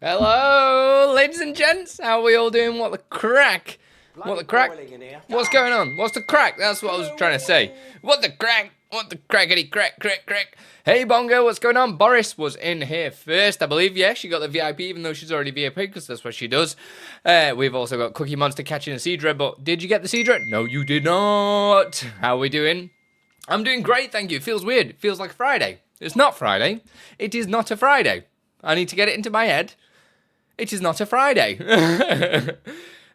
Hello, ladies and gents. How are we all doing? What the crack? What the crack? What's going on? What's the crack? That's what I was trying to say. What the crack? What the crackety crack, crack, crack? Hey, Bongo, what's going on? Boris was in here first, I believe. Yeah, she got the VIP, even though she's already VIP, because that's what she does. We've also got Cookie Monster catching a Seadra, but did you get the Seadra? No, you did not. How are we doing? I'm doing great, thank you. It feels weird. It feels like Friday. It's not Friday. It is not a Friday. I need to get it into my head. It is not a Friday.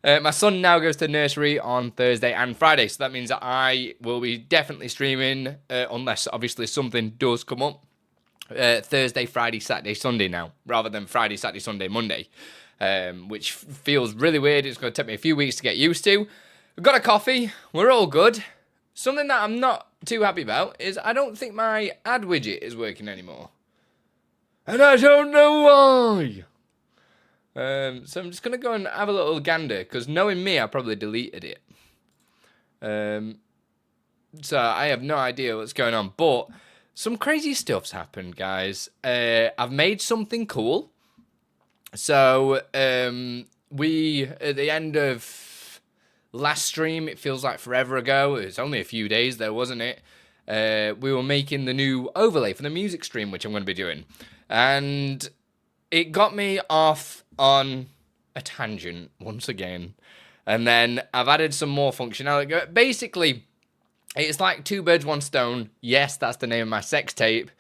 My son now goes to nursery on Thursday and Friday, so that means that I will be definitely streaming, unless obviously something does come up, Thursday, Friday, Saturday, Sunday now, rather than Friday, Saturday, Sunday, Monday, which feels really weird. It's going to take me a few weeks to get used to. We've got a coffee. We're all good. Something that I'm not too happy about is I don't think my ad widget is working anymore. And I don't know why. So I'm just going to go and have a little gander, because knowing me, I probably deleted it. So I have no idea what's going on, but some crazy stuff's happened, guys. I've made something cool. So we, at the end of last stream, it feels like forever ago. It was only a few days there, wasn't it? We were making the new overlay for the music stream, which I'm going to be doing. And it got me off on a tangent once again. And then I've added some more functionality. Basically, it's like two birds, one stone. Yes, that's the name of my sex tape.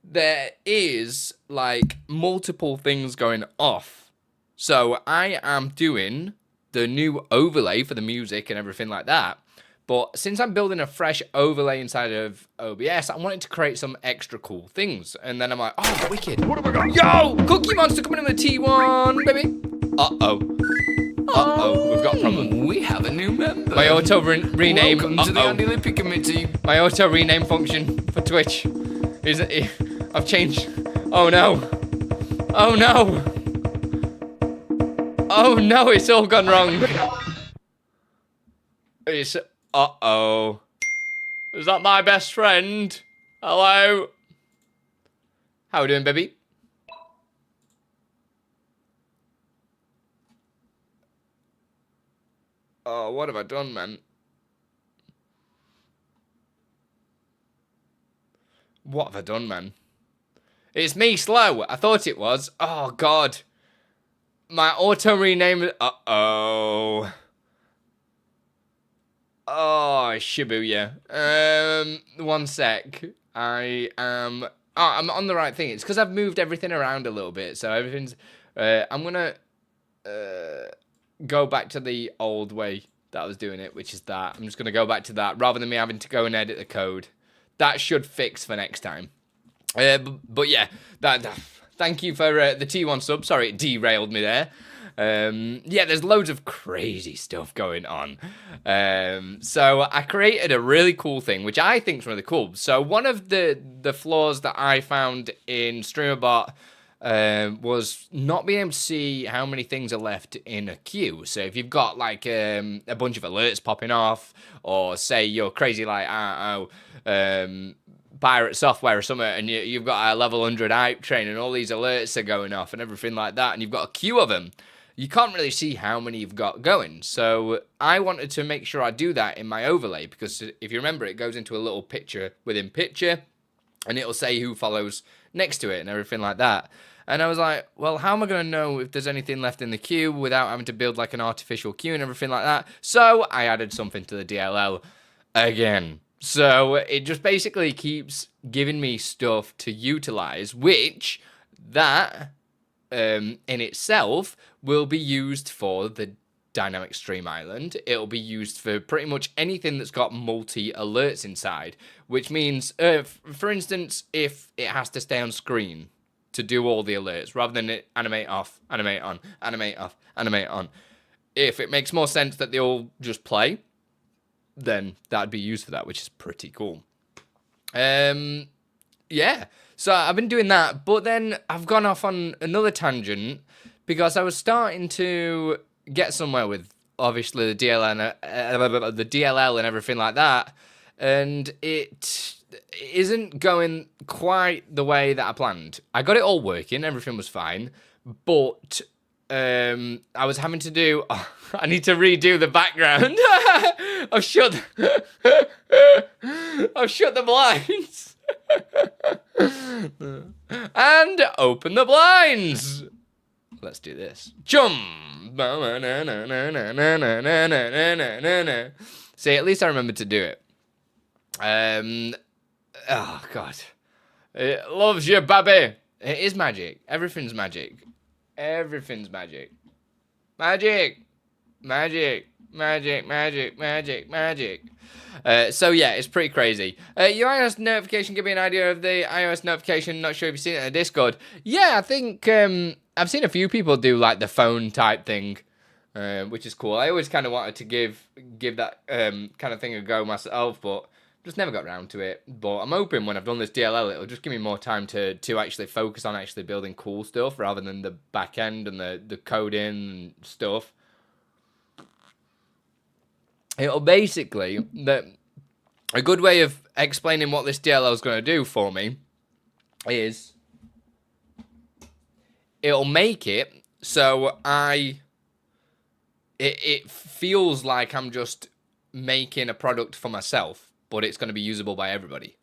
There is like multiple things going off. So I am doing the new overlay for the music and everything like that. But since I'm building a fresh overlay inside of OBS, I wanted to create some extra cool things. And then I'm like, oh, wicked. What have I got? Yo, Cookie Monster coming in with T1, baby. Uh-oh. Uh-oh, we've got a problem. We have a new member. My auto rename. Welcome to the Andy Breaky committee. My auto rename function for Twitch is I've changed. Oh no. Oh no. Oh no, it's all gone wrong. It's uh-oh. Is that my best friend? Hello? How we doing, baby? Oh, what have I done, man? What have I done, man? It's me, Slow. I thought it was. Oh, God. My auto rename. Uh-oh. Oh, Shibuya. One sec. I'm on the right thing. It's because I've moved everything around a little bit. So everything's... I'm going to go back to the old way that I was doing it, which is that. I'm just going to go back to that rather than me having to go and edit the code. That should fix for next time. But yeah, thank you for the T1 sub. Sorry, it derailed me there. Yeah, there's loads of crazy stuff going on. So I created a really cool thing, which I think is really cool. So one of the flaws that I found in Streamer.bot was not being able to see how many things are left in a queue. So if you've got like a bunch of alerts popping off, or say you're crazy like pirate software or something, and you've got a level 100 hype train and all these alerts are going off and everything like that, and you've got a queue of them, you can't really see how many you've got going. So I wanted to make sure I do that in my overlay, because if you remember, it goes into a little picture within picture, and it'll say who follows next to it and everything like that. And I was like, well, how am I going to know if there's anything left in the queue without having to build like an artificial queue and everything like that? So I added something to the DLL again. So it just basically keeps giving me stuff to utilize, which that in itself will be used for the dynamic stream island. It'll be used for pretty much anything that's got multi alerts inside, which means, for instance, if it has to stay on screen to do all the alerts rather than it animate off, animate on, animate off, animate on. If it makes more sense that they all just play, then that'd be used for that, which is pretty cool. Yeah, so I've been doing that, but then I've gone off on another tangent because I was starting to get somewhere with obviously the DLL and everything like that, and it isn't going quite the way that I planned. I got it all working, everything was fine, but I was having to do. Oh, I need to redo the background. I've shut the blinds and open the blinds. Let's do this. Jump. See, at least I remembered to do it. Oh God, it loves you, baby. It is magic. Everything's magic. Everything's magic. Magic. Magic. Magic. Magic. Magic. Magic. So yeah, it's pretty crazy. Your iOS notification, give me an idea of the iOS notification. Not sure if you've seen it in the Discord. Yeah, I think I've seen a few people do like the phone type thing, which is cool. I always kind of wanted to give that kind of thing a go myself, but just never got around to it. But I'm hoping when I've done this DLL, it'll just give me more time to actually focus on actually building cool stuff rather than the back end and the coding and stuff. It'll basically, a good way of explaining what this DLL is going to do for me is it'll make it so it feels like I'm just making a product for myself, but it's going to be usable by everybody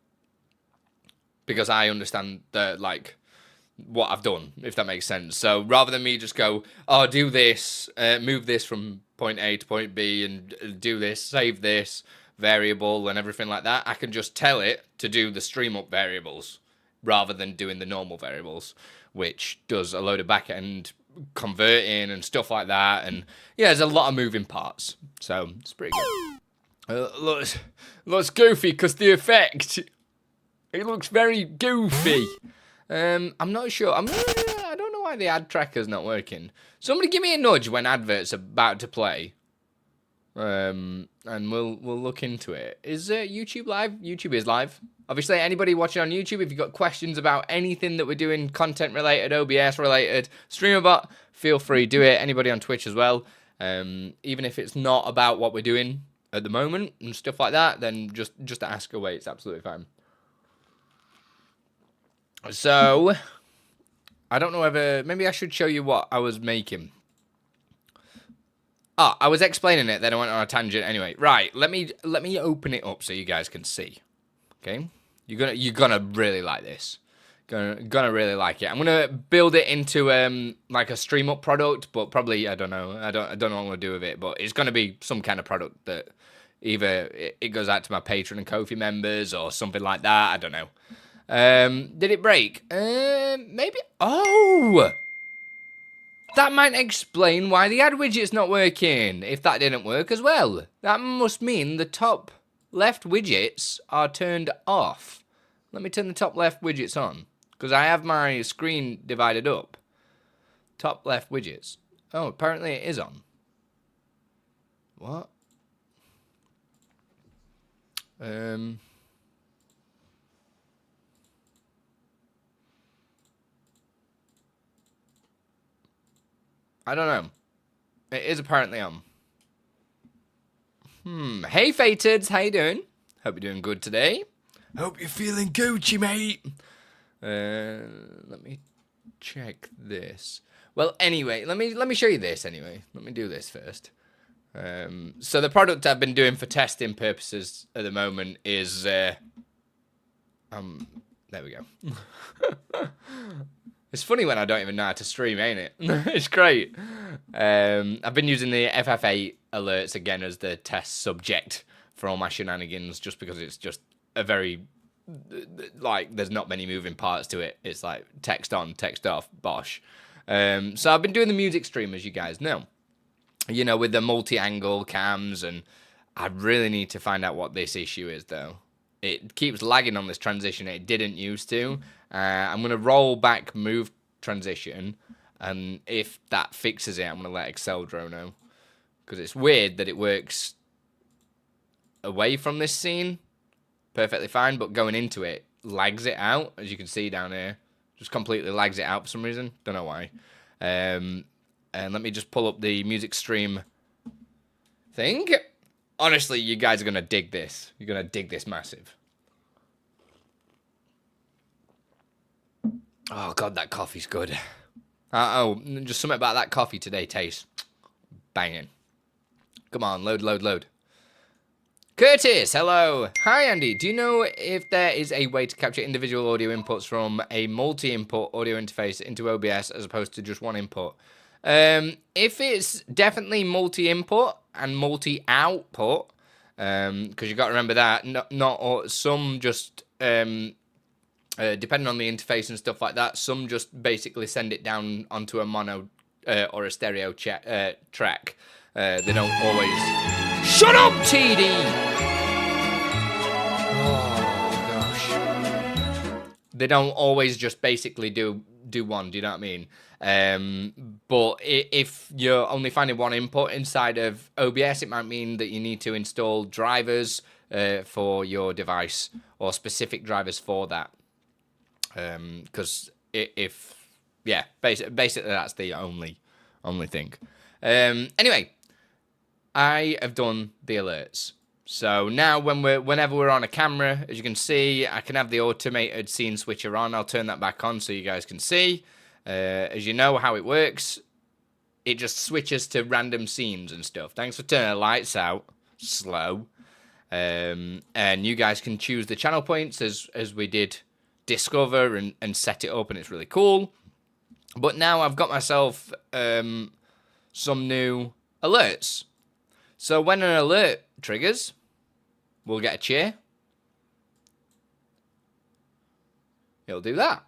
because I understand what I've done, if that makes sense. So rather than me just go, oh, do this, move this from point A to point B and do this, save this variable and everything like that, I can just tell it to do the StreamUP variables rather than doing the normal variables, which does a load of backend converting and stuff like that. And yeah, there's a lot of moving parts. So it's pretty good. Looks goofy because the effect, it looks very goofy. I'm not sure. I don't know why the ad tracker's not working. Somebody give me a nudge when adverts are about to play. And we'll look into it. Is YouTube live? YouTube is live. Obviously, anybody watching on YouTube, if you've got questions about anything that we're doing, content related, OBS related, Streamer.bot, feel free, do it. Anybody on Twitch as well. Even if it's not about what we're doing at the moment and stuff like that, then just ask away. It's absolutely fine. So, I don't know whether, maybe I should show you what I was making. Oh, I was explaining it, then I went on a tangent anyway. Right, let me open it up so you guys can see. Okay? You're gonna really like this. Gonna really like it. I'm gonna build it into like a StreamUp product, but probably I don't know what I'm gonna do with it, but it's gonna be some kind of product that either it goes out to my Patreon and Ko-fi members or something like that. I don't know. Did it break? Maybe. Oh, that might explain why the ad widget's not working. If that didn't work as well, that must mean the top left widgets are turned off. Let me turn the top left widgets on because I have my screen divided up. Top left widgets. Oh, apparently it is on. What? I don't know. It is apparently on. Hey, Fateds, how you doing? Hope you're doing good today. Hope you're feeling Gucci, mate. Let me check this. Well, anyway, let me show you this anyway. Let me do this first. So the product I've been doing for testing purposes at the moment is there we go. It's funny when I don't even know how to stream, ain't it? It's great. I've been using the FF8 alerts again as the test subject for all my shenanigans, just because it's just a very, like, there's not many moving parts to it. It's like text on, text off, bosh. So I've been doing the music stream, as you guys know. You know, with the multi-angle cams, and I really need to find out what this issue is, though. It keeps lagging on this transition. It didn't used to. I'm going to roll back move transition, and if that fixes it, I'm going to let Exceldro know. Because it's weird that it works away from this scene perfectly fine, but going into it lags it out, as you can see down here. Just completely lags it out for some reason. Don't know why. And let me just pull up the music stream thing. Honestly, you guys are going to dig this. You're going to dig this massive. Oh, God, that coffee's good. Just something about that coffee today tastes banging. Come on, load. Curtis, hello. Hi, Andy. Do you know if there is a way to capture individual audio inputs from a multi-input audio interface into OBS as opposed to just one input? If it's definitely multi-input and multi-output, because you got to remember that some just depending on the interface and stuff like that, some just basically send it down onto a mono or a stereo track. They don't always. Shut up, TD. Oh gosh. They don't always just basically do one. Do you know what I mean? But if you're only finding one input inside of OBS, it might mean that you need to install drivers for your device, or specific drivers for that. Because basically that's the only thing. Anyway, I have done the alerts. So now whenever we're on a camera, as you can see, I can have the automated scene switcher on. I'll turn that back on so you guys can see. As you know how it works, it just switches to random scenes and stuff. Thanks for turning the lights out. Slow. And you guys can choose the channel points as we did discover and set it up, and it's really cool. But now I've got myself some new alerts. So when an alert triggers, we'll get a cheer. It'll do that.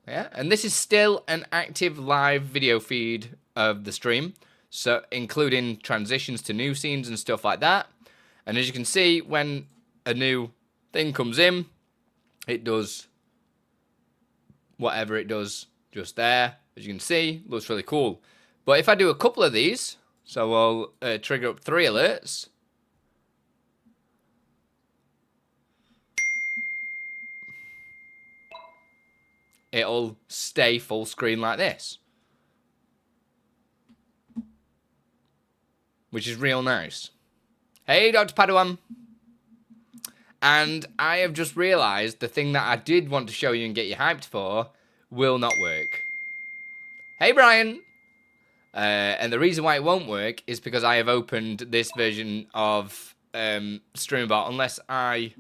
Yeah, and this is still an active live video feed of the stream, so including transitions to new scenes and stuff like that. And as you can see, when a new thing comes in, it does whatever it does just there. As you can see, looks really cool. But if I do a couple of these, so I'll trigger up 3 alerts. It'll stay full screen like this, which is real nice. Hey, Dr. Padawan. And I have just realised the thing that I did want to show you and get you hyped for will not work. Hey, Brian. And the reason why it won't work is because I have opened this version of Streamer.bot, unless I...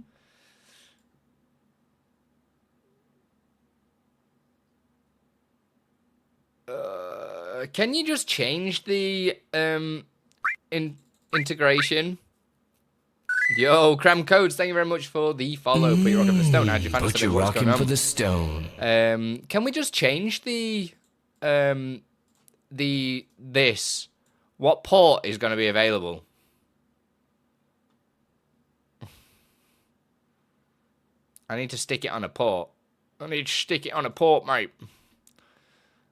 can you just change the integration? Yo, Cram Codes, thank you very much for the follow. Put your rock up the stone. How'd you find Put your rockin' for the stone. Can we just change the this? What port is going to be available? I need to stick it on a port. I need to stick it on a port, mate.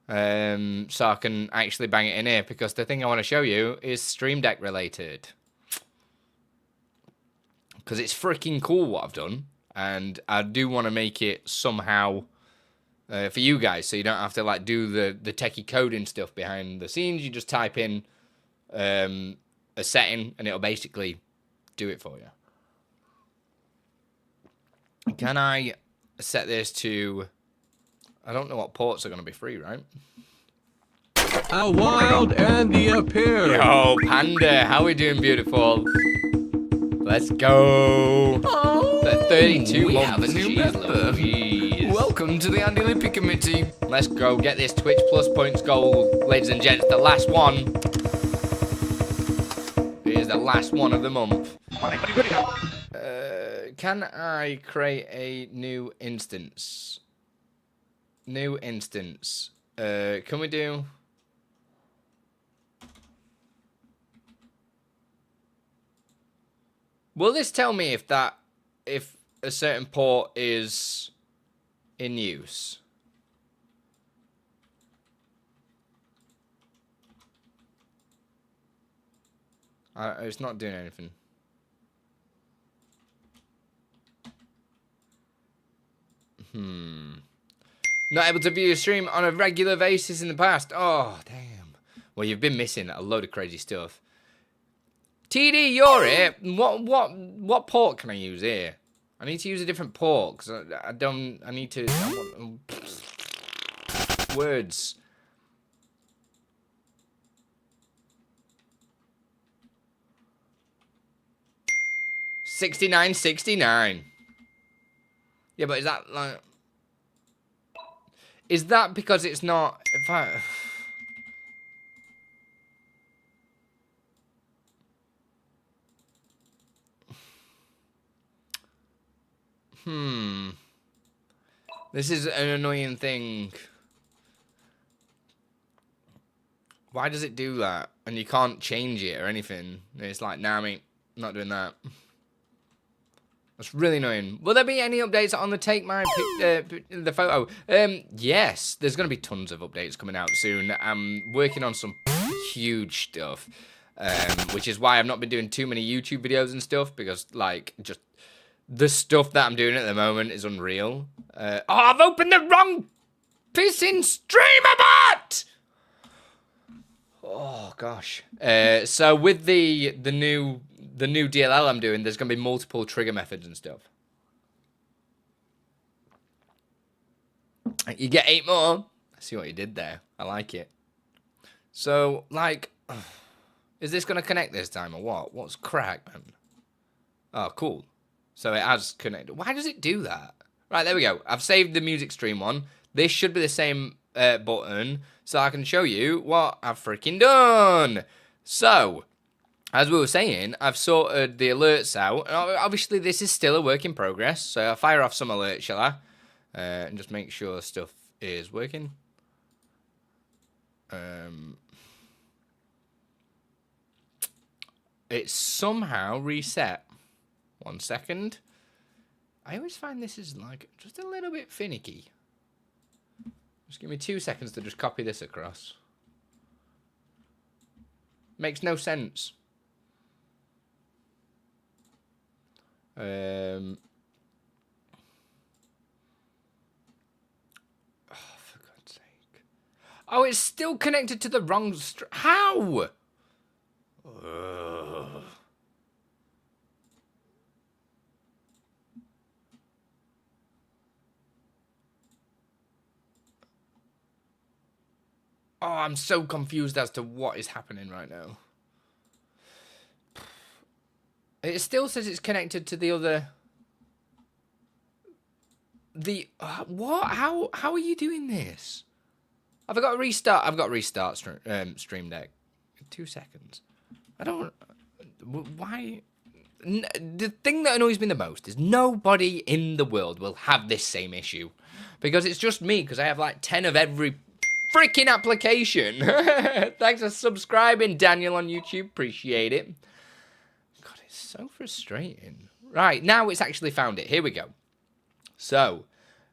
So I can actually bang it in here, because the thing I want to show you is Stream Deck related. Because it's freaking cool what I've done, and I do want to make it somehow for you guys, so you don't have to like do the techie coding stuff behind the scenes. You just type in a setting, and it'll basically do it for you. Can I set this to... I don't know what ports are going to be free, right? A wild Andy appeared. Yo, Panda, how we doing, beautiful? Let's go. Oh, 32 we months. have a new member. Louise. Welcome to the Andy Breaky committee. Let's go get this Twitch Plus points goal, ladies and gents. The last one. It is the last one of the month. Can I create a new instance? New instance. Can we do... Will this tell me if a certain port is in use? It's not doing anything. Not able to view your stream on a regular basis in the past. Oh, damn. Well, you've been missing a load of crazy stuff. TD, you're here. What port can I use here? I need to use a different port because I need to. Words. $69.69. Yeah, but is that like? Is that because it's not? If I. This is an annoying thing. Why does it do that? And you can't change it or anything. It's like, nah, mate, I'm not doing that. That's really annoying. Will there be any updates on the the photo? Yes, there's going to be tons of updates coming out soon. I'm working on some huge stuff, which is why I've not been doing too many YouTube videos and stuff, because, like, just the stuff that I'm doing at the moment is unreal. Oh, I've opened the wrong pissing Streamer.bot! Oh, gosh. So with the new DLL I'm doing, there's going to be multiple trigger methods and stuff. You get 8 more. I see what you did there. I like it. So, like, is this going to connect this time or what? What's crack, man? Oh, cool. So it has connected. Why does it do that? Right, there we go. I've saved the music stream one. This should be the same button, so I can show you what I've freaking done. So, as we were saying, I've sorted the alerts out. Obviously, this is still a work in progress, so I'll fire off some alerts, shall I? And just make sure stuff is working. It's somehow reset. 1 second. I always find this is like just a little bit finicky. Just give me 2 seconds to just copy this across. Makes no sense. Oh, for God's sake. Oh, it's still connected to the wrong how? Ugh. Oh, I'm so confused as to what is happening right now. It still says it's connected to the other... what? How are you doing this? Have I got to restart? I've got to restart Stream Deck. 2 seconds. I don't... Why... The thing that annoys me the most is nobody in the world will have this same issue. Because it's just me, because I have like 10 of every freaking application. Thanks for subscribing, Daniel, on YouTube. Appreciate it. God, it's so frustrating. Right, now it's actually found it. Here we go. So,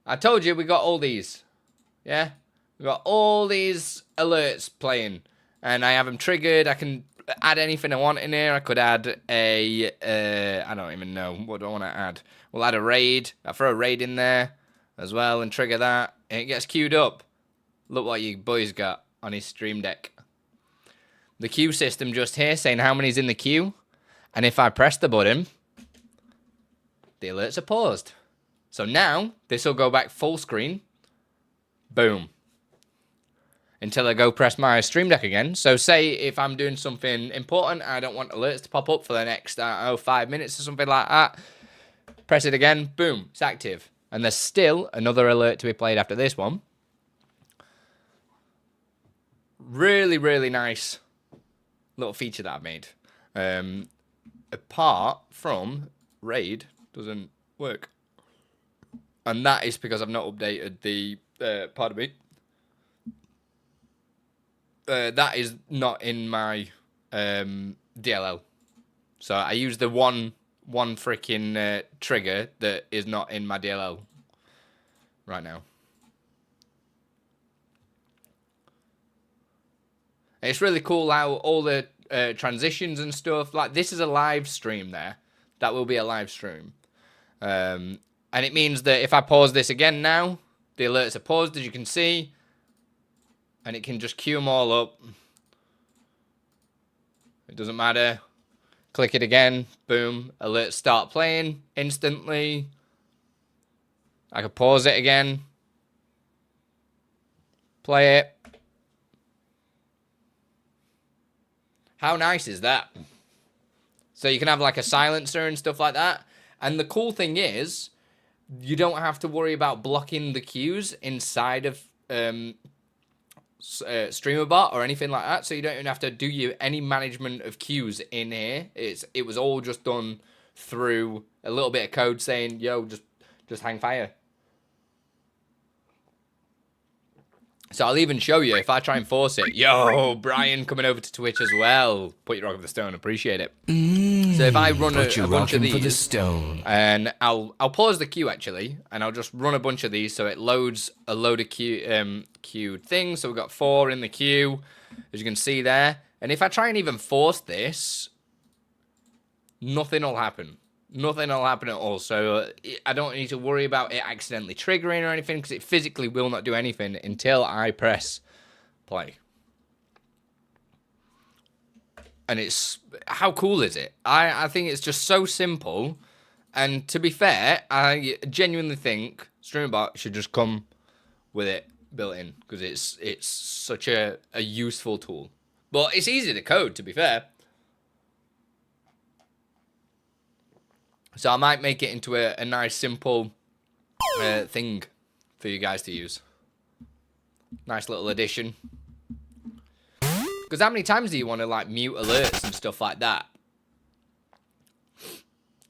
I told you we got all these. Yeah? We got all these alerts playing. And I have them triggered. I can add anything I want in here. I could add a... I don't even know. What do I want to add? We'll add a raid. I'll throw a raid in there as well and trigger that. And it gets queued up. Look what you boys got on his Stream Deck. The queue system just here saying how many's in the queue. And if I press the button, the alerts are paused. So now, this will go back full screen. Boom. Until I go press my Stream Deck again. So say if I'm doing something important, I don't want alerts to pop up for the next, 5 minutes or something like that. Press it again, boom, it's active. And there's still another alert to be played after this one. Really, really nice little feature that I've made. Apart from raid doesn't work. And that is because I've not updated the, pardon me, that is not in my DLL. So I use the one freaking trigger that is not in my DLL right now. And it's really cool how all the transitions and stuff, like this is a live stream there. That will be a live stream. And it means that if I pause this again now, the alerts are paused, as you can see. And it can just queue them all up. It doesn't matter. Click it again. Boom. Alerts start playing instantly. I can pause it again. Play it. How nice is that? So you can have like a silencer and stuff like that. And the cool thing is, you don't have to worry about blocking the queues inside of Streamer.bot or anything like that. So you don't even have to do any management of queues in here. It was all just done through a little bit of code saying, yo, just hang fire. So I'll even show you if I try and force it. Yo, Brian coming over to Twitch as well. Put your rock of the stone, appreciate it. So if I run a bunch of these, for the stone. and I'll pause the queue actually, and I'll just run a bunch of these so it loads a load of queued things. So we've got 4 in the queue, as you can see there. And if I try and even force this, nothing will happen. Nothing will happen at all. So I don't need to worry about it accidentally triggering or anything, because it physically will not do anything until I press play. And it's, how cool is it? I think it's just so simple. And to be fair, I genuinely think Streamer.bot should just come with it built in, because it's such a useful tool. But it's easy to code, to be fair. So I might make it into a nice, simple thing for you guys to use. Nice little addition. Because how many times do you want to like mute alerts and stuff like that?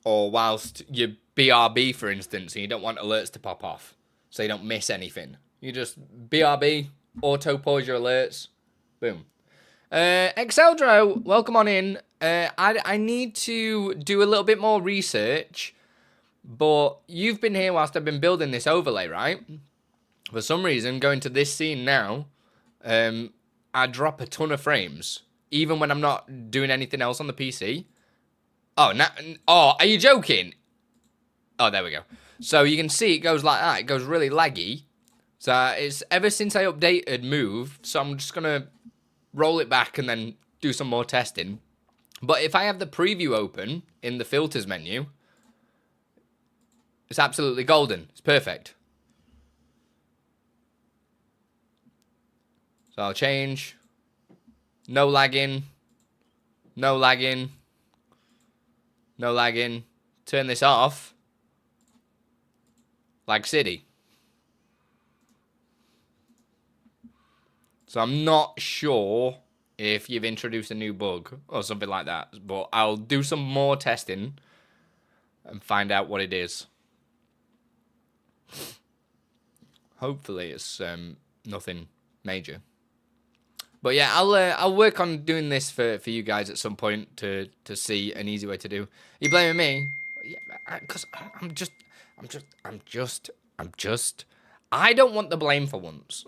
Or whilst you BRB, for instance, and you don't want alerts to pop off, so you don't miss anything. You just BRB, auto pause your alerts, boom. Exeldro, welcome on in. I need to do a little bit more research, but you've been here whilst I've been building this overlay, right? For some reason, going to this scene now, I drop a ton of frames, even when I'm not doing anything else on the PC. Oh, are you joking? Oh, there we go. So you can see it goes like that. It goes really laggy. So it's ever since I updated Move, so I'm just going to roll it back and then do some more testing. But if I have the preview open in the filters menu, it's absolutely golden. It's perfect. So I'll change. No lagging. No lagging. No lagging. Turn this off. Lag City. So I'm not sure if you've introduced a new bug or something like that, but I'll do some more testing and find out what it is. Hopefully it's nothing major. But yeah, I'll work on doing this for you guys at some point to see an easy way to do. Are you blaming me? Yeah, because I'm just. I don't want the blame for once.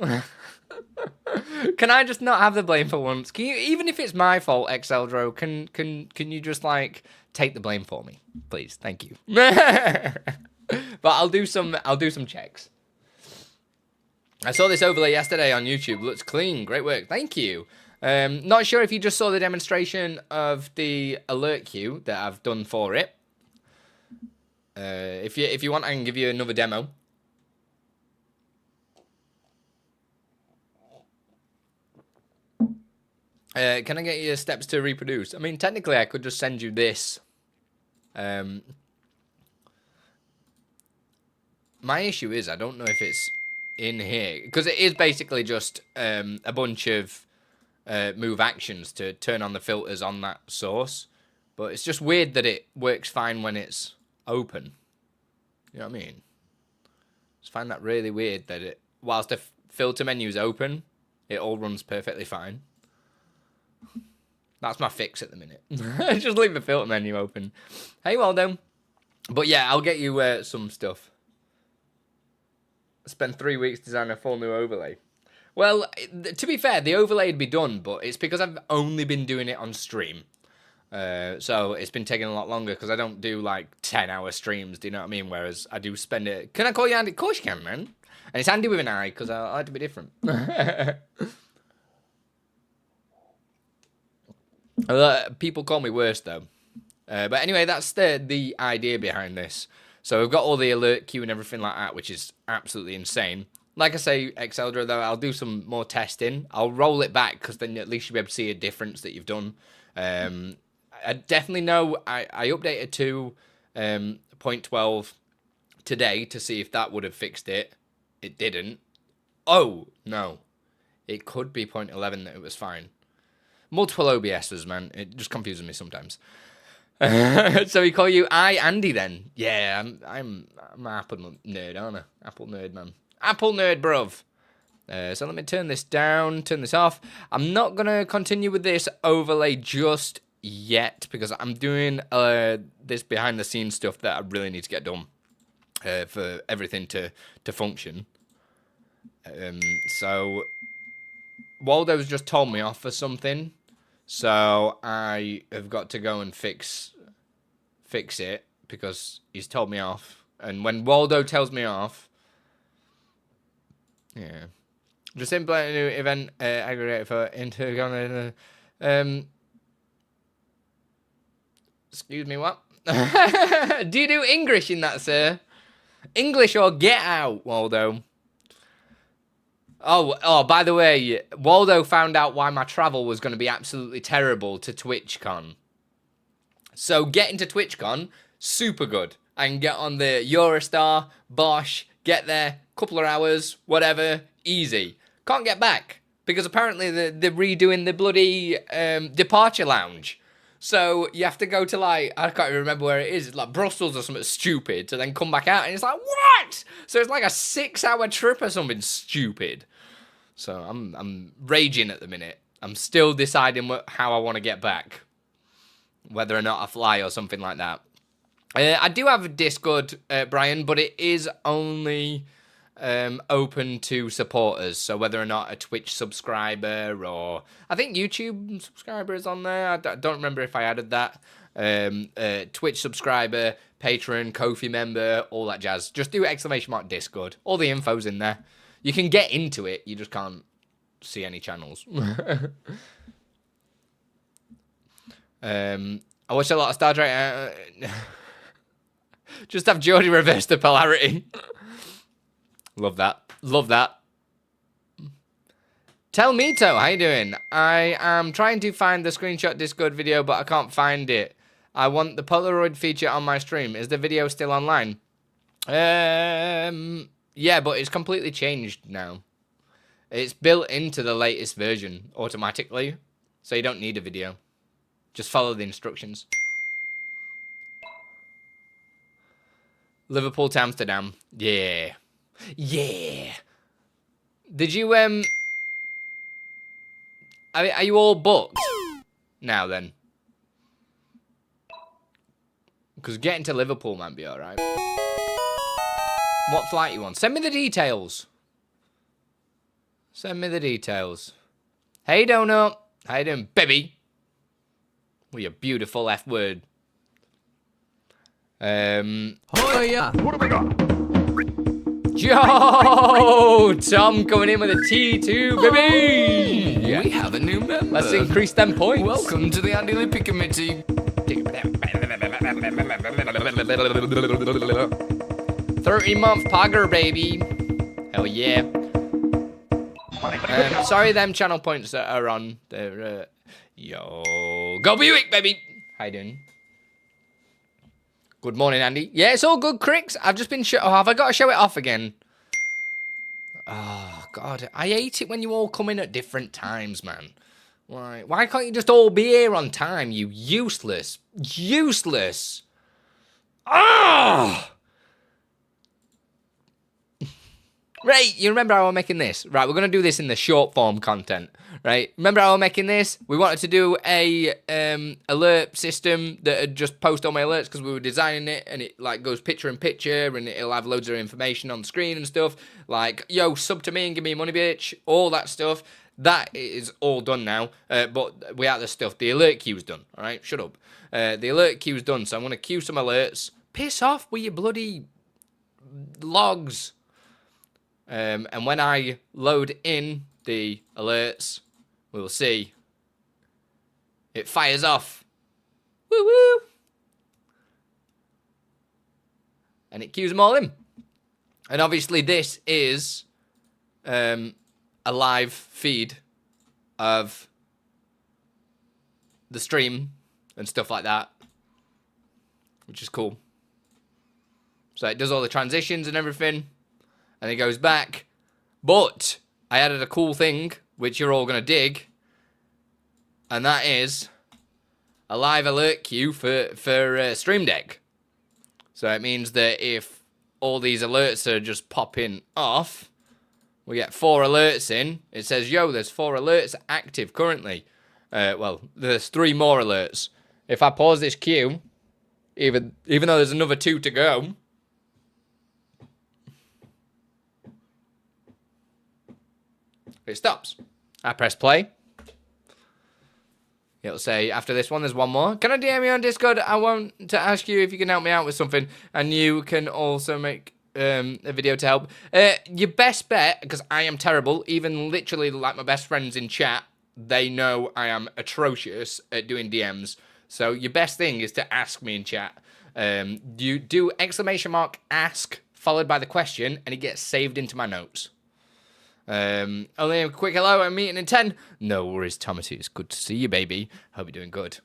Can I just not have the blame for once? Can you, even if it's my fault, Exeldro, can you just like take the blame for me, please? Thank you. But I'll do some checks. I saw this overlay yesterday on YouTube. Looks clean. Great work. Thank you. Not sure if you just saw the demonstration of the alert queue that I've done for it. If you want, I can give you another demo. Can I get you steps to reproduce? I mean, technically, I could just send you this. My issue is I don't know if it's in here, because it is basically just a bunch of move actions to turn on the filters on that source. But it's just weird that it works fine when it's open. You know what I mean? I just find that really weird that whilst the filter menu is open, it all runs perfectly fine. That's my fix at the minute. Just leave the filter menu open. Hey, Waldo. But yeah, I'll get you some stuff. Spend 3 weeks designing a full new overlay. Well, to be fair, the overlay would be done, but it's because I've only been doing it on stream. So it's been taking a lot longer because I don't do like 10-hour streams, do you know what I mean? Whereas I do spend it... Can I call you Andy? Of course you can, man. And it's Andy with an I because I like to be different. People call me worse though. But anyway, that's the idea behind this. So we've got all the alert queue and everything like that, which is absolutely insane. Like I say, Exceldra, though, I'll do some more testing. I'll roll it back because then at least you'll be able to see a difference that you've done. I definitely know I updated to 0.12 today to see if that would have fixed it. It didn't. Oh, no. It could be 0.11 that it was fine. Multiple OBSs, man. It just confuses me sometimes. So we call you Andy then. Yeah, I'm an Apple nerd, aren't I? Apple nerd, man. Apple nerd, bruv. So let me turn this down, turn this off. I'm not going to continue with this overlay just yet because I'm doing this behind the scenes stuff that I really need to get done for everything to function. So Waldo's just told me off for something. So I have got to go and fix it because he's told me off. And when Waldo tells me off, yeah, just implement a new event aggregator for interconnected. Excuse me, what? Do you do English in that, sir? English or get out, Waldo? Oh, by the way, Waldo found out why my travel was going to be absolutely terrible to TwitchCon. So getting to TwitchCon, super good. I can get on the Eurostar, Bosch, get there, couple of hours, whatever, easy. Can't get back, because apparently they're redoing the bloody departure lounge. So you have to go to, like, I can't even remember where it is. It's like Brussels or something stupid to then come back out. And it's like, what? So it's like a 6-hour trip or something stupid. So I'm raging at the minute. I'm still deciding how I want to get back. Whether or not I fly or something like that. I do have a Discord, Brian, but it is only open to supporters. So whether or not a Twitch subscriber or... I think YouTube subscriber is on there. I don't remember if I added that. Twitch subscriber, Patreon, Ko-fi member, all that jazz. Just do !Discord. All the info's in there. You can get into it. You just can't see any channels. I watched a lot of Star Trek. Just have Jodie reverse the polarity. Love that. Love that. Tell Mito, how you doing? I am trying to find the screenshot Discord video, but I can't find it. I want the Polaroid feature on my stream. Is the video still online? Yeah, but it's completely changed now. It's built into the latest version automatically, so you don't need a video. Just follow the instructions. Liverpool to Amsterdam. Yeah. Yeah. Did you, are you all booked now then? Because getting to Liverpool might be alright. What flight you on? Send me the details. Send me the details. Hey, Donut. How you doing, baby? With your beautiful F word. Oh, yeah. What have we got? Yo! Tom coming in with a T2, baby! We have a new member. Let's increase them points. Welcome to the Andy Breaky committee. 30-month pogger, baby. Hell yeah. Sorry, them channel points that are on. They're, yo. Go Buick, baby. How you doing? Good morning, Andy. Yeah, it's all good, Cricks. I've just been... have I got to show it off again? Oh, God. I hate it when you all come in at different times, man. Why can't you just all be here on time, you useless... Useless! Ah! Right, you remember how we're making this? Right, we're going to do this in the short form content, right? Remember how we're making this? We wanted to do a alert system that would just post all my alerts because we were designing it, and it like goes picture in picture, and it'll have loads of information on the screen and stuff. Like, yo, sub to me and give me money, bitch. All that stuff. That is all done now, but we have the stuff. The alert queue's done, all right? Shut up. The alert queue's done, so I'm going to queue some alerts. Piss off with your bloody logs. And when I load in the alerts, we'll see it fires off. Woo woo! And it queues them all in. And obviously this is a live feed of the stream and stuff like that, which is cool. So it does all the transitions and everything. And it goes back. But I added a cool thing, which you're all going to dig. And that is a live alert queue for Stream Deck. So it means that if all these alerts are just popping off, we get 4 alerts in. It says, yo, there's 4 alerts active currently. Well, there's 3 more alerts. If I pause this queue, even though there's another 2 to go, it stops. I press play. It'll say, after this one, there's 1 more. Can I DM you on Discord? I want to ask you if you can help me out with something. And you can also make a video to help. Your best bet, because I am terrible, even literally like my best friends in chat, they know I am atrocious at doing DMs. So your best thing is to ask me in chat. You do !ask followed by the question, and it gets saved into my notes. Only a quick hello, I'm meeting in 10. No worries, Thomas, it's good to see you, baby. Hope you're doing good.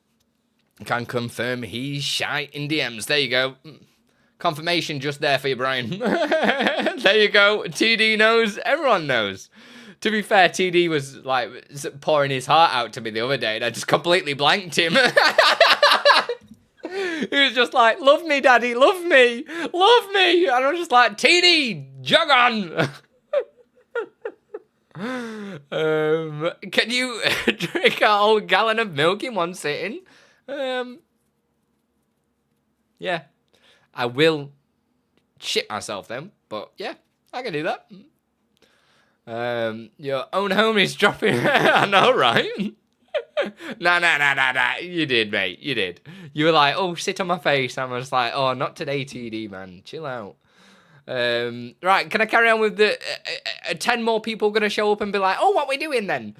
Can confirm he's shy in DMs. There you go. Confirmation just there for you, Brian. There you go. TD knows. Everyone knows. To be fair, TD was like pouring his heart out to me the other day, and I just completely blanked him. He was just like, love me, daddy, love me, love me. And I was just like, TD, jog on. Can you drink a whole gallon of milk in one sitting? Yeah. I will shit myself then, but yeah, I can do that. Your own home is dropping. I know, right? Nah. You did, mate. You did. You were like, oh, sit on my face. I was like, oh, not today, TD, man. Chill out. Right, can I carry on with the 10 more people going to show up and be like, oh, what we doing then?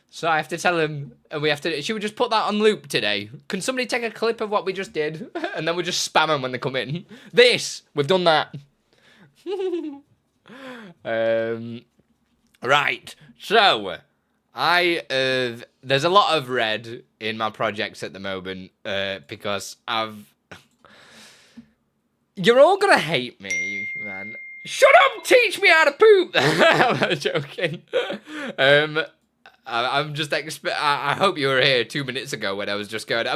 So I have to tell them, and we have to, should we just put that on loop today? Can somebody take a clip of what we just did? And then we just spam them when they come in. We've done that. Right, so there's a lot of red in my projects at the moment, because you're all gonna hate me, man. Shut up! Teach me how to poop! I'm joking. I'm just I hope you were here 2 minutes ago when I was just going,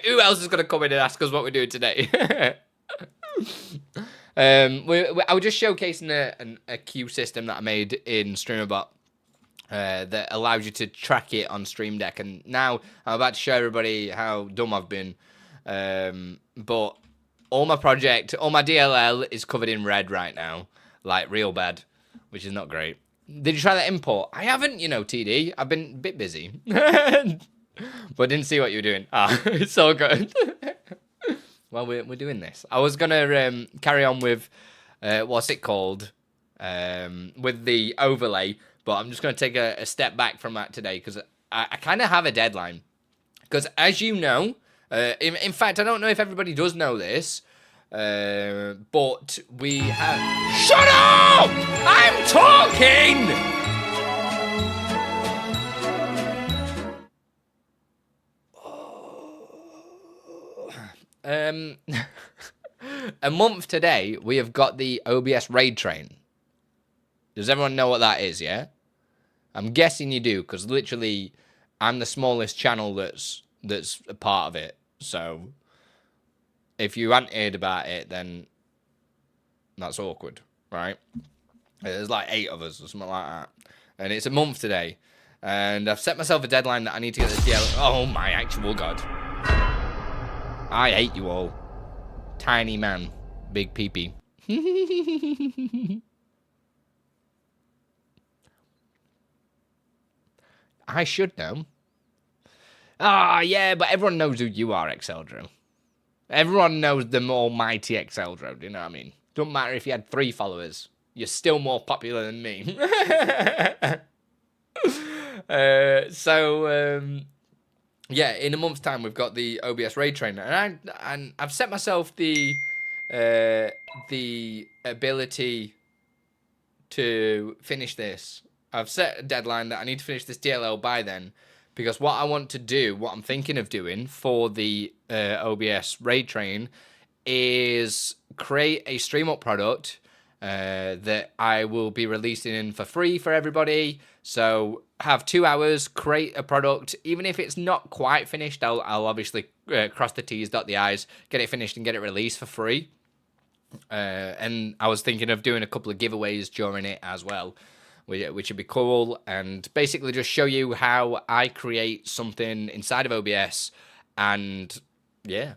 who else is gonna come in and ask us what we're doing today? I was just showcasing a queue system that I made in Streamer.bot that allows you to track it on Stream Deck, and now I'm about to show everybody how dumb I've been. But all my DLL is covered in red right now, like real bad, which is not great. Did you try that import? I haven't, TD. I've been a bit busy. But I didn't see what you were doing. It's so good. Well, we're doing this. I was going to carry on with, what's it called? With the overlay. But I'm just going to take a step back from that today, because I kind of have a deadline. Because as you know, in fact, I don't know if everybody does know this, but we have... Shut up! I'm talking! A month today, we have got the OBS raid train. Does everyone know what that is, yeah? I'm guessing you do, because literally, I'm the smallest channel that's a part of it. So, if you hadn't heard about it, then that's awkward, right? There's like 8 of us or something like that. And it's a month today. And I've set myself a deadline that I need to get the DL. Oh my actual god. I hate you all. Tiny man. Big peepee. I should know. Ah, yeah, but everyone knows who you are, Exeldro. Everyone knows the almighty Exeldro, do you know what I mean? Don't matter if you had 3 followers. You're still more popular than me. Yeah, in a month's time, we've got the OBS raid trainer. And I've set myself the ability to finish this. I've set a deadline that I need to finish this DLL by then, because what I want to do, what I'm thinking of doing for the OBS raid train, is create a StreamUP product that I will be releasing for free for everybody. So have 2 hours, create a product. Even if it's not quite finished, I'll obviously cross the T's, dot the I's, get it finished and get it released for free. And I was thinking of doing a couple of giveaways during it as well, which would be cool, and basically just show you how I create something inside of OBS, and yeah,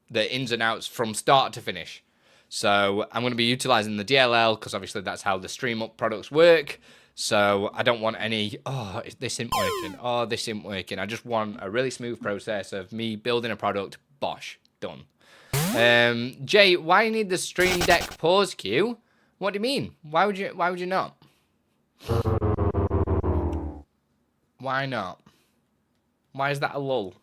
the ins and outs from start to finish. So I'm going to be utilizing the DLL because obviously that's how the StreamUp products work. So I don't want any, oh, this isn't working, oh, this isn't working. I just want a really smooth process of me building a product, bosh, done. Jay, why you need the Stream Deck pause queue? What do you mean? Why would you not? Why not? Why is that a lull?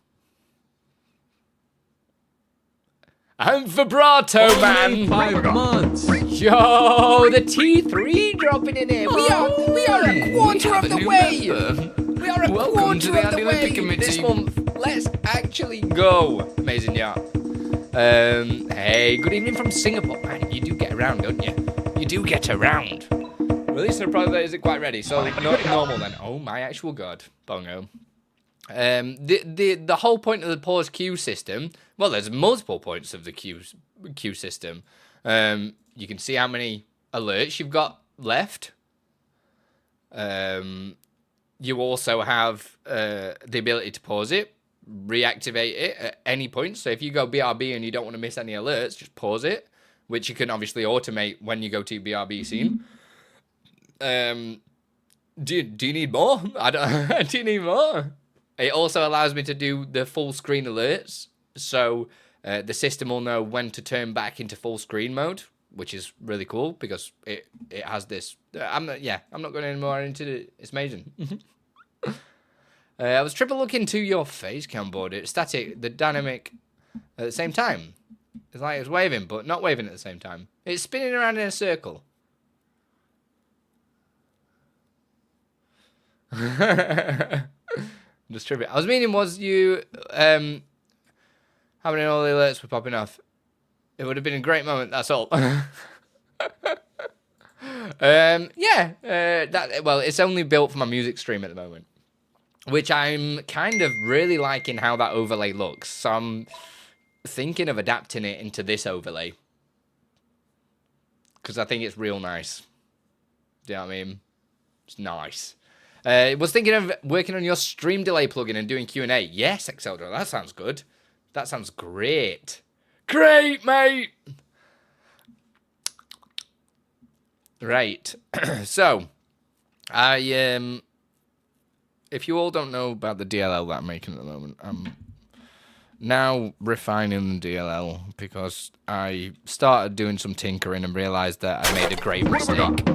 I'm vibrato, man. 5 months. Yo, the T3 dropping in here. We are a quarter of the way. We are a quarter of the way this month. Let's actually go. Amazing, yeah. Hey, good evening from Singapore. Man, you do get around, don't you? You do get around. Release the product that isn't quite ready, so not normal then. Oh my actual god, bongo. The whole point of the pause queue system, well, there's multiple points of the queue system. You can see how many alerts you've got left. You also have the ability to pause it, reactivate it at any point. So if you go BRB and you don't want to miss any alerts, just pause it, which you can obviously automate when you go to BRB scene. Do you need more? I don't. Do you need more? It also allows me to do the full screen alerts, so the system will know when to turn back into full screen mode, which is really cool because it has this. I'm not going any more into it. It's amazing. I was triple looking to your face cam board. It's static, the dynamic at the same time. It's like it's waving, but not waving at the same time. It's spinning around in a circle. Just trivia. I was meaning, was you how many all the alerts were popping off? It would have been a great moment. That's all. Well, it's only built for my music stream at the moment, which I'm kind of really liking how that overlay looks. So I'm thinking of adapting it into this overlay because I think it's real nice. Do you know what I mean? It's nice. Was thinking of working on your stream delay plugin and doing Q&A. Yes, Exeldro, that sounds good. That sounds great. Great, mate! Right. So, if you all don't know about the DLL that I'm making at the moment, I'm now refining the DLL because I started doing some tinkering and realised that I made a great mistake.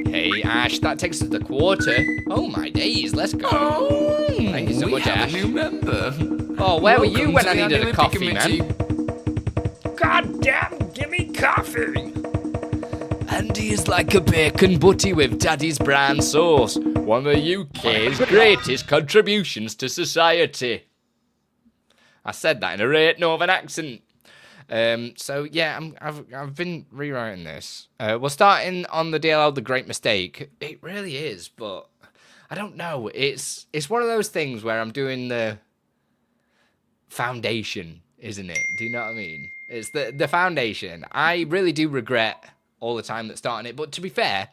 Hey, Ash, that takes us to the quarter. Oh, my days, let's go. Oh, thank you so much, Ash. We have a new member. Oh, where were you when I needed a coffee, committee. man? God damn, give me coffee. Andy is like a bacon butty with daddy's brown sauce. One of the UK's greatest contributions to society. I said that in a great northern accent. So yeah, I've been rewriting this. We're starting on the DLL, the great mistake. It really is, but I don't know. It's one of those things where I'm doing the foundation, isn't it? Do you know what I mean? It's the foundation. I really do regret all the time that's starting it. But to be fair,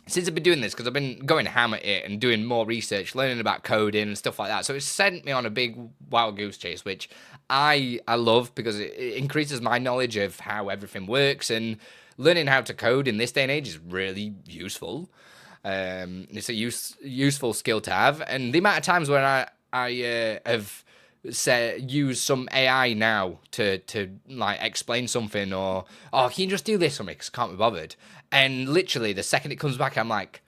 since I've been doing this, because I've been going ham at it and doing more research, learning about coding and stuff like that, so it's sent me on a big wild goose chase, which I love because it increases my knowledge of how everything works, and learning how to code in this day and age is really useful. It's a useful skill to have, and the amount of times when I have use some AI now to like explain something, or can you just do this for me because I can't be bothered, and literally the second it comes back I'm like,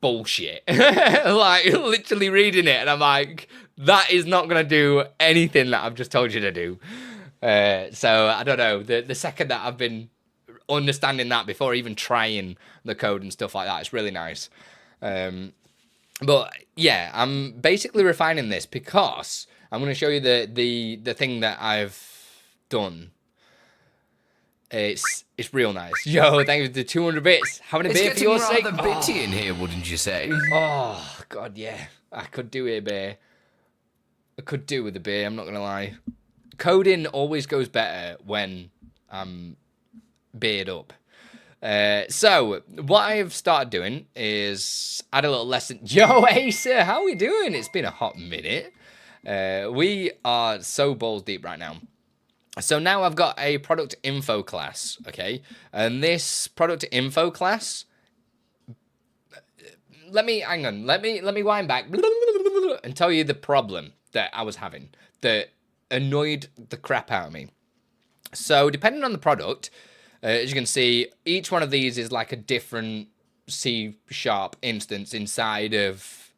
bullshit. Like literally reading it and I'm like, that is not gonna do anything that I've just told you to do. So I don't know, the second that I've been understanding that before even trying the code and stuff like that, it's really nice. But yeah, I'm basically refining this because I'm going to show you the thing that I've done. It's real nice. Yo, thank you for the 200 bits. Having a beer for your sake. It's getting rather bitty in here, wouldn't you say? Oh, God, yeah. I could do a beer. I could do with a beer, I'm not going to lie. Coding always goes better when I'm beard up. So, what I've started doing is add a little lesson. Yo, Acer, how are we doing? It's been a hot minute. We are so balls deep right now. So now I've got a product info class, okay? And this product info class, let me wind back and tell you the problem that I was having that annoyed the crap out of me. So depending on the product, as you can see, each one of these is like a different C# instance inside of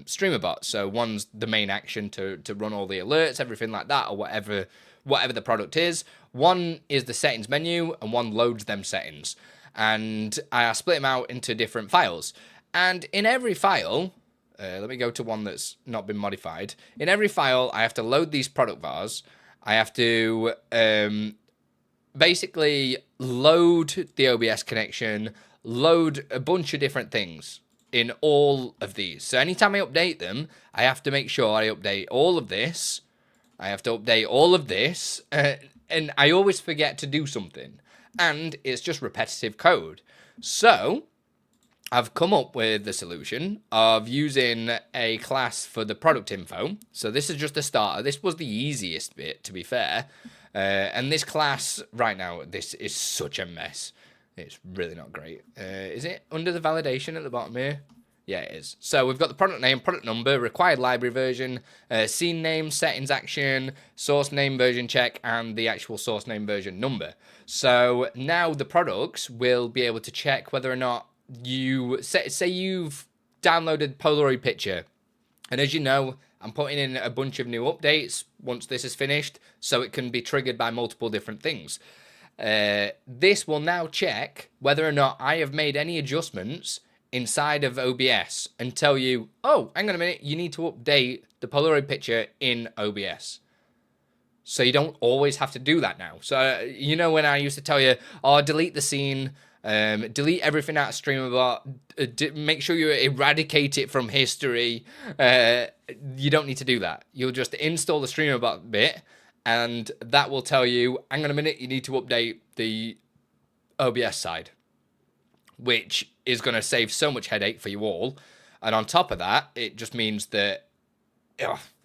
Streamer.bot. So one's the main action to run all the alerts, everything like that, or whatever the product is. One is the settings menu, and one loads them settings. And I split them out into different files. And in every file, let me go to one that's not been modified. In every file, I have to load these product vars. I have to basically load the OBS connection, load a bunch of different things in all of these. So anytime I update them, I have to make sure I update all of this. I have to update all of this, and I always forget to do something. And it's just repetitive code. So I've come up with the solution of using a class for the product info. So this is just a starter. This was the easiest bit, to be fair. And this class right now, this is such a mess. It's really not great. Is it under the validation at the bottom here? Yeah, it is. So we've got the product name, product number, required library version, scene name, settings action, source name version check, and the actual source name version number. So now the products will be able to check whether or not you, say you've downloaded Polaroid picture. And as you know, I'm putting in a bunch of new updates once this is finished, so it can be triggered by multiple different things. This will now check whether or not I have made any adjustments inside of OBS and tell you, oh, hang on a minute, you need to update the Polaroid picture in OBS. So you don't always have to do that now. So, you know, when I used to tell you, oh, delete the scene, delete everything out of Streamer.bot, make sure you eradicate it from history. You don't need to do that. You'll just install the Streamer.bot bit, and that will tell you, hang on a minute, you need to update the OBS side, which is going to save so much headache for you all. And on top of that, it just means that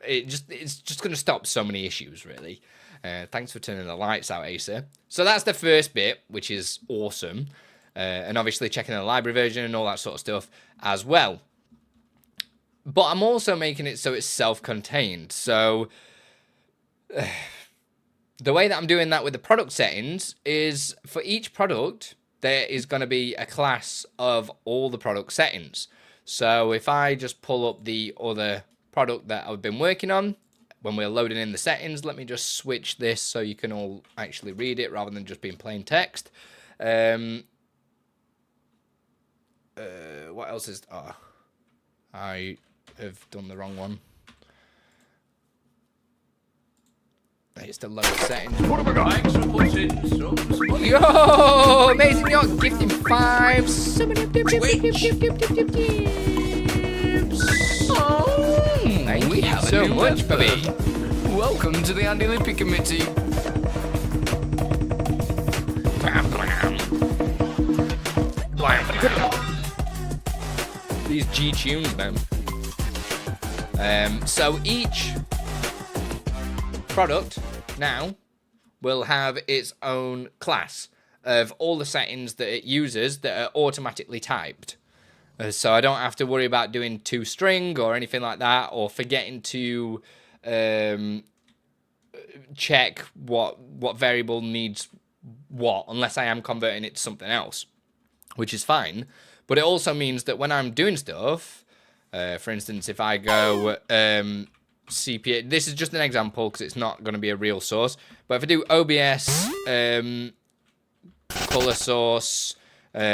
it's just going to stop so many issues, really. Thanks for turning the lights out, Acer. So that's the first bit, which is awesome. And obviously checking the library version and all that sort of stuff as well. But I'm also making it so it's self-contained. So the way that I'm doing that with the product settings is for each product, there is going to be a class of all the product settings. So if I just pull up the other product that I've been working on, when we're loading in the settings, let me just switch this so you can all actually read it rather than just being plain text. What else is... Oh, I have done the wrong one. It's the load settings. What have I got? Extra buttons. Yo, amazing! You're gifting 5. Thank you so much, baby. Welcome to the Andy Lippy Committee. These G tunes, man. So each product now will have its own class of all the settings that it uses that are automatically typed. So I don't have to worry about doing toString or anything like that, or forgetting to check what variable needs what, unless I am converting it to something else, which is fine. But it also means that when I'm doing stuff, for instance, if I go CPA, this is just an example because it's not going to be a real source, but if I do OBS color source,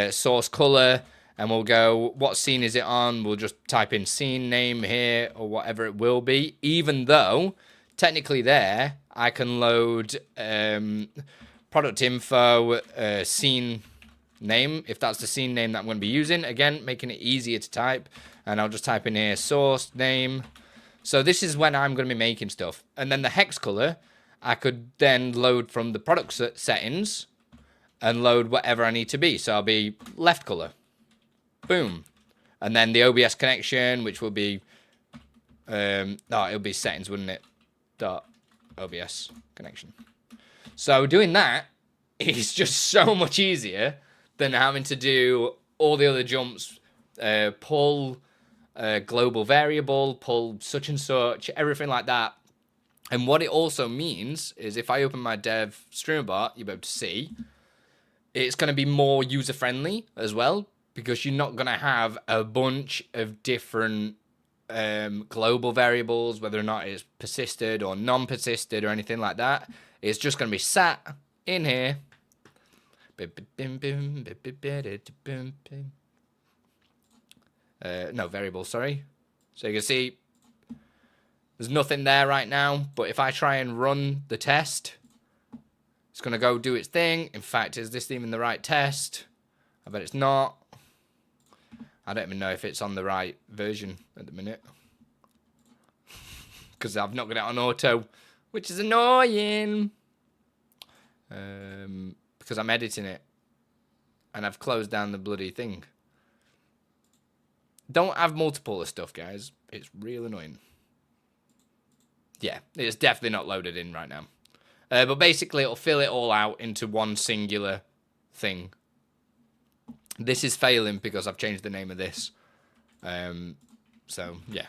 source color, and we'll go, what scene is it on? We'll just type in scene name here or whatever it will be, even though technically there I can load product info, scene name, if that's the scene name that I'm going to be using. Again, making it easier to type. And I'll just type in here source name. So this is when I'm going to be making stuff. And then the hex color, I could then load from the product settings and load whatever I need to be. So I'll be left color. Boom. And then the OBS connection, which will be, it'll be settings, wouldn't it? .obs connection. So doing that is just so much easier than having to do all the other jumps, pull global variable, pull such and such, everything like that. And what it also means is if I open my dev Streamer.bot, you'll be able to see, it's going to be more user-friendly as well, because you're not going to have a bunch of different global variables, whether or not it's persisted or non-persisted or anything like that. It's just going to be sat in here. No, variable, sorry. So you can see there's nothing there right now, but if I try and run the test, it's going to go do its thing. In fact, is this even the right test? I bet it's not. I don't even know if it's on the right version at the minute, because I've not got it on auto, which is annoying. Because I'm editing it and I've closed down the bloody thing. Don't have multiple of stuff, guys. It's real annoying. Yeah, it's definitely not loaded in right now. But basically, it'll fill it all out into one singular thing. This is failing because I've changed the name of this. So, yeah.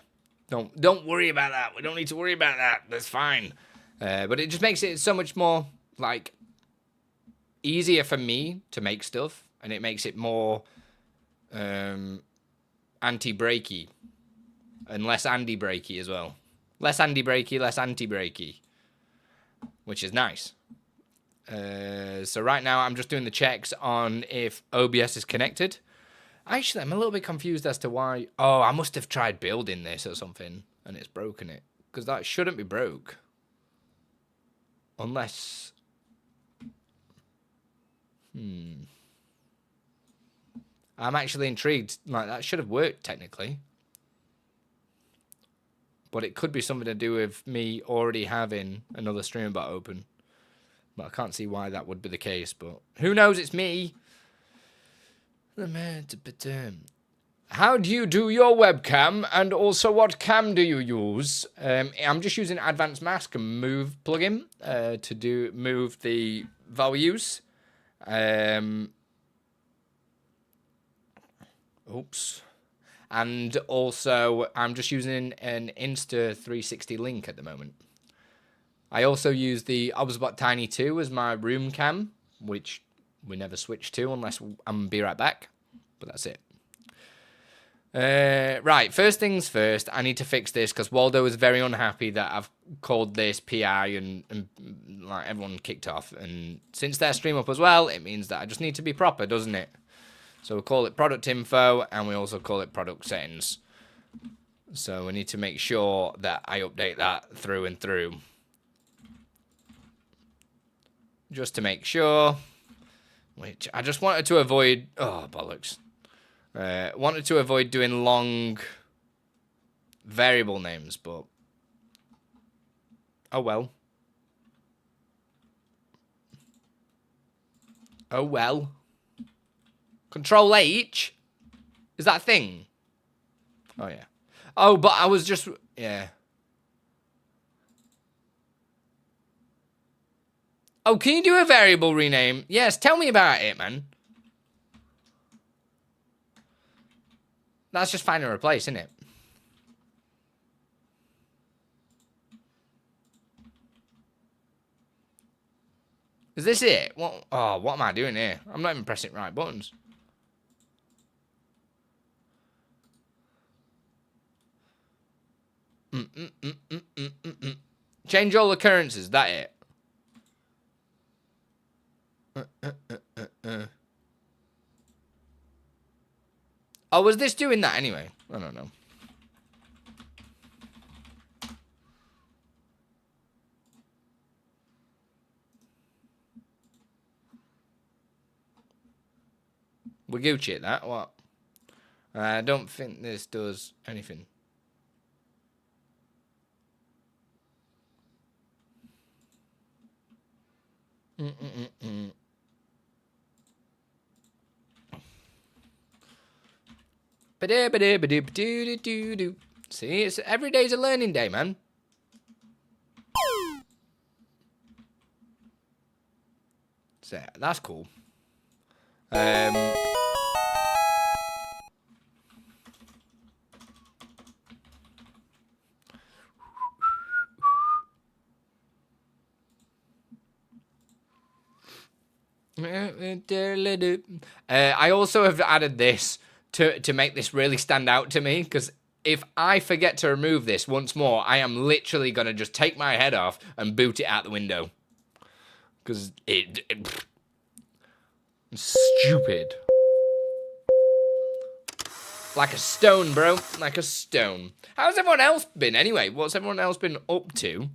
Don't worry about that. We don't need to worry about that. That's fine. But it just makes it so much more, like, easier for me to make stuff. And it makes it more anti-breaky. And less Andy Breaky as well. Less Andy Breaky, less anti-breaky. Which is nice. So right now I'm just doing the checks on if OBS is connected. Actually, I'm a little bit confused as to why. Oh, I must have tried building this or something and it's broken it. Because that shouldn't be broke. Unless... I'm actually intrigued. Like, that should have worked technically. But it could be something to do with me already having another Streamer.bot open. But I can't see why that would be the case. But who knows? It's me. How do you do your webcam? And also, what cam do you use? I'm just using Advanced Mask and Move plugin to move the values. Oops. And also, I'm just using an Insta360 link at the moment. I also use the OBS Tiny 2 as my room cam, which we never switch to unless I'm going to be right back. But that's it. Right, first things first, I need to fix this because Waldo is very unhappy that I've called this PI and like everyone kicked off. And since they're StreamUP as well, it means that I just need to be proper, doesn't it? So we'll call it product info and we also call it product settings. So we need to make sure that I update that through and through. Just to make sure. Which I just wanted to avoid. Oh, bollocks. Wanted to avoid doing long variable names, but oh well. Oh well. Control H? Is that a thing? Oh, yeah. Oh, but I was just... Yeah. Oh, can you do a variable rename? Yes, tell me about it, man. That's just find and replace, isn't it? Is this it? What? Oh, what am I doing here? I'm not even pressing right buttons. Change all occurrences. That it? Oh, was this doing that anyway? I don't know. We're Gucci at that. What? I don't think this does anything. See, it's every day's a learning day, man. So that's cool. I also have added this to make this really stand out to me, because if I forget to remove this once more, I am literally going to just take my head off and boot it out the window. Because it's stupid. Like a stone, bro. Like a stone. How's everyone else been anyway? What's everyone else been up to?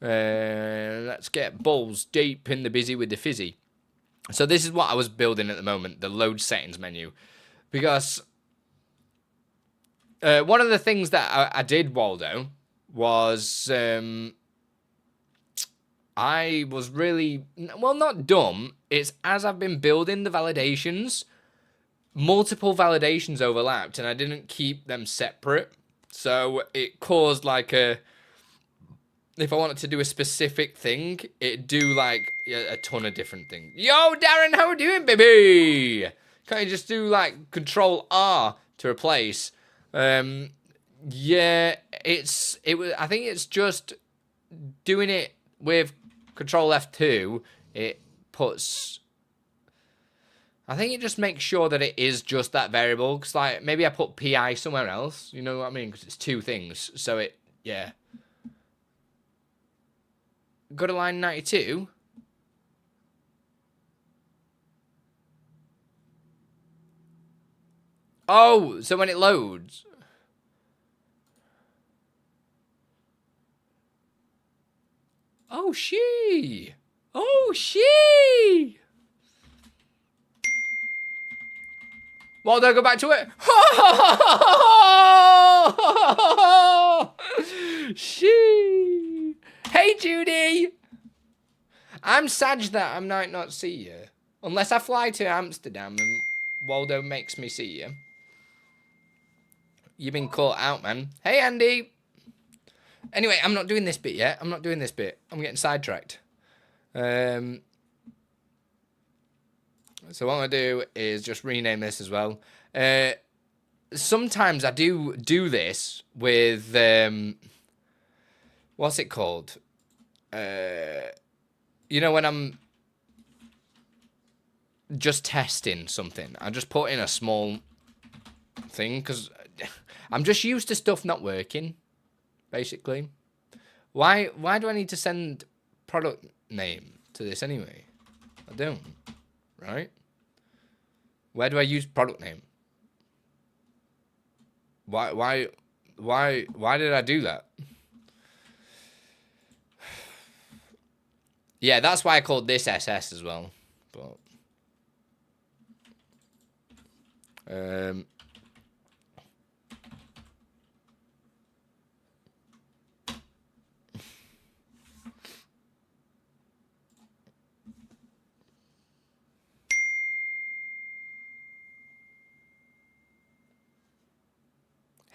Let's get balls deep in the busy with the fizzy. So this is what I was building at the moment, the load settings menu. Because one of the things that I did, Waldo, was I was really, well, not dumb. It's as I've been building the validations, multiple validations overlapped and I didn't keep them separate. So it caused like a... If I wanted to do a specific thing, it'd do like a ton of different things. Yo, Darren, how are you doing, baby? Can't you just do like Control R to replace? Yeah, I think it's just doing it with Control F2. It puts. I think it just makes sure that it is just that variable. Cause like maybe I put PI somewhere else. You know what I mean? Because it's two things. So it, yeah. Go to line 92. Oh, so when it loads. Oh, she. Oh, she. Well, don't go back to it. She. Hey, Judy. I'm sad that I might not see you. Unless I fly to Amsterdam and Waldo makes me see you. You've been caught out, man. Hey, Andy. Anyway, I'm not doing this bit yet. I'm not doing this bit. I'm getting sidetracked. So what I'm going to do is just rename this as well. Sometimes I do this with... what's it called? You know, when I'm just testing something, I just put in a small thing because I'm just used to stuff not working, basically. Why do I need to send product name to this anyway? I don't, right? Where do I use product name? Why did I do that? Yeah, that's why I called this SS as well. But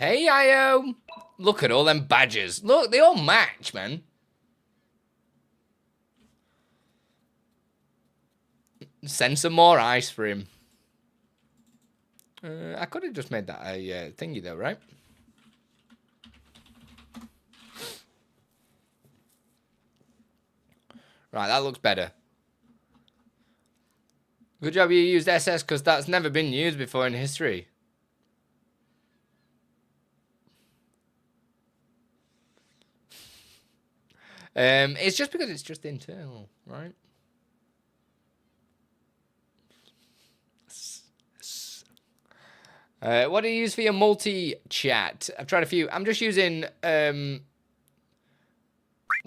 Hey, IO. Look at all them badges. Look, they all match, man. Send some more ice for him. I could have just made that a thingy, though, right? Right, that looks better. Good job you used SS, because that's never been used before in history. It's just because it's just internal, right? What do you use for your multi-chat? I've tried a few. I'm just using... what am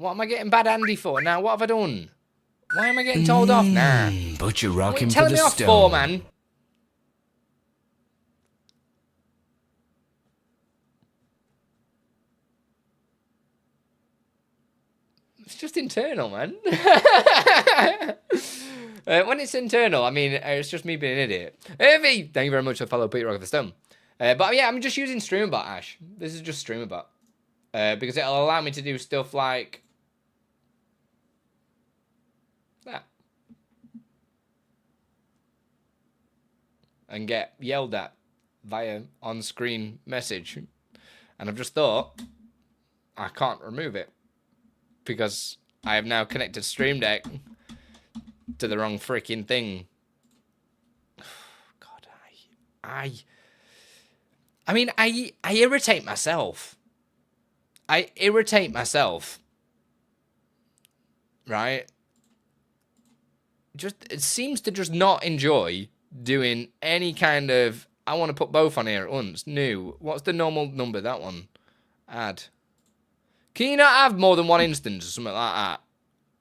I getting bad Andy for? Now, what have I done? Why am I getting told off now? But you're rocking for telling the me off stone. for, man? It's just internal, man. When it's internal, I mean, it's just me being an idiot. Irvy, thank you very much for follow Peter Rock the Stone. But yeah, I'm just using Streamer.bot, Ash. This is just Streamer.bot. Because it'll allow me to do stuff like that. And get yelled at via on-screen message. And I've just thought, I can't remove it. Because I have now connected Stream Deck to the wrong freaking thing. God, I mean, I irritate myself. I irritate myself. Right? It seems to just not enjoy doing any kind of... I want to put both on here at once. New. What's the normal number? That one. Add. Can you not have more than one instance or something like that?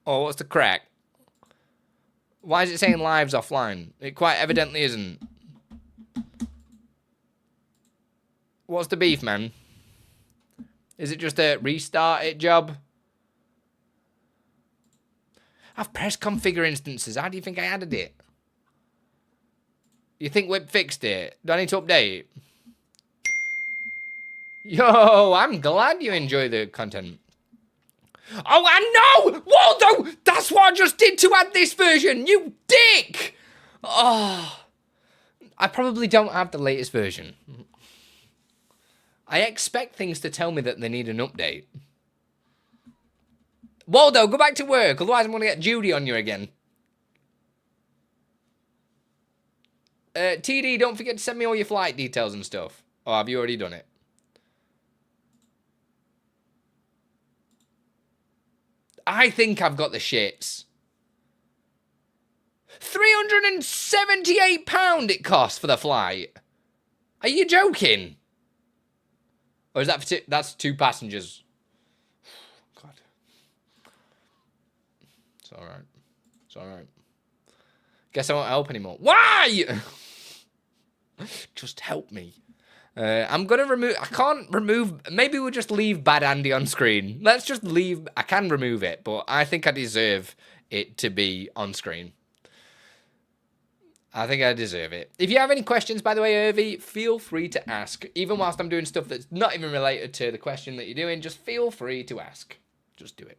Or what's the crack? Why is it saying lives offline? It quite evidently isn't. What's the beef, man? Is it just a restart it job? I've pressed configure instances. How do you think I added it? You think Whip fixed it? Do I need to update? Yo, I'm glad you enjoy the content. Oh, I know! Waldo! That's what I just did to add this version, you dick! Oh, I probably don't have the latest version. I expect things to tell me that they need an update. Waldo, go back to work, otherwise I'm going to get Judy on you again. TD, don't forget to send me all your flight details and stuff. Or have you already done it? I think I've got the shits. £378 it costs for the flight. Are you joking? Or is that for that's 2 passengers? God. It's alright. It's alright. Guess I won't help anymore. Why? Just help me. I'm going to remove... I can't remove... Maybe we'll just leave Bad Andy on screen. Let's just leave... I can remove it, but I think I deserve it to be on screen. I think I deserve it. If you have any questions, by the way, Irvy, feel free to ask. Even whilst I'm doing stuff that's not even related to the question that you're doing, just feel free to ask. Just do it.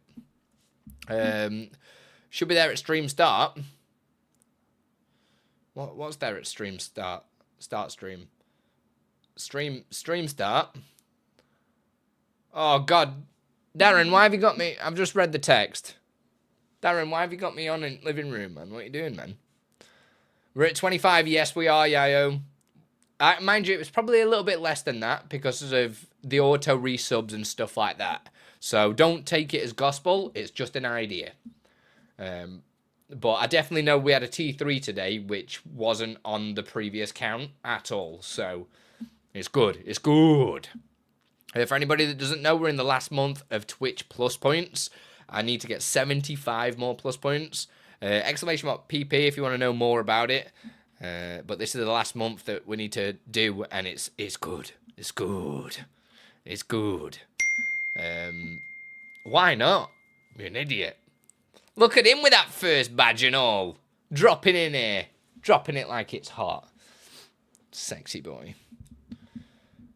Should be there at stream start. What's there at stream start? Start stream. Stream start. Oh, God. Darren, why have you got me? I've just read the text. Darren, why have you got me on in living room, man? What are you doing, man? We're at 25. Yes, we are, Yayo. Mind you, it was probably a little bit less than that because of the auto resubs and stuff like that. So don't take it as gospel. It's just an idea. But I definitely know we had a T3 today, which wasn't on the previous count at all. So... it's good. It's good. For anybody that doesn't know, we're in the last month of Twitch plus points. I need to get 75 more plus points. Exclamation mark PP if you want to know more about it. But this is the last month that we need to do, and it's good. It's good. It's good. Why not? You're an idiot. Look at him with that first badge and all. Dropping in here. Dropping it like it's hot. Sexy boy.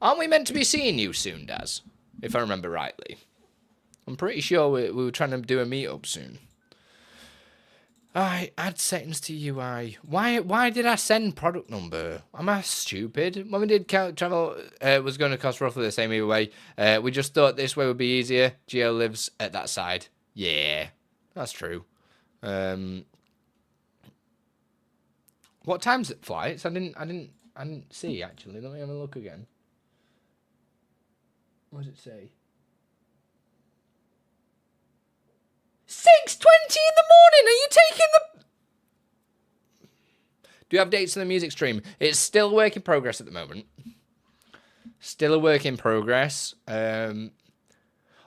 Aren't we meant to be seeing you soon, Daz? If I remember rightly. I'm pretty sure we were trying to do a meetup soon. Alright, add settings to UI. Why did I send product number? Am I stupid? When we did travel, was going to cost roughly the same either way. We just thought this way would be easier. Geo lives at that side. Yeah, that's true. What time's it flights? I didn't see actually. Let me have a look again. What does it say? 6:20 in the morning. Are you taking the? Do you have dates on the music stream? It's still a work in progress at the moment. Still a work in progress.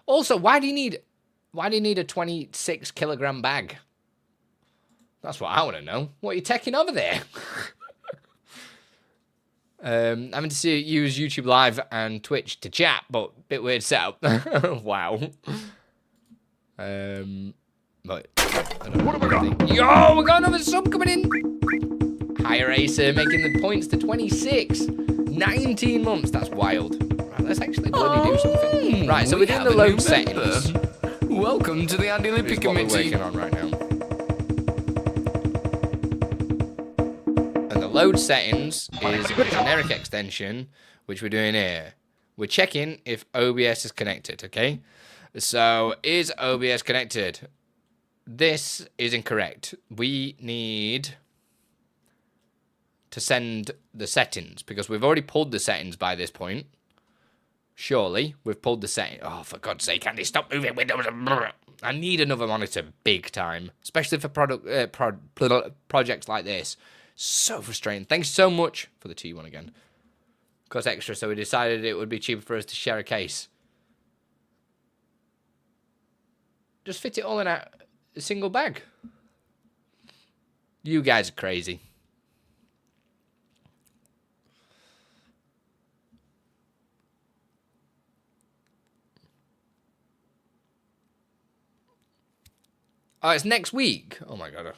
Also, why do you need a 26 kilogram bag? That's what I want to know. What are you taking over there? Having to use YouTube Live and Twitch to chat, but bit weird setup. Wow. But what have we got? Yo, we got another sub coming in. Higher Acer making the points to 26. 19 months. That's wild. Right, let's actually bloody do something. Right, so we're doing the load settings. Welcome to the Andy Lippy committee. We're working on right now. And the load settings is a generic extension, which we're doing here. We're checking if OBS is connected, okay? So, is OBS connected? This is incorrect. We need to send the settings, because we've already pulled the settings by this point. Surely, we've pulled the settings. Oh, for God's sake, Andy, stop moving windows. I need another monitor big time, especially for projects like this. So frustrating. Thanks so much for the T1 again. Cost extra, so we decided it would be cheaper for us to share a case. Just fit it all in a single bag. You guys are crazy. Oh, it's next week. Oh my God.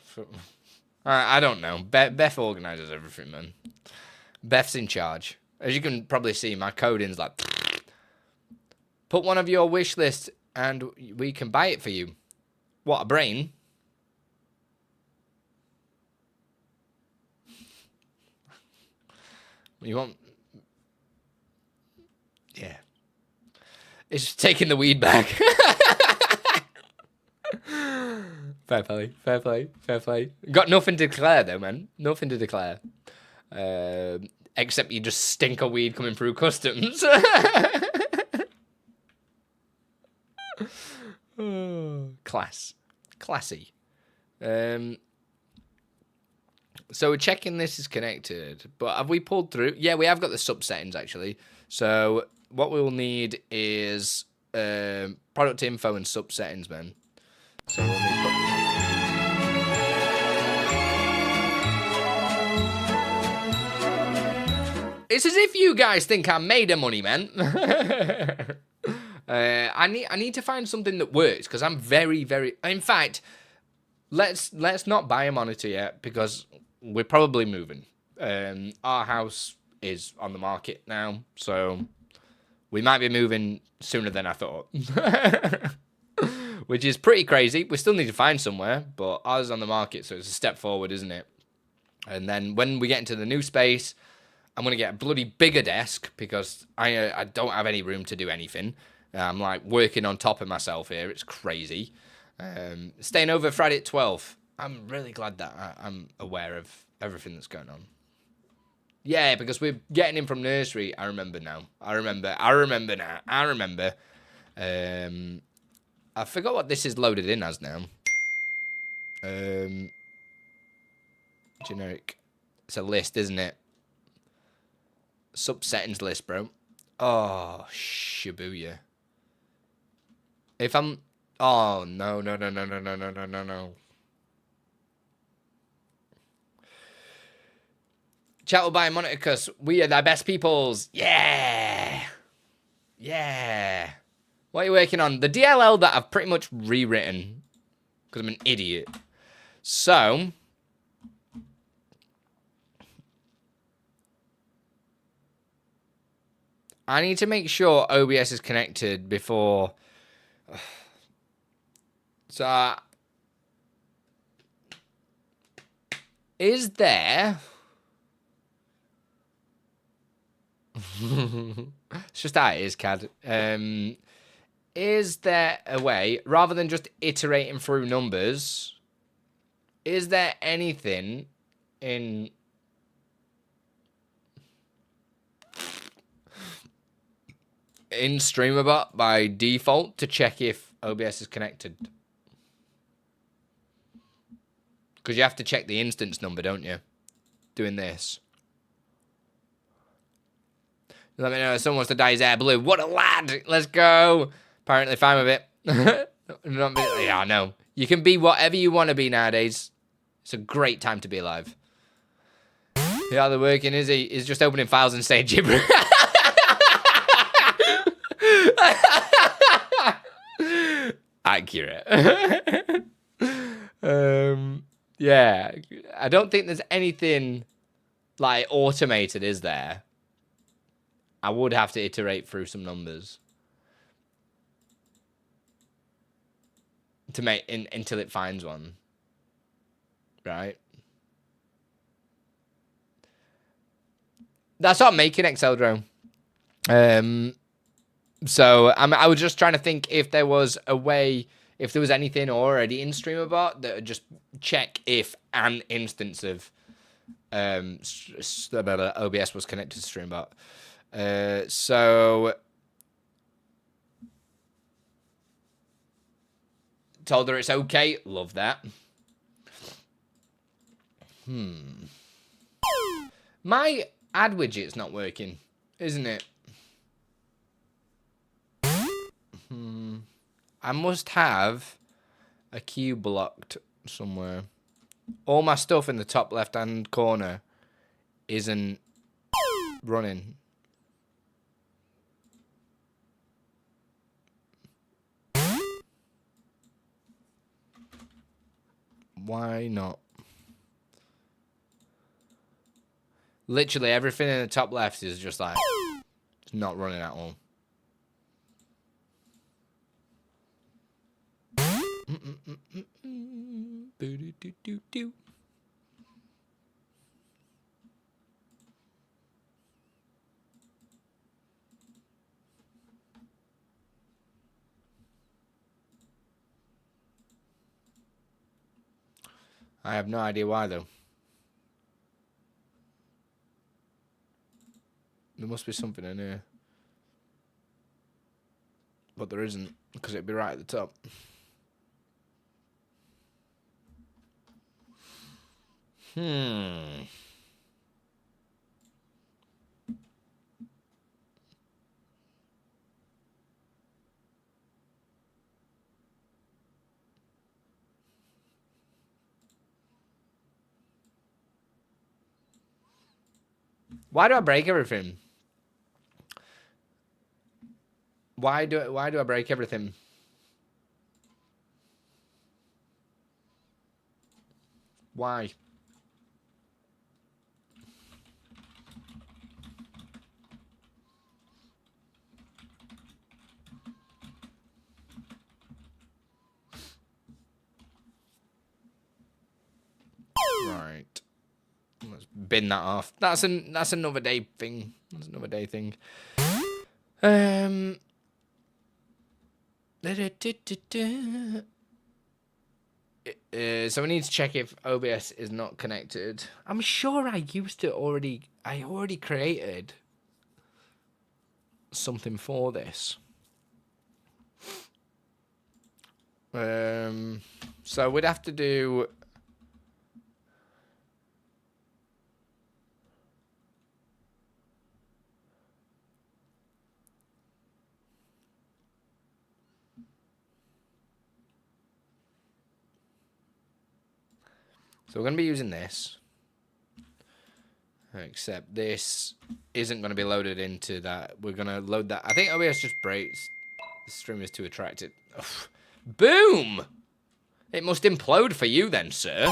I don't know. Beth organizes everything, man. Beth's in charge. As you can probably see, my coding's like... Put one of your wish lists and we can buy it for you. What, a brain? You want... Yeah. It's taking the weed back. Fair play, fair play, fair play. Got nothing to declare though, man. Nothing to declare. Except you just stink of weed coming through customs. Class. Classy. So we're checking this is connected. But have we pulled through? Yeah, we have got the sub settings actually. So what we will need is product info and sub settings, man. So we'll need it's as if you guys think I made of money, man. I need to find something that works because I'm very. In fact, let's not buy a monitor yet because we're probably moving. Our house is on the market now, so we might be moving sooner than I thought. Which is pretty crazy. We still need to find somewhere, but ours is on the market, so it's a step forward, isn't it? And then when we get into the new space, I'm going to get a bloody bigger desk because I don't have any room to do anything. I'm like working on top of myself here. It's crazy. Staying over Friday at 12. I'm really glad that I'm aware of everything that's going on. Yeah, because we're getting him from nursery. I remember now. I remember now. I forgot what this is loaded in as now. Generic. It's a list, isn't it? Sub settings list, bro. Oh, Shibuya. If I'm... Oh, no. Chat will buy a monitor because we are the best peoples. Yeah. Yeah. What are you working on? The DLL that I've pretty much rewritten because I'm an idiot. So... I need to make sure OBS is connected before. So, is there? It's just how it is, CAD. Is there a way, rather than just iterating through numbers, is there anything in Streamer.bot by default to check if OBS is connected? Because you have to check the instance number, don't you? Doing this. Let me know if someone wants to dye his hair blue. What a lad! Let's go! Apparently fine with it. Yeah, I know. You can be whatever you want to be nowadays. It's a great time to be alive. Yeah, they're working, is he? He's just opening files and saying gibberish. Accurate. Yeah. I don't think there's anything like automated, is there? I would have to iterate through some numbers to make until it finds one. Right? That's what I'm making, Exceldro. So I was just trying to think if there was a way, if there was anything already in StreamerBot that would just check if an instance of OBS was connected to StreamerBot. So told her it's okay. Love that. My ad widget's not working, isn't it? I must have a queue blocked somewhere. All my stuff in the top left-hand corner isn't running. Why not? Literally everything in the top left is just like, it's not running at all. I have no idea why though. There must be something in here. But there isn't, because it'd be right at the top. Why do I break everything? Why do I break everything? Why? Right. Let's bin that off. That's another day thing. That's another day thing. So we need to check if OBS is not connected. I'm sure I already created something for this. So we'd have to do. So we're going to be using this, except this isn't going to be loaded into that. We're going to load that. I think OBS just breaks. The stream is too attractive. Ugh. Boom! It must implode for you then, sir.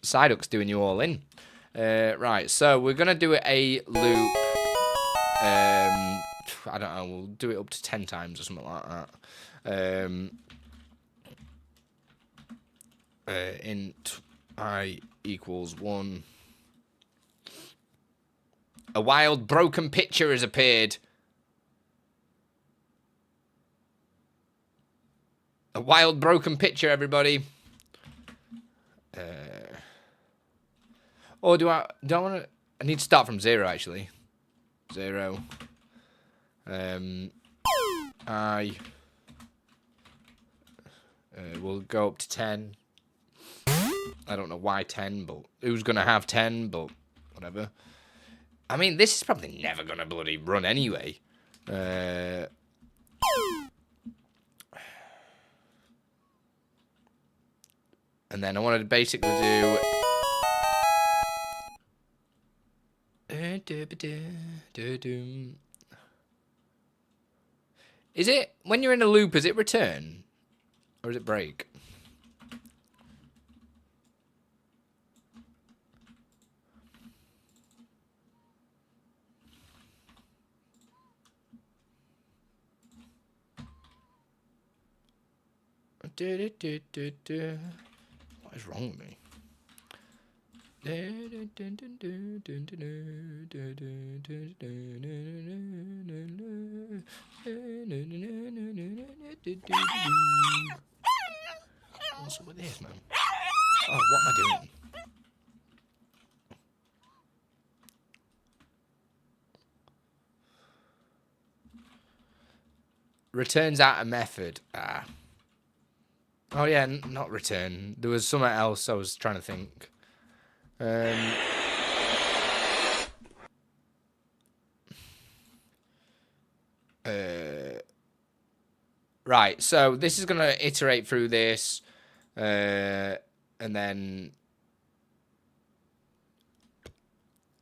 Psyduck's doing you all in. Right, so we're going to do a loop I don't know, we'll do it up to 10 times or something like that. Int I equals 1. A wild broken picture has appeared. A wild broken picture, everybody. Or do I want to? I need to start from 0 actually. 0. We'll go up to 10. I don't know why 10, but who's gonna have 10? But whatever. I mean, this is probably never gonna bloody run anyway. And then I wanted to basically do. Is it when you're in a loop? Is it return or is it break? What is wrong with me? What's up with this, man? Oh, what am I doing? Returns out a method. Ah. Oh yeah, not return. There was something else I was trying to think. Right, so this is going to iterate through this, and then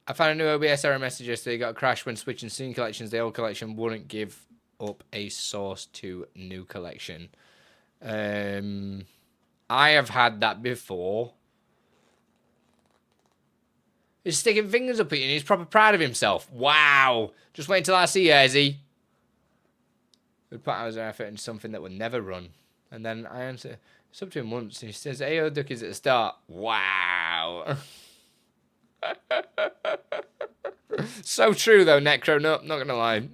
I found a new OBS error message yesterday. Got a crash when switching scene collections. The old collection wouldn't give up a source to new collection. I have had that before. He's sticking fingers up at you and he's proper proud of himself. Wow. Just wait until I see you, Ezzy. We put hours of effort into something that will never run. And then I answer, it's up to him once. And he says, AO Duck is at the start. Wow. So true, though, Necro. No, not going to lie.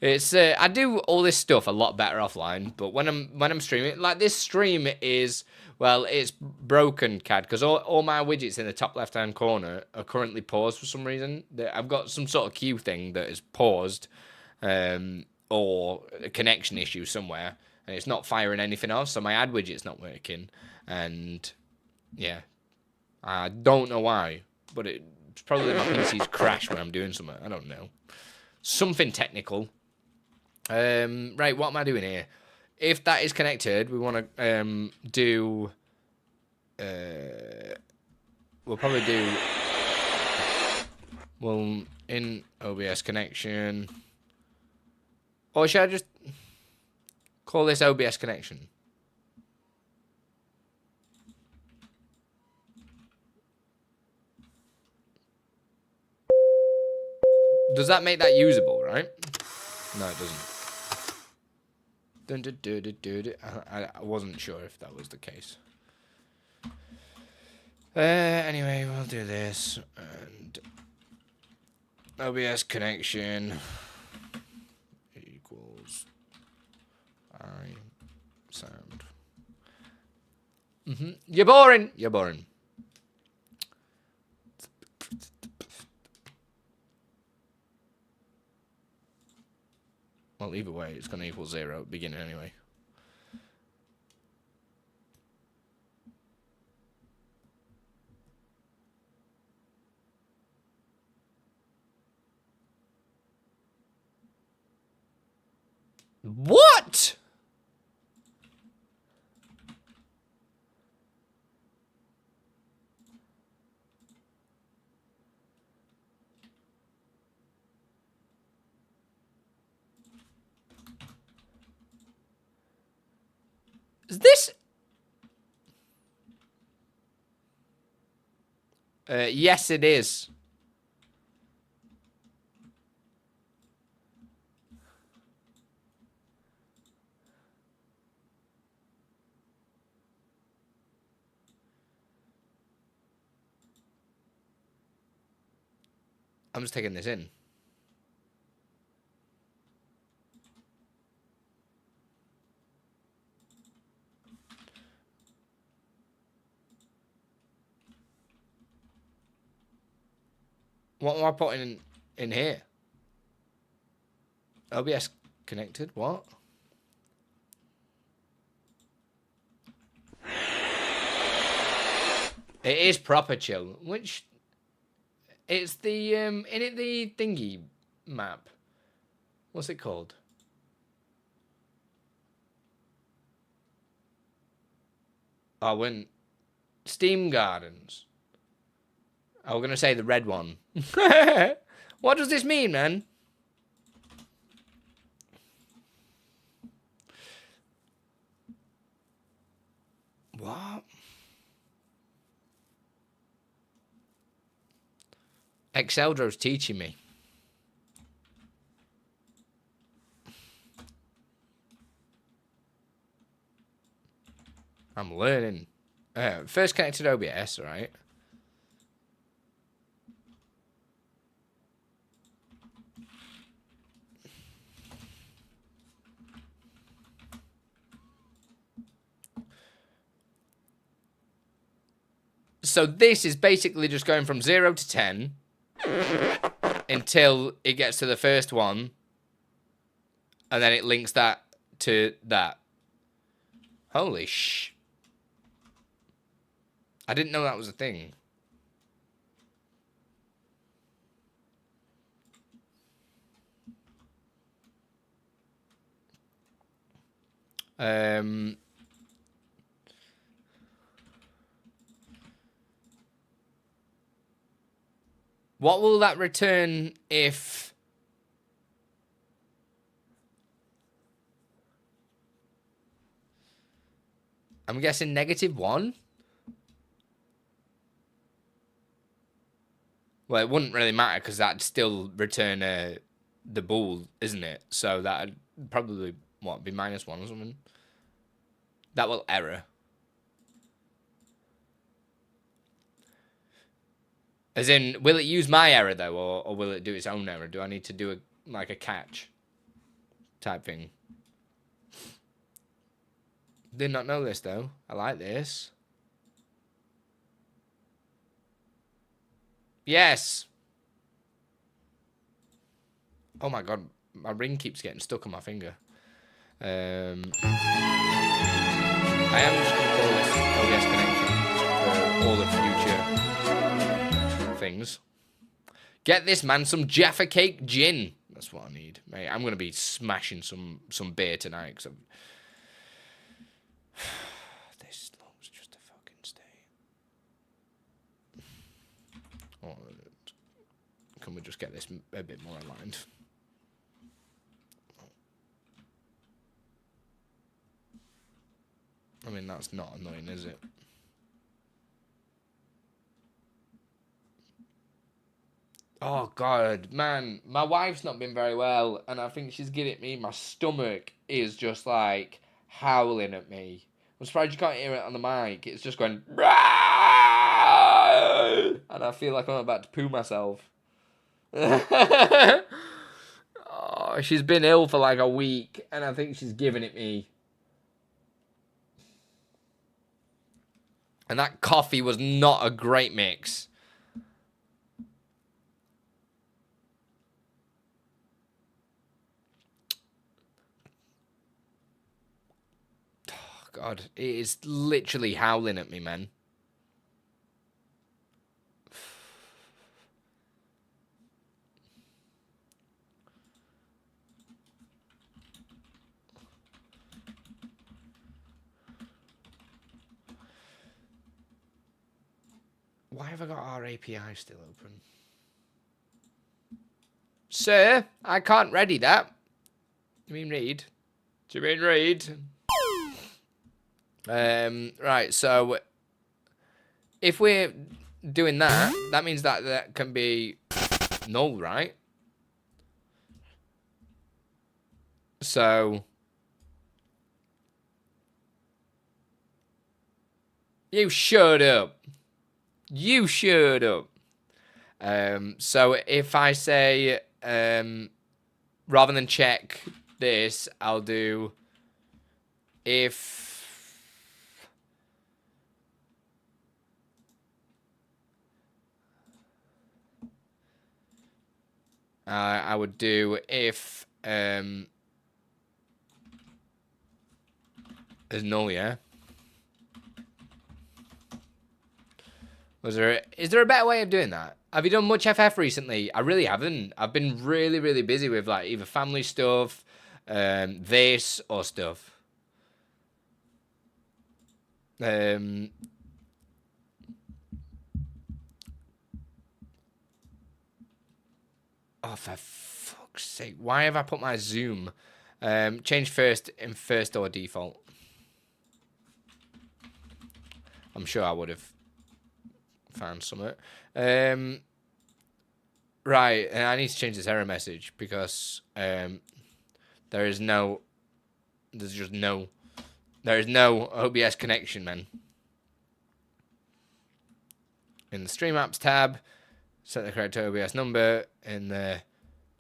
It's I do all this stuff a lot better offline, but when I'm streaming, like this stream is, well, it's broken, CAD, because all my widgets in the top left-hand corner are currently paused for some reason. I've got some sort of queue thing that is paused, or a connection issue somewhere, and it's not firing anything else, so my ad widget's not working, and yeah, I don't know why, but it's probably my PC's crash when I'm doing something. I don't know. Something technical. Right, what am I doing here? If that is connected, we want to do. We'll probably do. Well, in OBS connection. Or should I just call this OBS connection? Does that make that usable, right? No, it doesn't. I wasn't sure if that was the case. Anyway, we'll do this. And OBS connection equals I sound. You're boring. You're boring. Well, either way, it's going to equal 0 at the beginning anyway. What? Is this? Yes, it is. I'm just taking this in. What am I putting in here? OBS connected. What? It is proper chill. Which it's the in it the thingy map. What's it called? I went Steam Gardens. I was gonna say the red one. What does this mean, man? What? Exceldro's teaching me. I'm learning. First connected OBS, right? So this is basically just going from 0 to 10 until it gets to the first one, and then it links that to that. Holy sh! I didn't know that was a thing. What will that return if... I'm guessing -1? Well, it wouldn't really matter because that'd still return the bool, isn't it? So that'd probably, what, be -1 or something? That will error. As in, will it use my error, though, or will it do its own error? Do I need to do a catch type thing? Did not know this, though. I like this. Yes! Oh my god, my ring keeps getting stuck on my finger. I am just going to call this OBS connection for all the future things. Get this, man, some Jaffa Cake gin. That's what I need, mate. I'm going to be smashing some beer tonight. Cause this looks just a fucking state. Oh, can we just get this a bit more aligned? I mean, that's not annoying, is it? Oh, God, man. My wife's not been very well, and I think she's getting me. My stomach is just, like, howling at me. I'm surprised you can't hear it on the mic. It's just going... And I feel like I'm about to poo myself. Oh, she's been ill for, like, a week, and I think she's giving it me. And that coffee was not a great mix. Oh, God, it is literally howling at me, man. Why have I got our API still open? Sir, I can't ready that. You mean read? Do you mean read? Right, so if we're doing that, that means that can be null, right? So you shut up. You shut up. So if I say, rather than check this, I'll do if I would do if there's null, yeah. Is there a better way of doing that? Have you done much FF recently? I really haven't. I've been really, really busy with like either family stuff, this or stuff. Oh, for fuck's sake. Why have I put my zoom? Change first in first or default. I'm sure I would have found something. Right, and I need to change this error message because there is no OBS connection, man. In the StreamUps tab, set the correct OBS number in the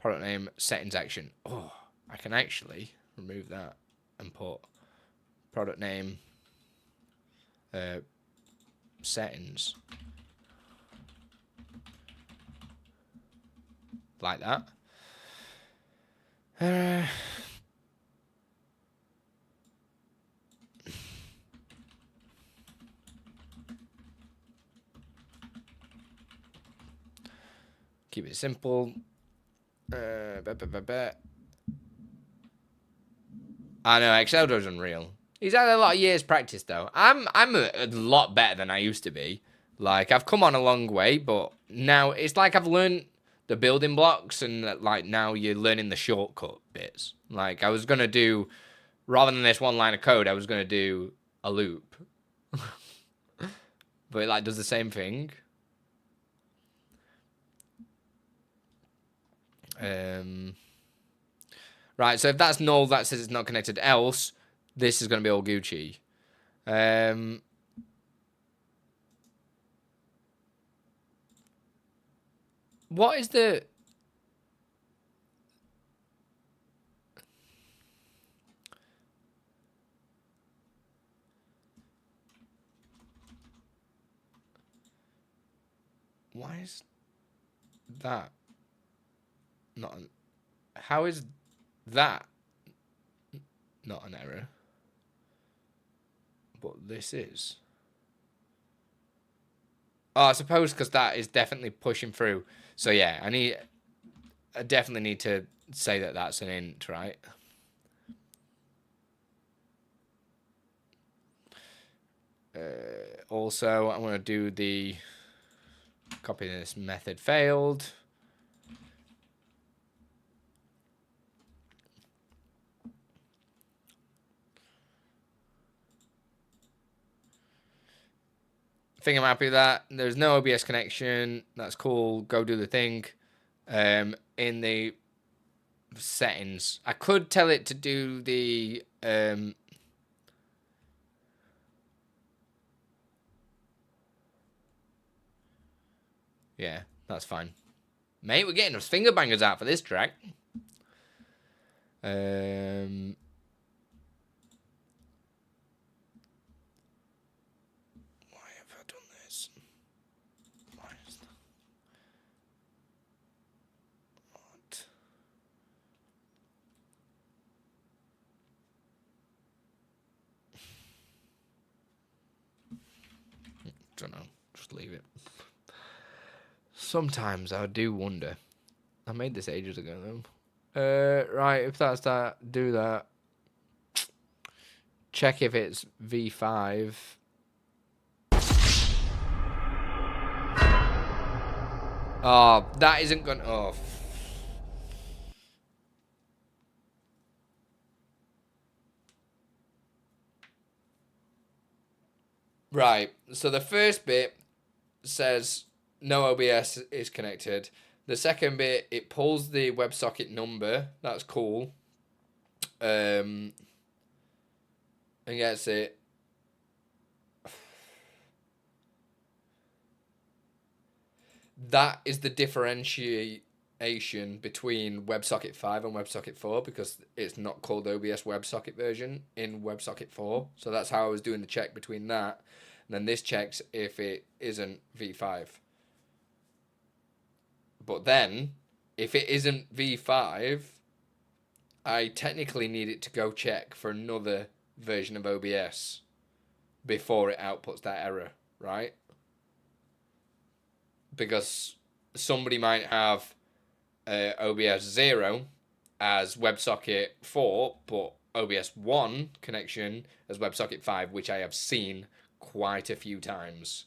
product name settings action. Oh, I can actually remove that and put product name settings like that. Keep it simple. I know Exceldo's unreal. He's had a lot of years practice though. I'm a lot better than I used to be. Like I've come on a long way, but now it's like I've learned the building blocks and like now you're learning the shortcut bits. Like I was gonna do, rather than this one line of code, I was gonna do a loop. But it like does the same thing. Right, so if that's null, that says it's not connected. Else, this is going to be all Gucci. What is the... Why is that not an... How is that not an error? But this is. Oh, I suppose because that is definitely pushing through. So yeah, I definitely need to say that that's an int, right? Also, I'm going to do the copy this method failed. I think I'm happy with that. There's no OBS connection. That's cool. Go do the thing. In the settings, I could tell it to do the yeah, that's fine. Mate, we're getting those finger bangers out for this track. Why have I done this? Why is that? What? Don't know. Just leave it. Sometimes I do wonder. I made this ages ago though. Right, if that's that, do that. Check if it's V5. Oh, that isn't gonna... Oh. Right, so the first bit says no OBS is connected. The second bit, it pulls the WebSocket number. That's cool. And gets it. that is the differentiation between WebSocket 5 and WebSocket 4, because it's not called OBS WebSocket version in WebSocket 4. So that's how I was doing the check between that. And then this checks if it isn't V5. But then, if it isn't V5, I technically need it to go check for another version of OBS before it outputs that error, right? Because somebody might have OBS 0 as WebSocket 4, but OBS 1 connection as WebSocket 5, which I have seen quite a few times.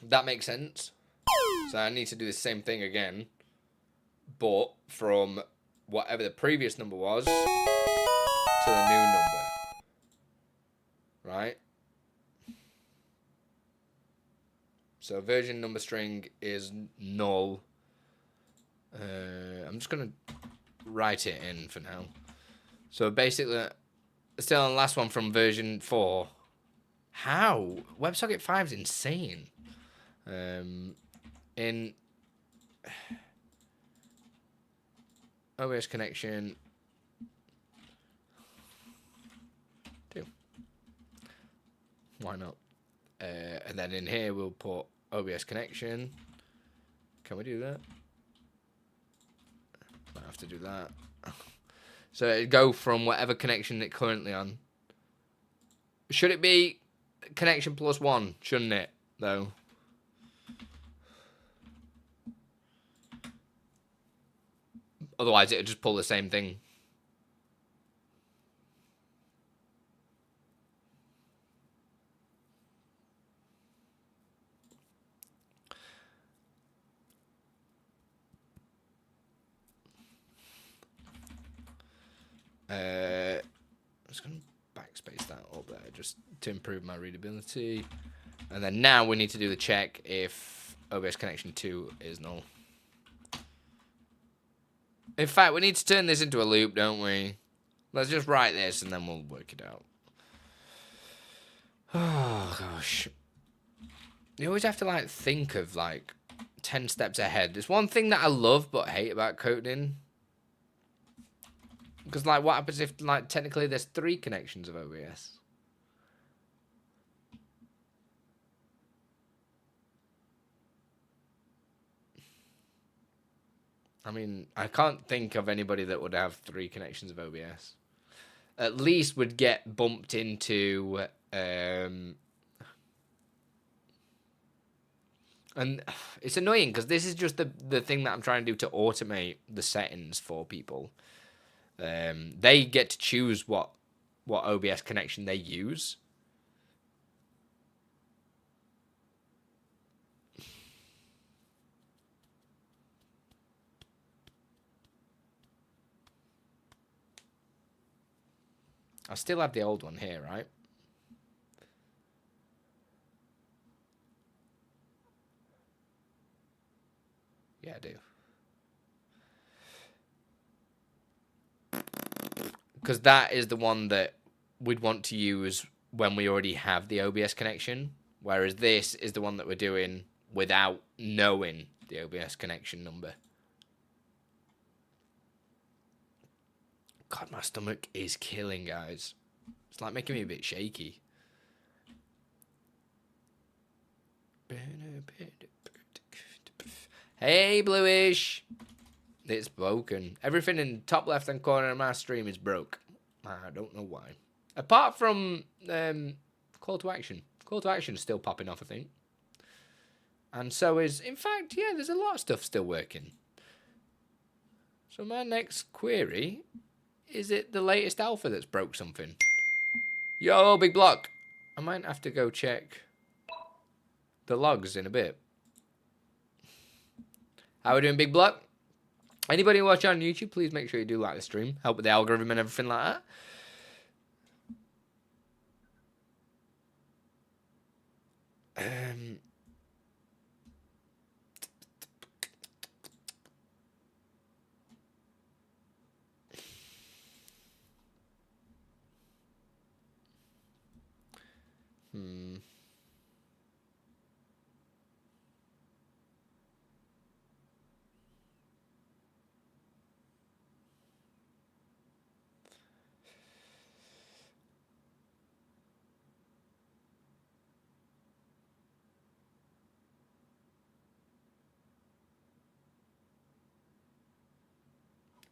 That makes sense. So I need to do the same thing again, but from whatever the previous number was to the new number. Right? So version number string is null. I'm just going to write it in for now. So basically, still on the last one from version 4. How? WebSocket 5 is insane. In OBS connection 2. Why not? And then in here we'll put OBS connection. Can we do that? Might have to do that. So it'd go from whatever connection it's currently on. Should it be connection plus 1? Shouldn't it, though? Otherwise, it'll just pull the same thing. I'm just going to backspace that up there just to improve my readability. And then now we need to do the check if OBS connection 2 is null. In fact, we need to turn this into a loop, don't we? Let's just write this and then we'll work it out. Oh, gosh. You always have to, like, think of, like, 10 steps ahead. There's one thing that I love but hate about coding. Because, like, what happens if, like, technically there's 3 connections of OBS? I mean, I can't think of anybody that would have 3 connections of OBS. At least would get bumped into... and it's annoying because this is just the thing that I'm trying to do to automate the settings for people. They get to choose what OBS connection they use. I still have the old one here, right? Yeah, I do. Because that is the one that we'd want to use when we already have the OBS connection. Whereas this is the one that we're doing without knowing the OBS connection number. God, my stomach is killing, guys. It's like making me a bit shaky. Hey, Bluish. It's broken. Everything in the top left-hand corner of my stream is broke. I don't know why. Apart from call to action. Call to action is still popping off, I think. And so is... In fact, yeah, there's a lot of stuff still working. So my next query... Is it the latest alpha that's broke something? Yo, Big Block. I might have to go check the logs in a bit. How are we doing, Big Block? Anybody watch on YouTube, please make sure you do like the stream. Help with the algorithm and everything like that.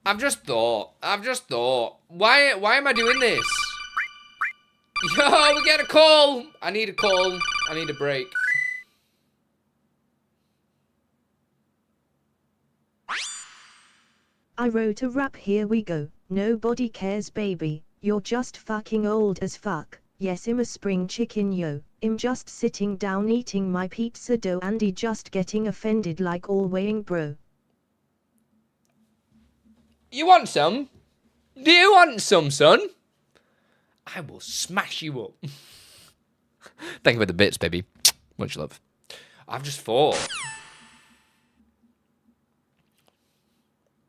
I've just thought. Why am I doing this? Yo, we get a call. I need a call. I need a break. I wrote a rap, here we go. Nobody cares, baby. You're just fucking old as fuck. Yes, I'm a spring chicken, yo. I'm just sitting down eating my pizza dough. Andy just getting offended like all weighing, bro. You want some? Do you want some, son? I will smash you up. Thank you for the bits, baby. Much love. I've just thought.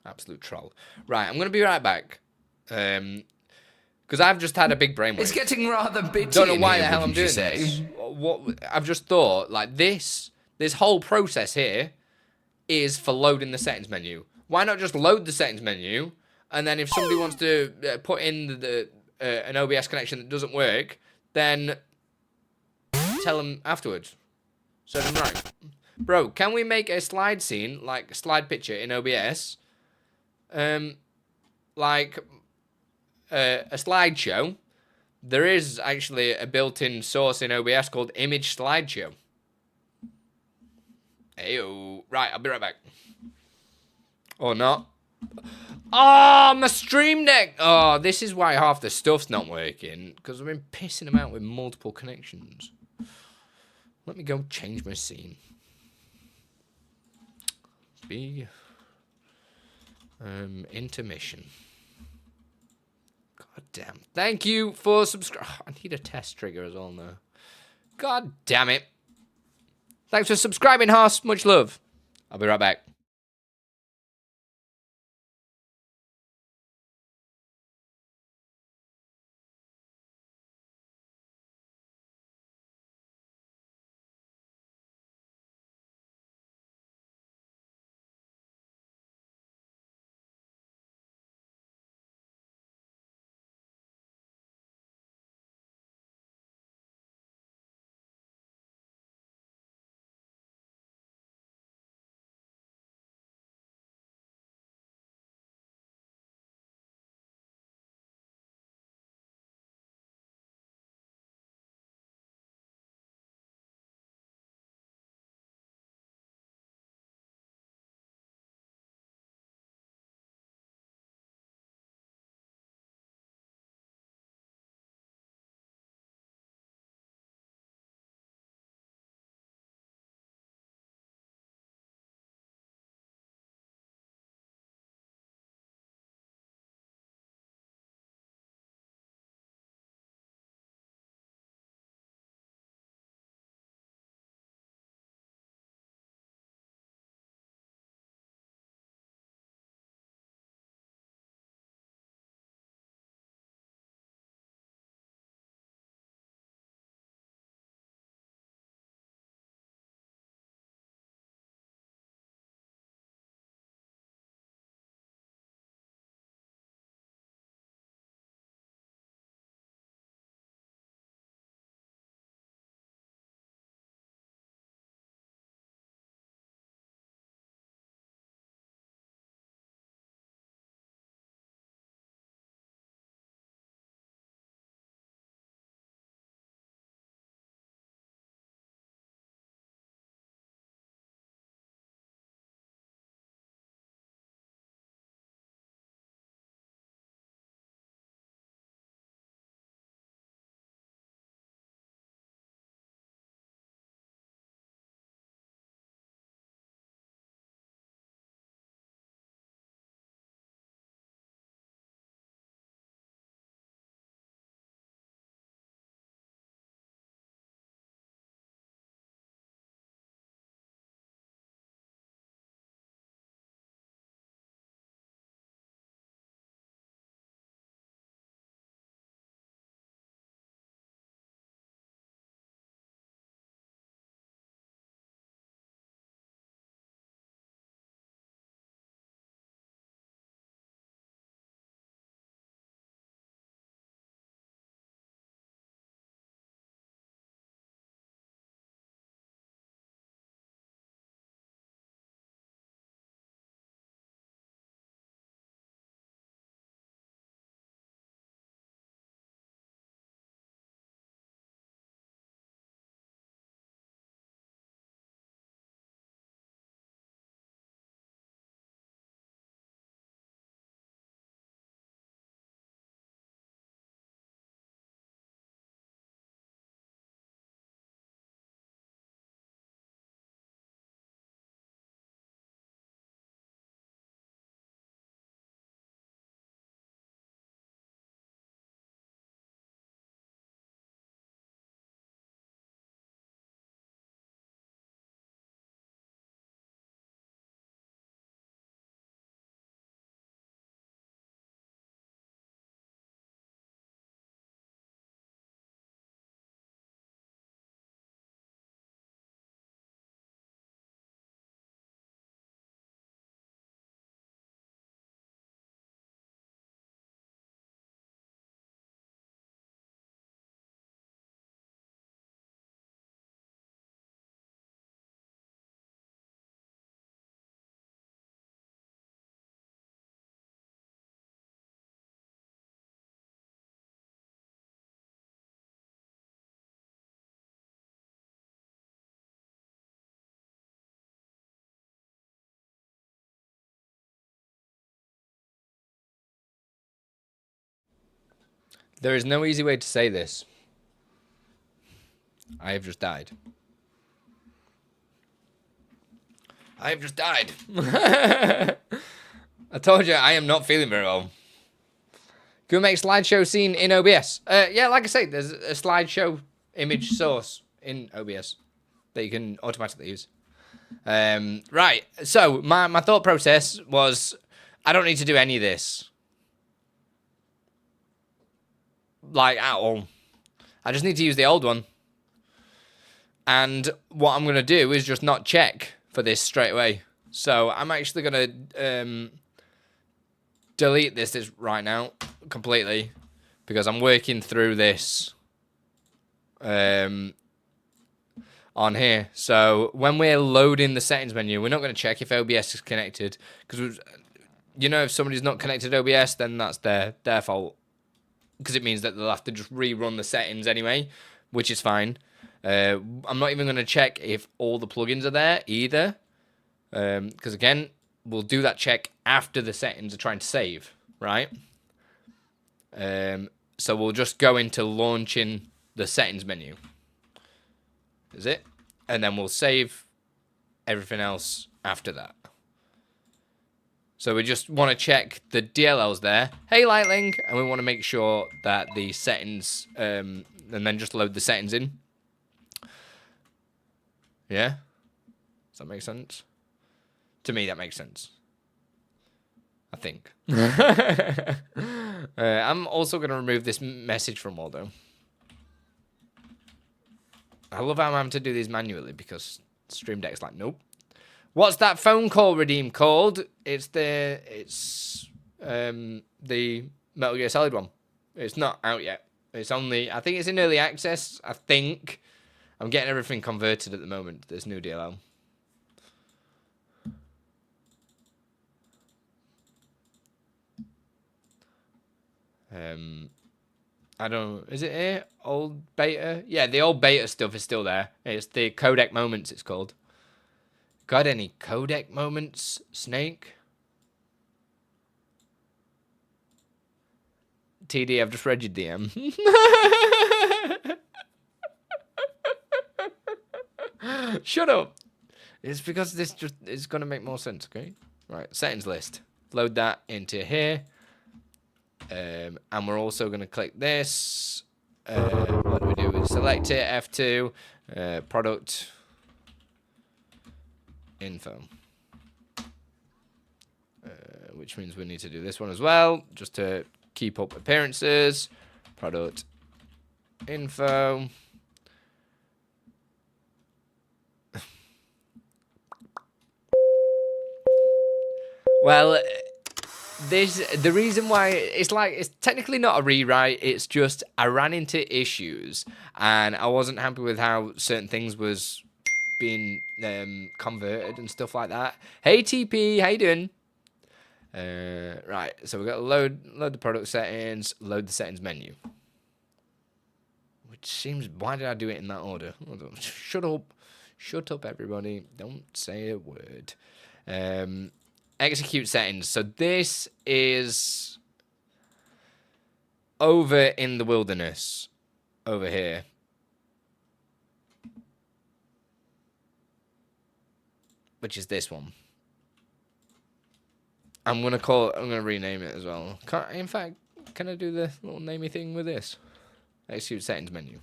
Absolute troll. Right, I'm going to be right back. Because I've just had a big brainwave. It's getting rather bitchy. Don't know why in the here, hell I'm wouldn't you doing say? this. What I've just thought, like this whole process here is for loading the settings menu. Why not just load the settings menu, and then if somebody wants to put in an OBS connection that doesn't work, then tell them afterwards. So I'm right. Bro, can we make a slide scene, like a slide picture in OBS? Like a slideshow. There is actually a built-in source in OBS called Image Slideshow. Ayo. Right, I'll be right back. Or not. Oh, my stream deck. Oh, this is why half the stuff's not working. Because I've been pissing them out with multiple connections. Let me go change my scene. Be intermission. God damn. Thank you for subscribing. Oh, I need a test trigger as well now. God damn it. Thanks for subscribing, Haas. Much love. I'll be right back. There is no easy way to say this. I have just died. I have just died. I told you, I am not feeling very well. Can we make slideshow scene in OBS? Yeah, like I say, there's a slideshow image source in OBS that you can automatically use. Right, so my thought process was, I don't need to do any of this. Like, at all. I just need to use the old one. And what I'm going to do is just not check for this straight away. So I'm actually going to delete this right now completely, because I'm working through this on here. So when we're loading the settings menu, we're not going to check if OBS is connected, because you know, if somebody's not connected to OBS, then that's their fault, because it means that they'll have to just rerun the settings anyway, which is fine. I'm not even going to check if all the plugins are there either, because again, we'll do that check after the settings are trying to save, right? So we'll just go into launching the settings menu. Is it? And then we'll save everything else after that. So we just want to check the DLLs there. Hey, Lightling. And we want to make sure that the settings, and then just load the settings in. Yeah? Does that make sense? To me, that makes sense. I think. I'm also going to remove this message from Waldo. I love how I'm having to do these manually, because Stream Deck's like, nope. What's that phone call redeem called? It's the Metal Gear Solid one. It's not out yet. It's only, I think it's in early access. I think I'm getting everything converted at the moment. This new DLL. I don't. Is it here? Old beta? Yeah, the old beta stuff is still there. It's the codec moments. It's called. Got any codec moments, Snake? TD, I've just read your DM. Shut up. It's because this just is going to make more sense, okay? Right, settings list. Load that into here. And we're also going to click this. What do? We select it, F2, product, info. Which means we need to do this one as well, just to keep up appearances. Product, info. Well, the reason why it's technically not a rewrite, it's just I ran into issues and I wasn't happy with how certain things was being converted and stuff like that. Hey TP, how you doing? Right, so we've got to load the product settings, load the settings menu. Which seems, why did I do it in that order? Shut up everybody, don't say a word. Execute settings. So this is over in the wilderness, over here. Which is this one. I'm gonna rename it as well. In fact, can I do the little namey thing with this? Execute settings menu.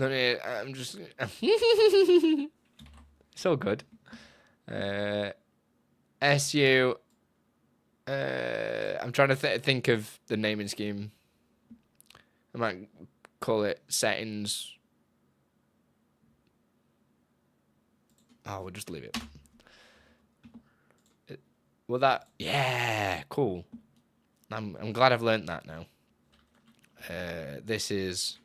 No, I'm just... So good. SU... I'm trying to think of the naming scheme. I might call it settings. Oh, we'll just leave it. Well, that... Yeah, cool. I'm glad I've learnt that now. This is...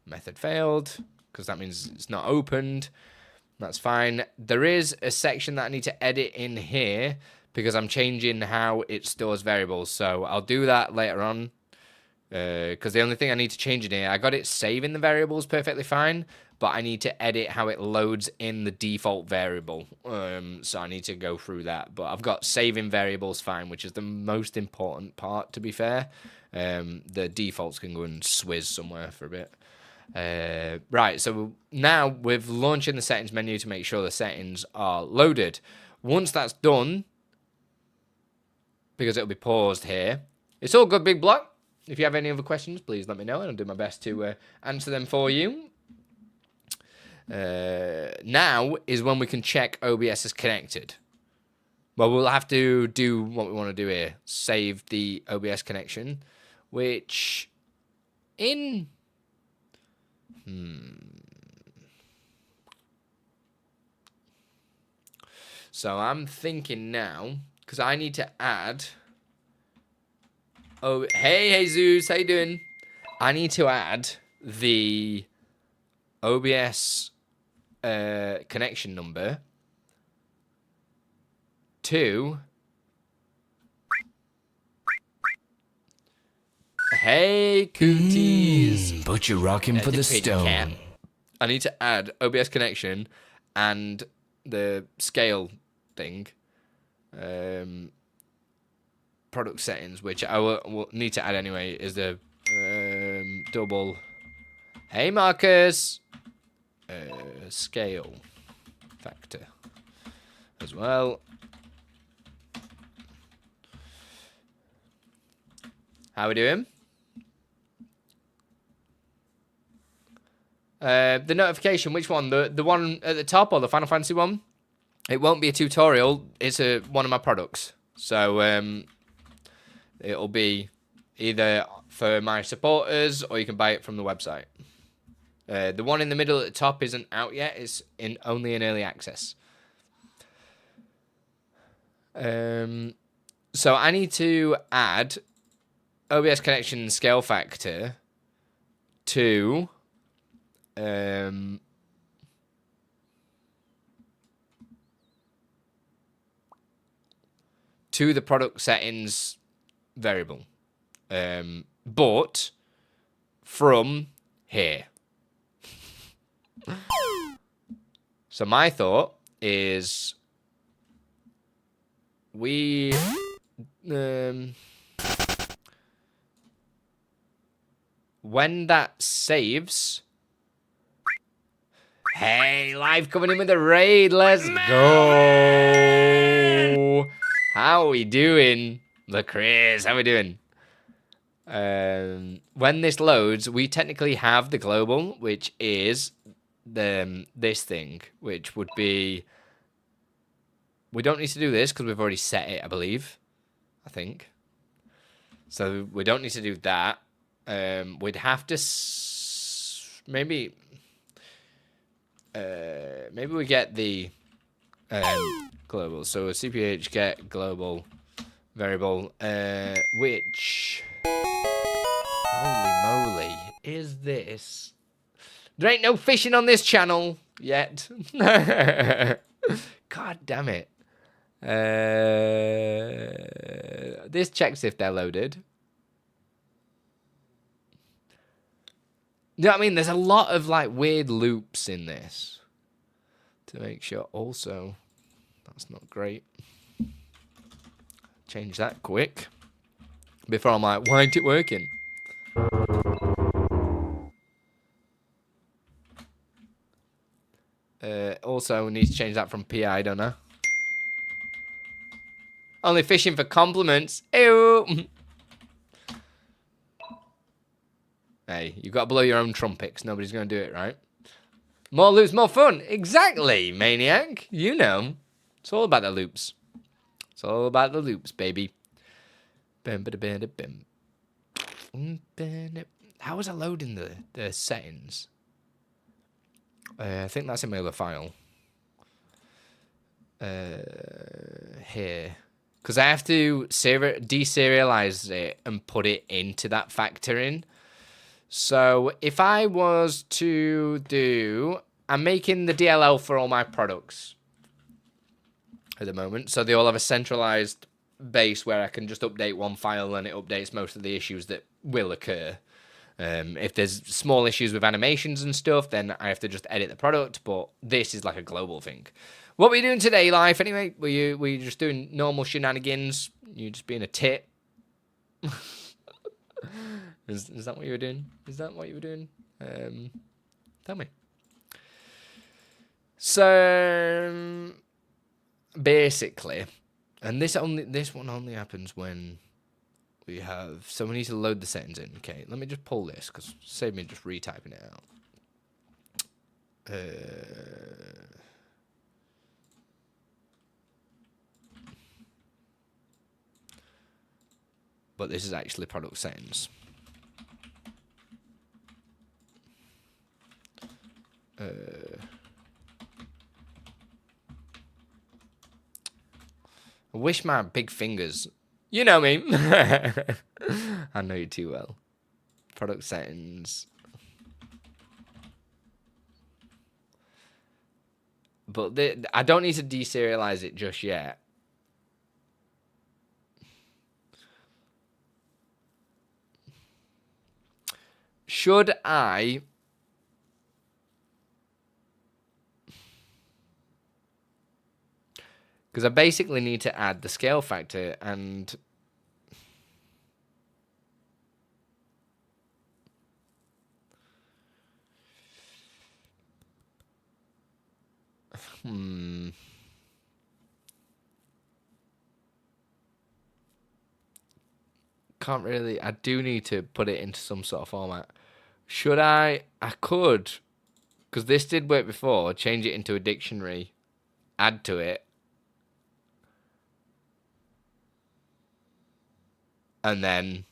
Method failed, because that means it's not opened. That's fine. There is a section that I need to edit in here, because I'm changing how it stores variables. So I'll do that later on. Because the only thing I need to change in here, I got it saving the variables perfectly fine, but I need to edit how it loads in the default variable. So I need to go through that. But I've got saving variables fine, which is the most important part, to be fair. The defaults can go and swizz somewhere for a bit. Right, so now we're launching the settings menu to make sure the settings are loaded. Once that's done, because it'll be paused here, it's all good, Big Block. If you have any other questions, please let me know, and I'll do my best to answer them for you. Now is when we can check OBS is connected. Well, we'll have to do what we want to do here. Save the OBS connection, which in... So I'm thinking now, because I need to add... Oh, hey, Jesus, how you doing? I need to add the OBS connection number to... Hey, cooties. But you're rocking for the stone. Cat. I need to add OBS connection and the scale thing. Product settings, which I will need to add anyway, is the double. Hey, Marcus. Scale factor as well. How we doing? The notification, which one? The one at the top or the Final Fantasy one? It won't be a tutorial. It's one of my products. So it'll be either for my supporters or you can buy it from the website. The one in the middle at the top isn't out yet. It's only in early access. So I need to add OBS connection scale factor to the product settings variable, but from here. So my thought is we when that saves. Hey, live coming in with a raid. Let's go. How are we doing? The Chris, how are we doing? When this loads, we technically have the global, which is this thing, which would be... We don't need to do this because we've already set it, I believe. I think. So we don't need to do that. We'd have to... Maybe we get the global. So a CPH get global variable, which... Holy moly, is this? There ain't no fishing on this channel yet. God damn it. This checks if they're loaded. You know what I mean? There's a lot of like weird loops in this to make sure. Also, that's not great. Change that quick before I'm like, why ain't it working? Also, we need to change that from PI, don't I? Only fishing for compliments. Ew. Hey, you've got to blow your own trumpets. Nobody's going to do it, right? More loops, more fun. Exactly, maniac. You know. It's all about the loops. It's all about the loops, baby. How was I loading the settings? I think that's in my other file. Here. Because I have to deserialize it and put it into that factor in. So if I was to do... I'm making the DLL for all my products at the moment. So they all have a centralized base where I can just update one file and it updates most of the issues that will occur. If there's small issues with animations and stuff, then I have to just edit the product, but this is like a global thing. What were you doing today, Life, anyway? Were you just doing normal shenanigans? You just being a tit? Is that what you were doing? Is that what you were doing? Tell me. So, basically, and this one only happens when we have, so we need to load the settings in. Okay, let me just pull this, because save me just retyping it out. But this is actually product settings. I wish my big fingers... You know me. I know you too well. Product settings. But I don't need to deserialize it just yet. Should I... Because I basically need to add the scale factor and... Can't really... I do need to put it into some sort of format. Should I? I could. Because this did work before. Change it into a dictionary. Add to it. And then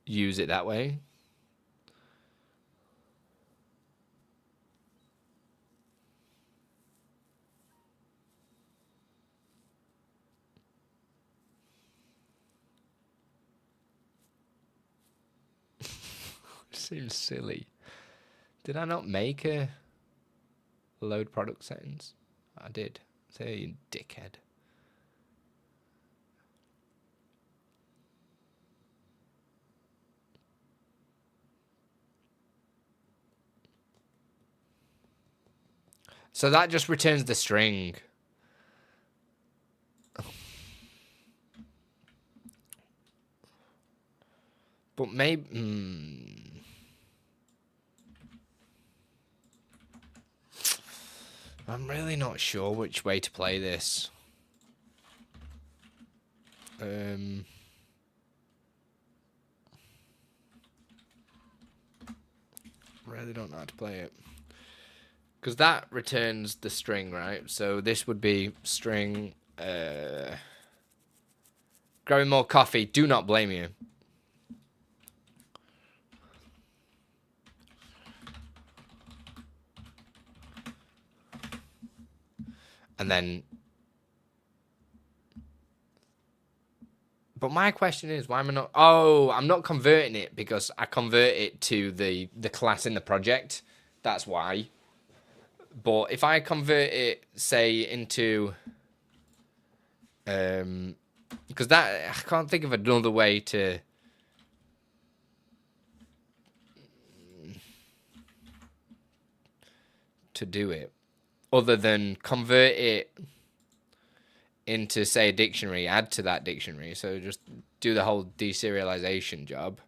use it that way. Seems silly. Did I not make a load product settings? I did. Say you dickhead. So that just returns the string. But maybe... I'm really not sure which way to play this. Really don't know how to play it. Because that returns the string, right? So this would be string... grabbing more coffee, do not blame you. And then... But my question is, why am I not... Oh, I'm not converting it because I convert it to the class in the project. That's why. But if I convert it, say, into... because that... I can't think of another way to... to do it. Other than convert it into, say, a dictionary, add to that dictionary. So just do the whole deserialization job,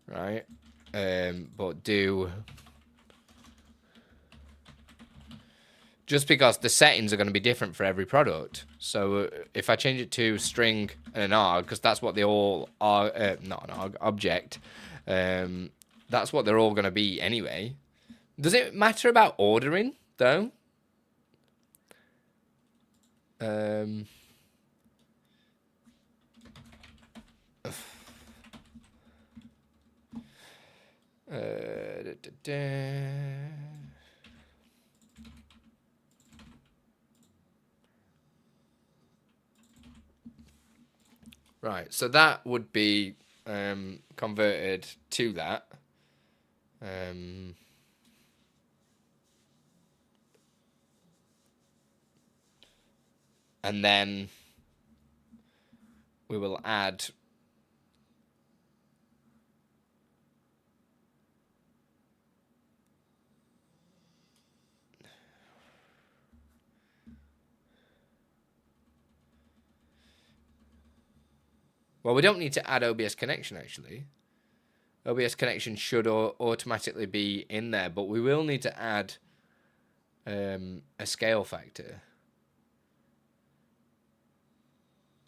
right? But do... Just because the settings are going to be different for every product. So if I change it to string and an arg, because that's what they all are... not an arg, object. That's what they're all going to be anyway. Does it matter about ordering, though? Right, so that would be converted to that. And then we will add well, we don't need to add OBS connection actually. OBS connection should automatically be in there, but we will need to add a scale factor.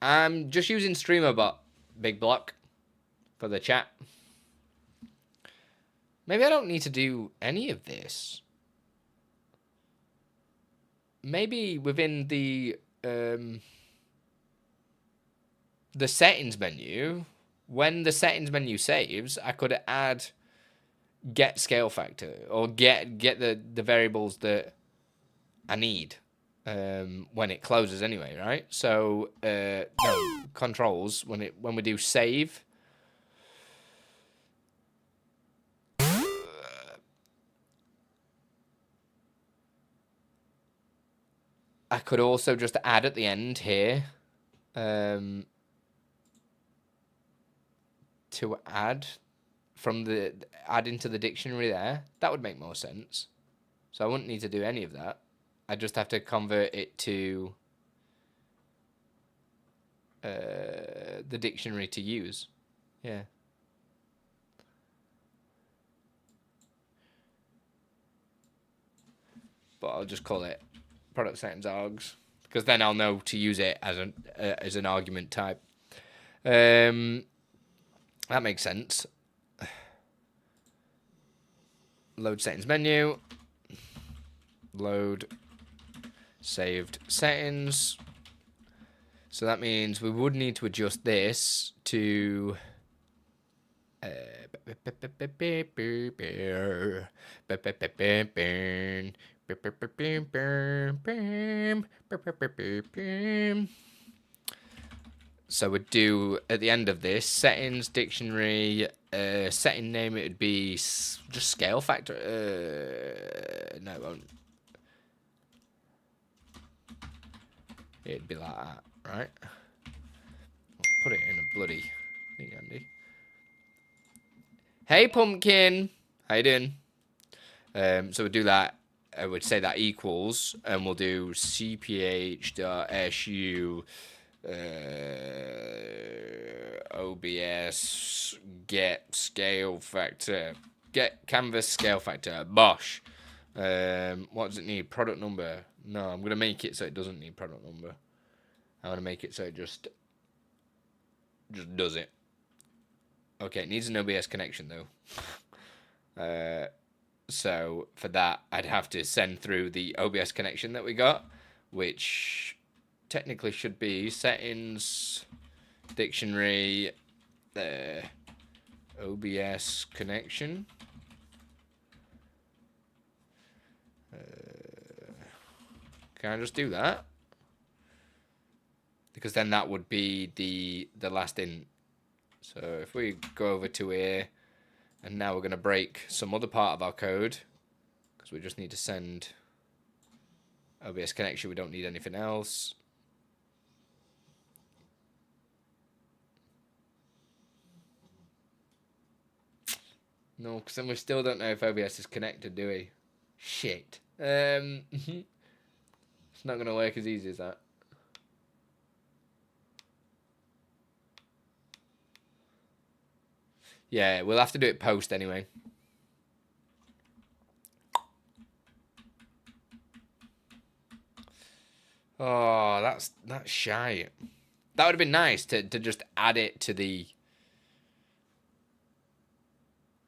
I'm just using Streamer.bot, big block, for the chat. Maybe I don't need to do any of this. Maybe within the settings menu, when the settings menu saves, I could add get scale factor or get the variables that I need when it closes anyway, right? So no, controls when we do save. I could also just add at the end here to add from the add into the dictionary there. That would make more sense. So I wouldn't need to do any of that. I just have to convert it to the dictionary to use. Yeah. But I'll just call it product settings args because then I'll know to use it as an argument type. That makes sense. Load settings menu. Load saved settings. So that means we would need to adjust this to so we'd do at the end of this settings dictionary setting name. It would be just scale factor. No, it won't. It'd be like that, right? I'll put it in a bloody thing, Andy. Hey, Pumpkin. How you doing? So we'll do that. I would say that equals, and we'll do cph.su OBS get scale factor, get canvas scale factor. Bosh. What does it need? Product number. No, I'm gonna make it so it doesn't need product number. I'm gonna make it so it just does it. Okay, it needs an OBS connection though. So for that, I'd have to send through the OBS connection that we got, which technically should be settings, dictionary, OBS connection. Can I just do that? Because then that would be the last in. So if we go over to here, and now we're going to break some other part of our code, because we just need to send OBS connection. We don't need anything else. No, because then we still don't know if OBS is connected, do we? Shit. It's not going to work as easy as that. Yeah, we'll have to do it post anyway. Oh, that's shy. That would have been nice to just add it to the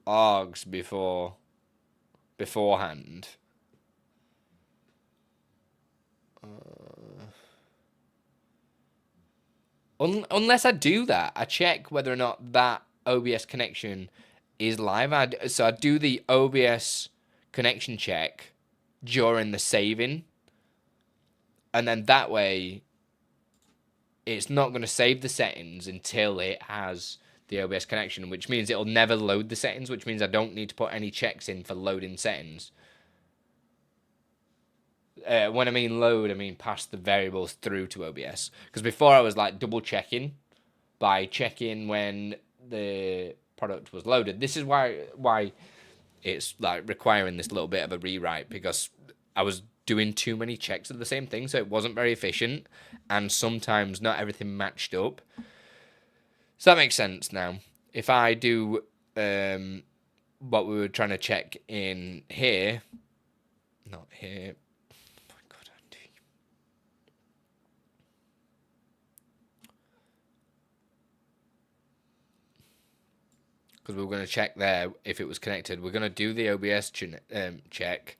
args beforehand. Unless I do that, I check whether or not that OBS connection is live. So I do the OBS connection check during the saving, and then that way it's not going to save the settings until it has the OBS connection, which means it'll never load the settings, which means I don't need to put any checks in for loading settings. When I mean load, I mean pass the variables through to OBS, because before I was like double checking by checking when the product was loaded. This is why it's like requiring this little bit of a rewrite, because I was doing too many checks of the same thing, so it wasn't very efficient, and sometimes not everything matched up. So that makes sense now. If I do what we were trying to check in here, not here. Oh my God, Andy. Because we were going to check there if it was connected. We're going to do the OBS check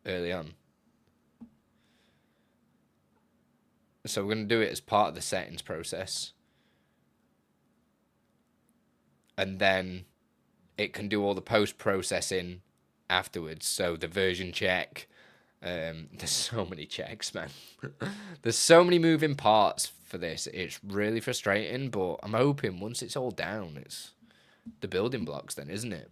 early on. So we're going to do it as part of the settings process. And then it can do all the post-processing afterwards. So the version check. There's so many checks, man. There's so many moving parts for this. It's really frustrating, but I'm hoping once it's all down, it's the building blocks then, isn't it?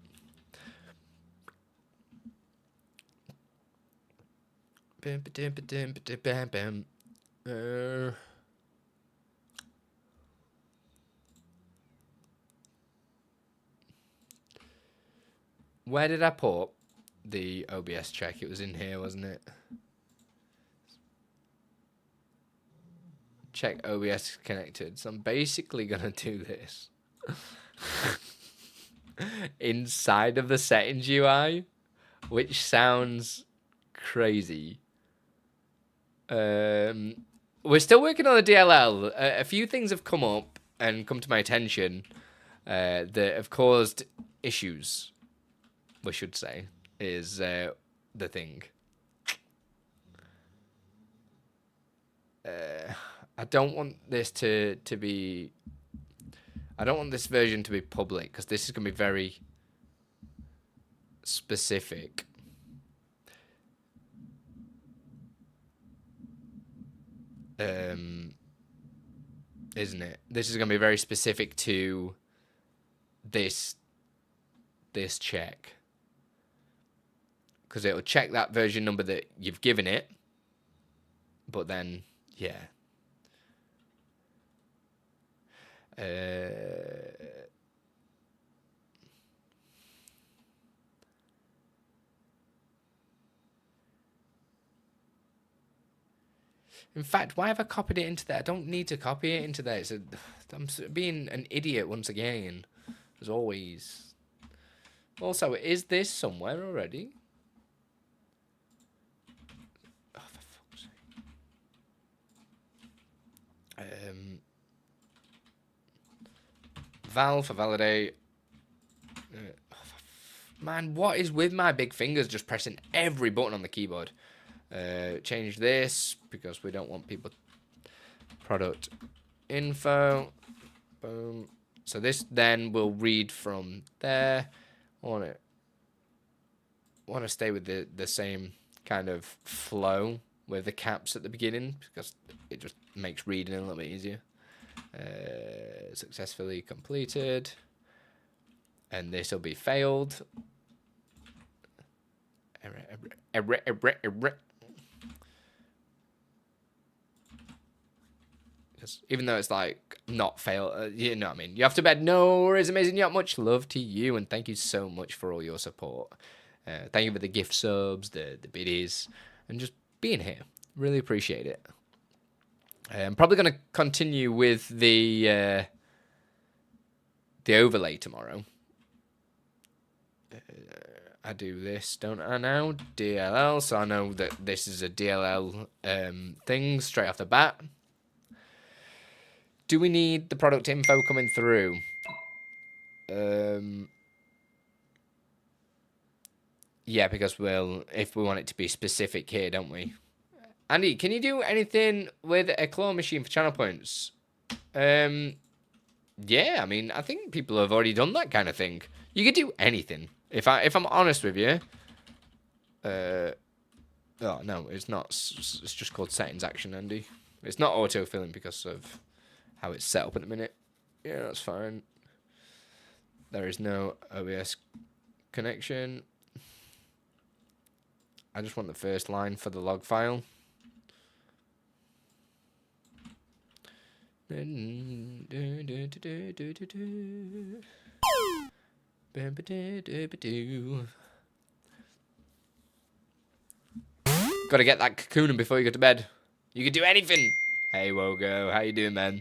Where did I put the OBS check? It was in here, wasn't it? Check OBS connected. So I'm basically going to do this inside of the settings UI, which sounds crazy. We're still working on the DLL. A few things have come up and come to my attention that have caused issues, we should say, is the thing. I don't want this to be... I don't want this version to be public, because this is going to be very specific. Isn't it? This is going to be very specific to this check. Because it'll check that version number that you've given it. But then, yeah. In fact, why have I copied it into there? I don't need to copy it into there. I'm being an idiot once again, as always. Also, is this somewhere already? Oh, for fuck's sake. Val for validate. Man, what is with my big fingers just pressing every button on the keyboard? Change this because we don't want people. Product info. Boom. So this then will read from there. I want to stay with the same kind of flow with the caps at the beginning, because it just makes reading a little bit easier. Successfully completed, and this will be failed. Because even though it's like not fail, you know what I mean. You have to bet. No, it's amazing. You have much love to you, and thank you so much for all your support. Thank you for the gift subs, the biddies, and just being here. Really appreciate it. I'm probably going to continue with the overlay tomorrow. I do this, don't I now? DLL, so I know that this is a DLL thing straight off the bat. Do we need the product info coming through? Yeah, because if we want it to be specific here, don't we? Andy, can you do anything with a claw machine for channel points? Yeah, I mean, I think people have already done that kind of thing. You could do anything. If I'm honest with you. Oh, no, it's not. It's just called settings action, Andy. It's not auto-filling because of how it's set up at the minute. Yeah, that's fine. There is no OBS connection. I just want the first line for the log file. Gotta get that cocooning before you go to bed. You can do anything. Hey, Wogo, how you doing, man?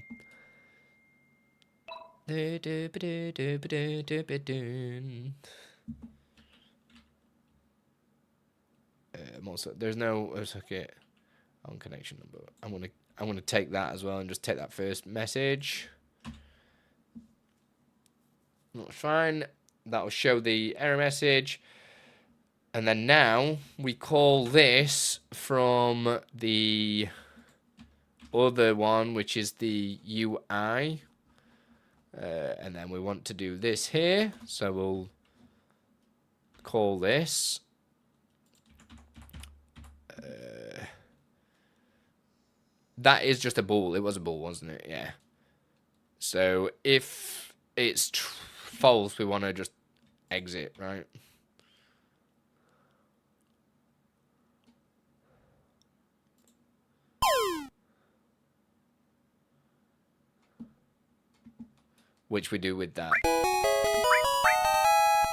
Also, there's no. It's okay. On connection number. I'm gonna take that as well and just take that first message. That's fine. That will show the error message. And then now we call this from the other one, which is the UI. And then we want to do this here. So we'll call this. That is just a bool. It was a bool, wasn't it? Yeah. So if it's false, we want to just exit, right? Which we do with that.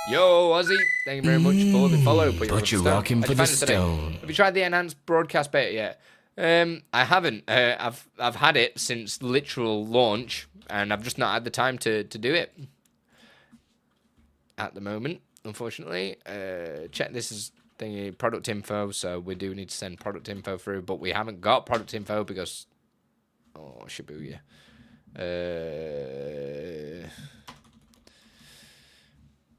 Yo, Ozzy, thank you very much for the follow. But you're rocking for the stone. Have you tried the enhanced broadcast beta yet? I haven't. I've had it since literal launch, and I've just not had the time to do it at the moment, unfortunately. Check this is thingy product info, so we do need to send product info through, but we haven't got product info because Shibuya.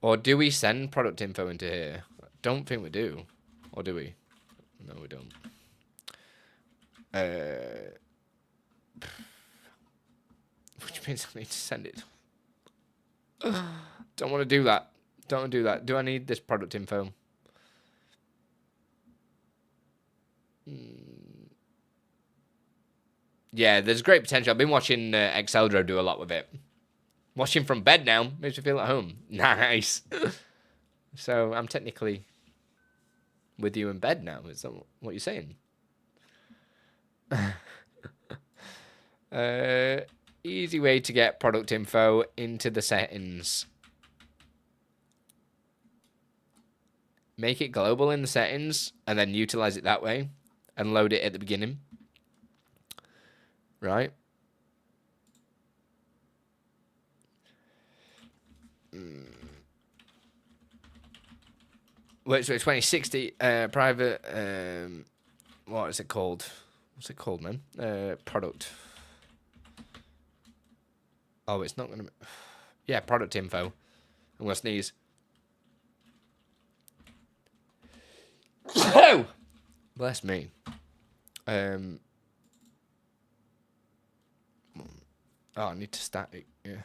Or do we send product info into here? Don't think we do. Or do we? No, we don't. Which means I need to send it. Don't want to do that. Don't want to do that. Do I need this product info? Yeah, there's great potential. I've been watching Exceldro do a lot with it. Watching from bed now. Makes me feel at home. Nice. So I'm technically with you in bed now. Is that what you're saying? Easy way to get product info into the settings. Make it global in the settings and then utilize it that way and load it at the beginning. Right? Wait, so it's 2060 private. What is it called? What's it called, man? Product. Oh, it's not gonna. Yeah, product info. I'm gonna sneeze. Oh, bless me. Oh, I need to static. Yeah.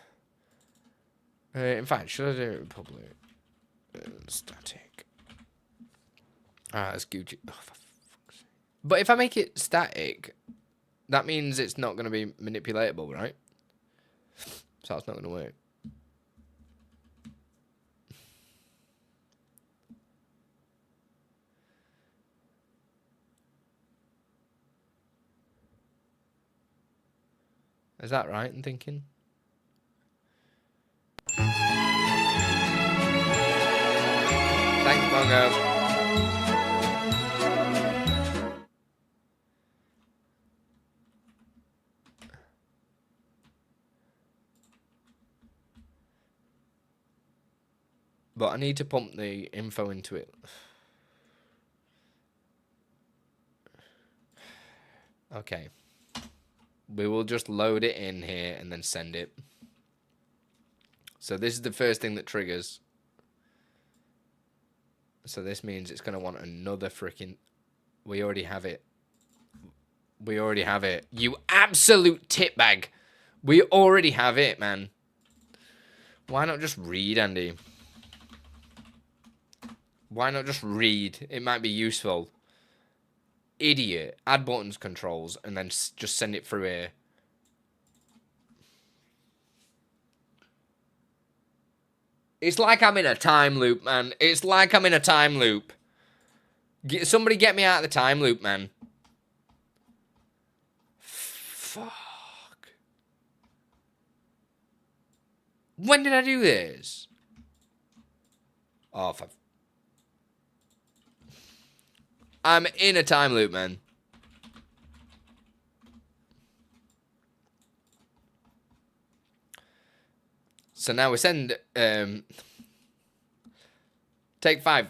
In fact, should I do it public? Static. That's Gucci. Oh, for fuck's sake. But if I make it static, that means it's not going to be manipulatable, right? So that's not going to work. Is that right? I'm thinking. Thanks, Mongo. But I need to pump the info into it. Okay. We will just load it in here and then send it. So this is the first thing that triggers. So this means it's going to want another freaking... We already have it. We already have it. You absolute tit bag. We already have it, man. Why not just read, Andy? Why not just read? It might be useful. Idiot. Add buttons controls and then just send it through here. It's like I'm in a time loop, man. It's like I'm in a time loop. Somebody get me out of the time loop, man. Fuck. When did I do this? Oh, I'm in a time loop, man. So now we send take 5.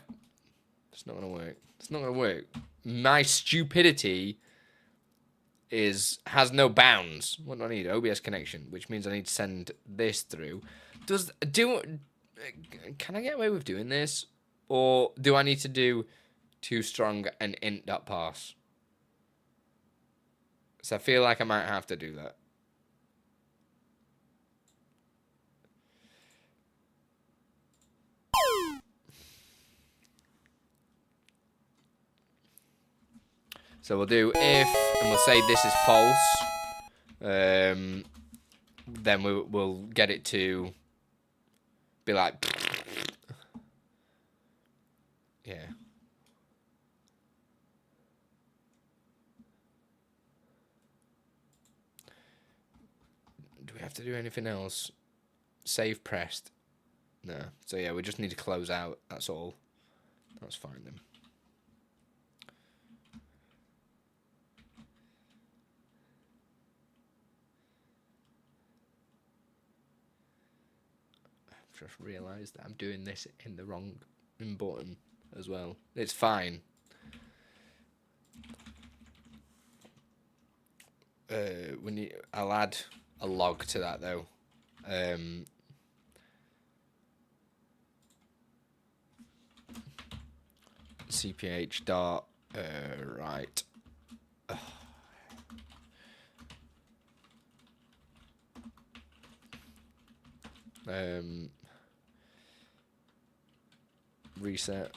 It's not gonna work. It's not gonna work. My stupidity has no bounds. What do I need? OBS connection, which means I need to send this through. Can I get away with doing this, or do I need to do too strong and int.parse? So I feel like I might have to do that. So we'll do if, and we'll say this is false. Then we'll get it to be like, yeah. Do we have to do anything else? Save pressed. No. So yeah, we just need to close out. That's all. That's fine then. Just realised that I'm doing this in the wrong button as well. It's fine. I'll add a log to that though. CPH dot right. Reset.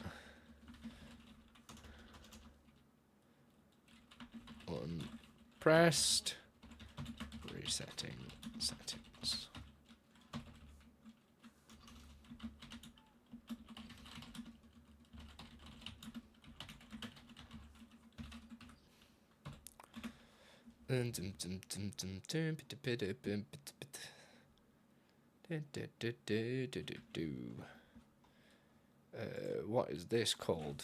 Pressed. Resetting settings. What is this called?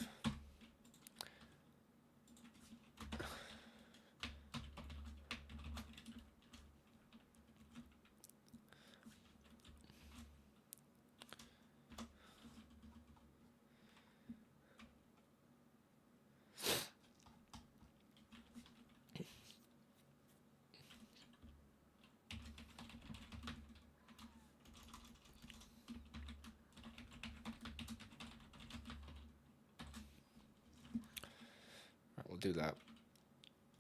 Do that,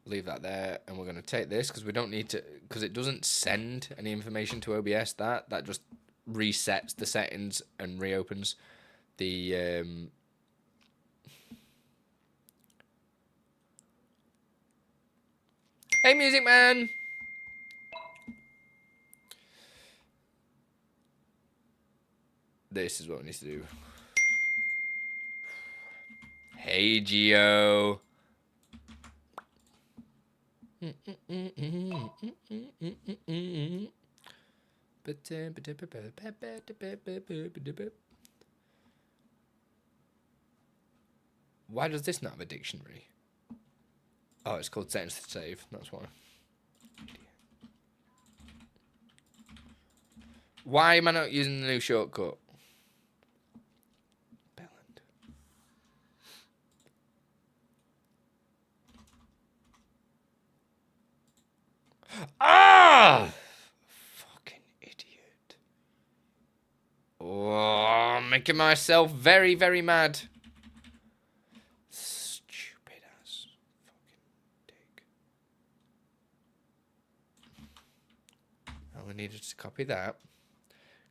leave that there, and we're going to take this because we don't need to, because it doesn't send any information to OBS. That just resets the settings and reopens the hey music man. This is what we need to do. Hey Geo. Why does this not have a dictionary? Oh, it's called settings to save. That's why. Why am I not using the new shortcut? Ah! Fucking idiot. Oh, I'm making myself very, very mad. Stupid ass fucking dick. I needed to copy that.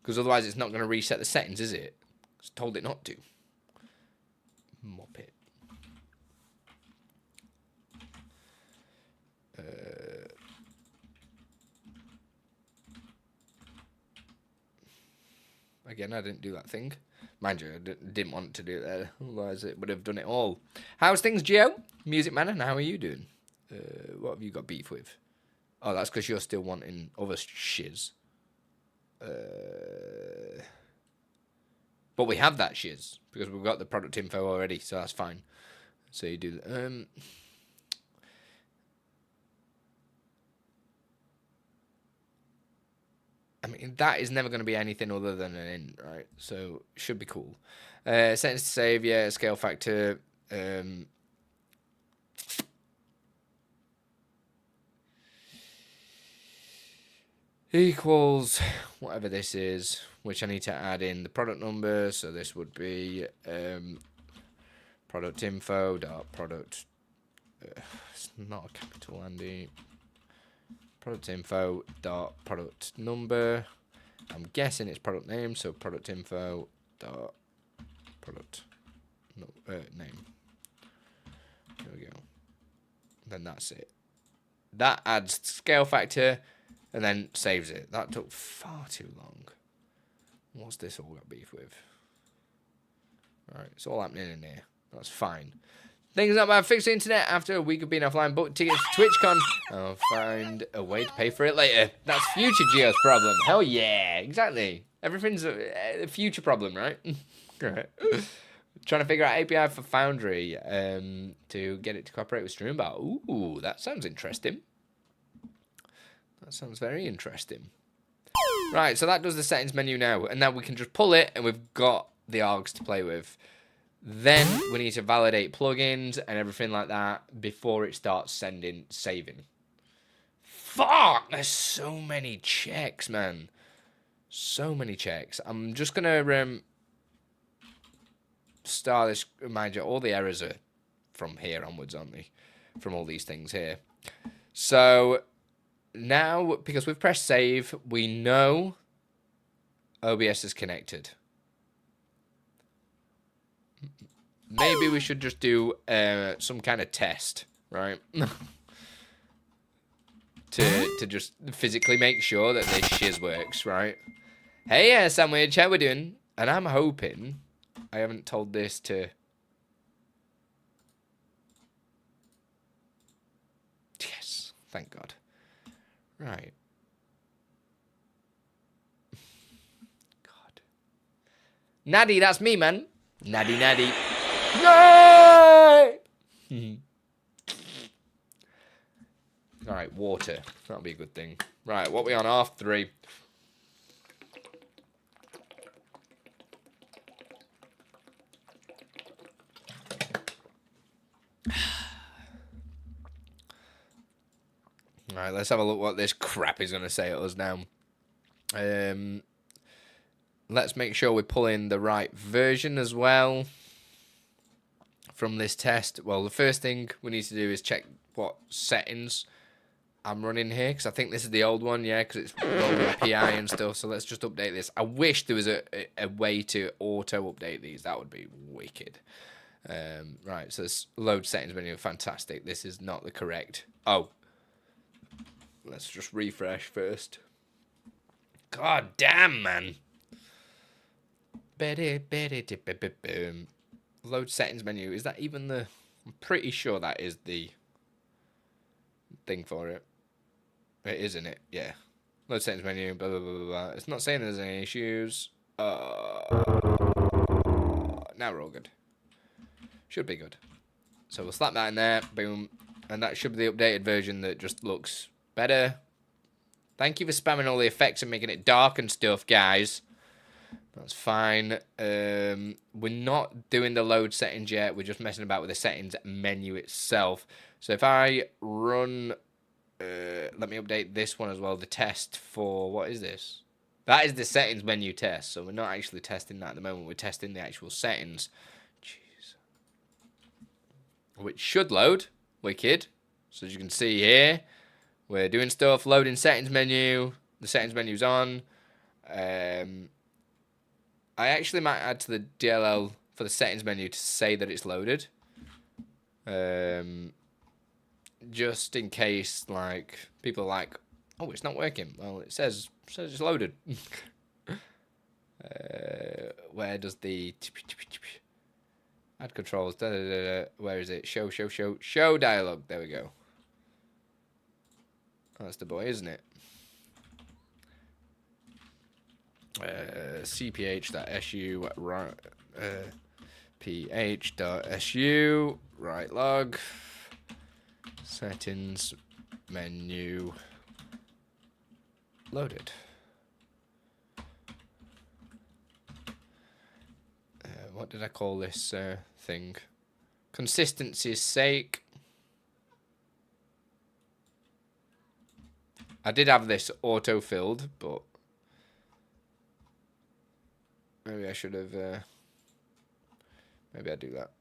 Because otherwise it's not going to reset the settings, is it? It's told it not to. Mop it. Again, I didn't do that thing. Mind you, I didn't want to do it there. Otherwise, it would have done it all. How's things, Gio? Music Man, and how are you doing? What have you got beef with? Oh, that's because you're still wanting other shiz. But we have that shiz because we've got the product info already, so that's fine. So you do. I mean, that is never going to be anything other than an int, right? So should be cool. Settings to save, yeah. Scale factor. Equals whatever this is, which I need to add in the product number. So this would be product info dot product. It's not a capital, Andy. Product info dot product number. I'm guessing it's product name, so product info dot product name. There we go. Then that's it. That adds scale factor. And then saves it. That took far too long. What's this all got beef with? Alright, it's all happening in here. That's fine. Things not bad. Fix the internet after a week of being offline. Book tickets to TwitchCon. I'll find a way to pay for it later. That's future Geo's problem. Hell yeah. Exactly. Everything's a future problem, right? Right. Trying to figure out API for Foundry to get it to cooperate with Streamer.bot. Ooh, that sounds interesting. That sounds very interesting. Right, so that does the settings menu now. And now we can just pull it and we've got the args to play with. Then we need to validate plugins and everything like that before it starts saving. Fuck! There's so many checks, man. So many checks. I'm just going to start this. Mind you, all the errors are from here onwards, aren't they? From all these things here. So now, because we've pressed save, we know OBS is connected. Maybe we should just do some kind of test, right? to just physically make sure that this shiz works, right? Hey, Sandwich, how we doing? And I'm hoping I haven't told this to... Yes, thank God. Right. God. Naddy, that's me, man. Naddy, Naddy. No! Alright, water. That'll be a good thing. Right, what are we on? Half 3. Alright, let's have a look what this crap is going to say at us now. Let's make sure we pull in the right version as well from this test. Well, the first thing we need to do is check what settings I'm running here, because I think this is the old one, yeah, because it's rolling PI and stuff. So let's just update this. I wish there was a way to auto-update these. That would be wicked. Right, so this load settings menu, fantastic. This is not the correct... Oh. Let's just refresh first. God damn, man. Load settings menu. Is that even the... I'm pretty sure that is the thing for it. It is, isn't it? Yeah. Load settings menu, blah, blah, blah, blah, blah. It's not saying there's any issues. Now we're all good. Should be good. So we'll slap that in there. Boom. And that should be the updated version that just looks better. Thank you for spamming all the effects and making it dark and stuff, guys. That's fine. We're not doing the load settings yet. We're just messing about with the settings menu itself. So if I run... let me update this one as well. The test for... What is this? That is the settings menu test. So we're not actually testing that at the moment. We're testing the actual settings. Jeez. Which should load. Wicked. So as you can see here, we're doing stuff. Loading settings menu. The settings menu's on. I actually might add to the DLL for the settings menu to say that it's loaded. Just in case, like, people are like, oh, it's not working. Well, it says it's loaded. Where does the add controls? Where is it? Show dialogue. There we go. Oh, that's the boy, isn't it? cph.su ph.su right log settings menu loaded. What did I call this thing? Consistency's sake. I did have this auto-filled, but maybe I should have... maybe I'll do that.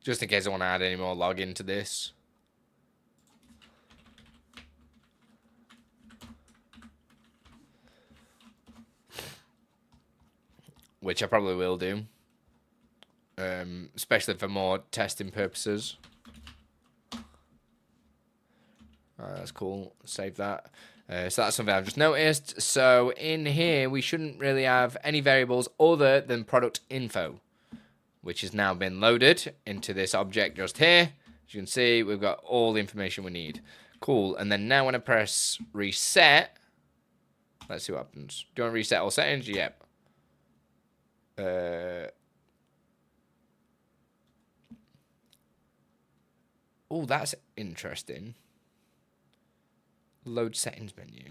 Just in case I want to add any more login to this. Which I probably will do. Especially for more testing purposes. Alright, that's cool. Save that. So that's something I've just noticed. So in here, we shouldn't really have any variables other than product info, which has now been loaded into this object just here. As you can see, we've got all the information we need. Cool. And then now when I press reset, let's see what happens. Do you want to reset all settings? Yep. Oh, that's interesting. Load settings menu.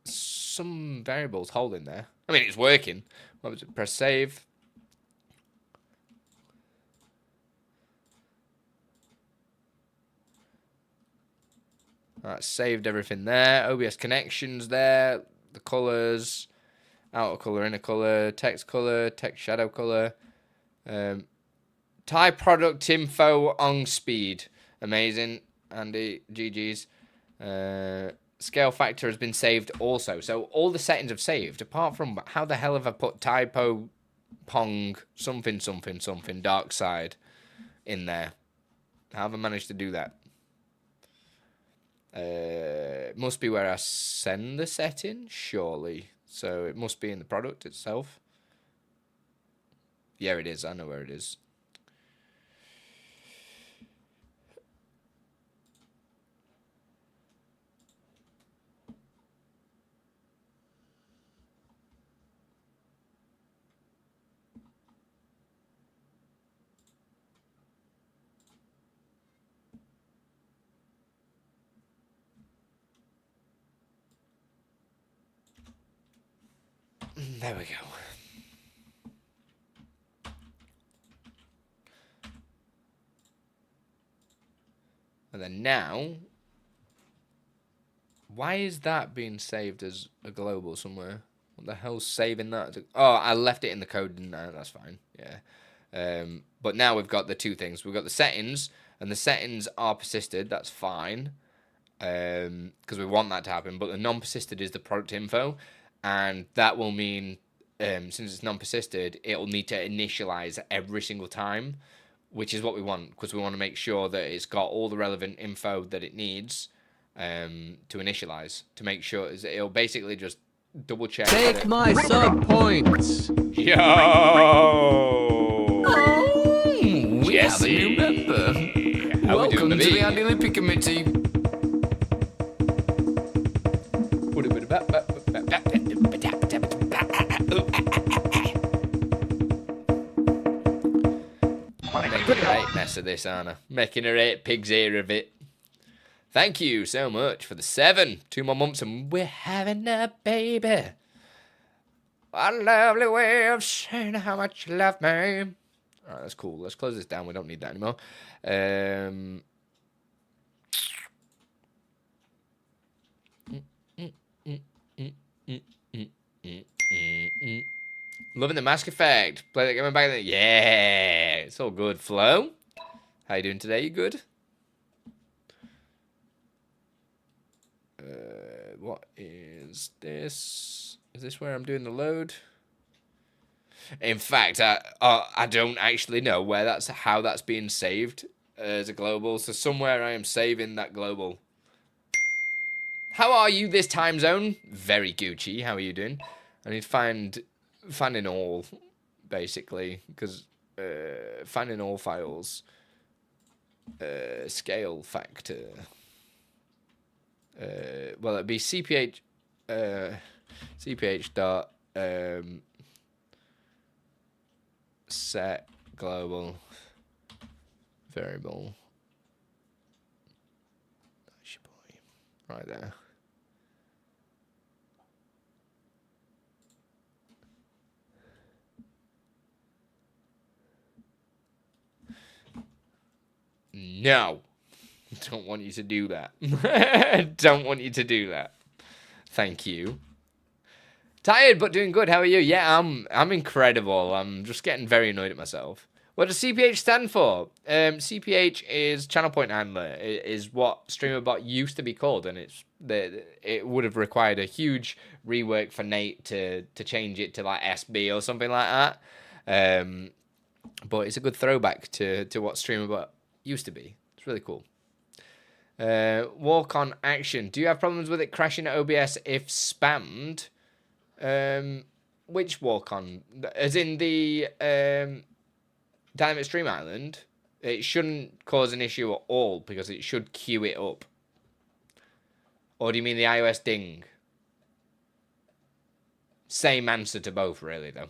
Some variables holding there. I mean, it's working. What was it? Press save. Alright, saved everything there. OBS connections there. The colors. Outer color, inner color. Text shadow color. Type product info on speed. Amazing. Andy, GG's. Scale factor has been saved also. So all the settings have saved. Apart from how the hell have I put typo pong something dark side in there? How have I managed to do that? It must be where I send the setting, surely. So it must be in the product itself. Yeah, it is. I know where it is. There we go. And then now, why is that being saved as a global somewhere? What the hell's saving that? Oh, I left it in the code, didn't I? That's fine. Yeah. But now we've got the two things. We've got the settings, and the settings are persisted. That's fine. Because we want that to happen. But the non-persisted is the product info. And that will mean, since it's non-persisted, it will need to initialize every single time, which is what we want, because we want to make sure that it's got all the relevant info that it needs to initialize, to make sure it'll basically just double check. Take my sub points. Yo! Oh, we have a new member. Welcome to the Andy Olympic Committee. Making a right mess of this, aren't I? Making a right pig's ear of it. Thank you so much for the 7. 2 more months and we're having a baby. What a lovely way of saying how much you love me. Alright, that's cool. Let's close this down. We don't need that anymore. Loving the mask effect. Play that game back there. Yeah, it's all good. Flo, how you doing today? You good? What is this? Is this where I'm doing the load? In fact, I don't actually know where how that's being saved as a global. So somewhere I am saving that global. How are you this time zone? Very Gucci. How are you doing? I need to finding all, basically, because finding all files. Scale factor. Well, it'd be cph dot set global variable. That's your boy, right there. No. Don't want you to do that. Don't want you to do that. Thank you. Tired but doing good. How are you? Yeah, I'm incredible. I'm just getting very annoyed at myself. What does CPH stand for? CPH is channel point handler. It is what Streamer.bot used to be called, and it would have required a huge rework for Nate to change it to like SB or something like that. But it's a good throwback to what Streamer.bot used to be. It's really cool. Walk on action. Do you have problems with it crashing at OBS if spammed? Which walk on? As in the Dynamic Stream Island? It shouldn't cause an issue at all because it should queue it up. Or do you mean the iOS ding? Same answer to both, really, though.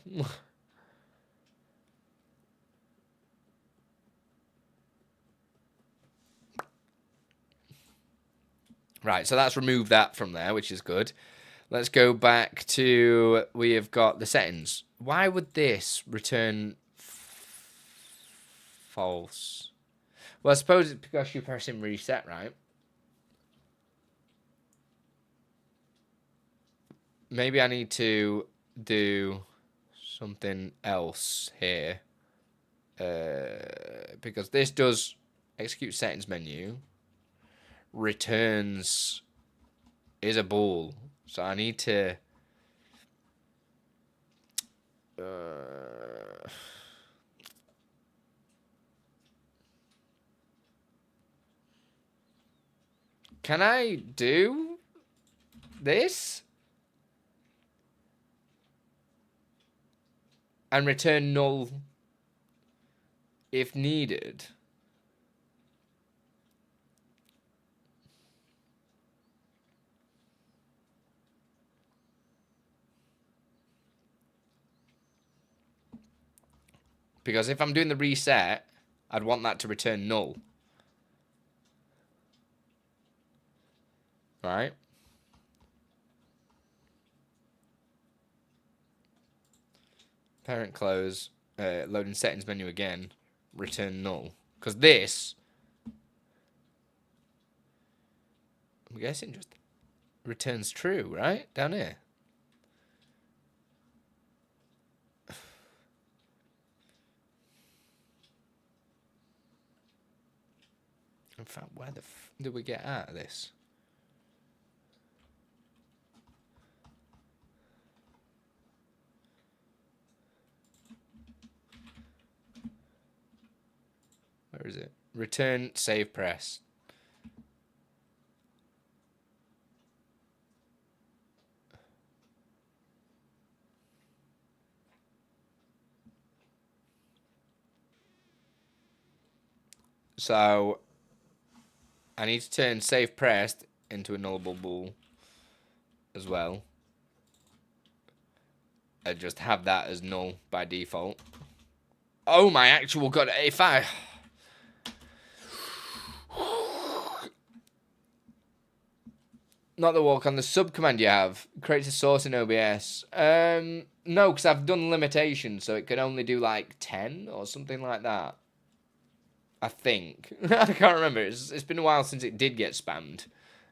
Right, so that's removed that from there, which is good. Let's go back to, we have got the settings. Why would this return false? Well, I suppose it's because you're pressing reset, right? Maybe I need to do something else here. Because this does execute settings menu. Returns is a bool, so I need to can I do this and return null if needed? Because if I'm doing the reset, I'd want that to return null. Right? Parent close, loading settings menu again, return null. Because this, I'm guessing just returns true, right? Down here. In fact, where the f did we get out of this? Where is it? Return, save, press. So I need to turn save pressed into a nullable bool as well. I just have that as null by default. Oh my actual god, if I... Not the walk on the sub command you have. Creates a source in OBS. No, because I've done limitations, so it can only do like 10 or something like that. I think. I can't remember. It's been a while since it did get spammed.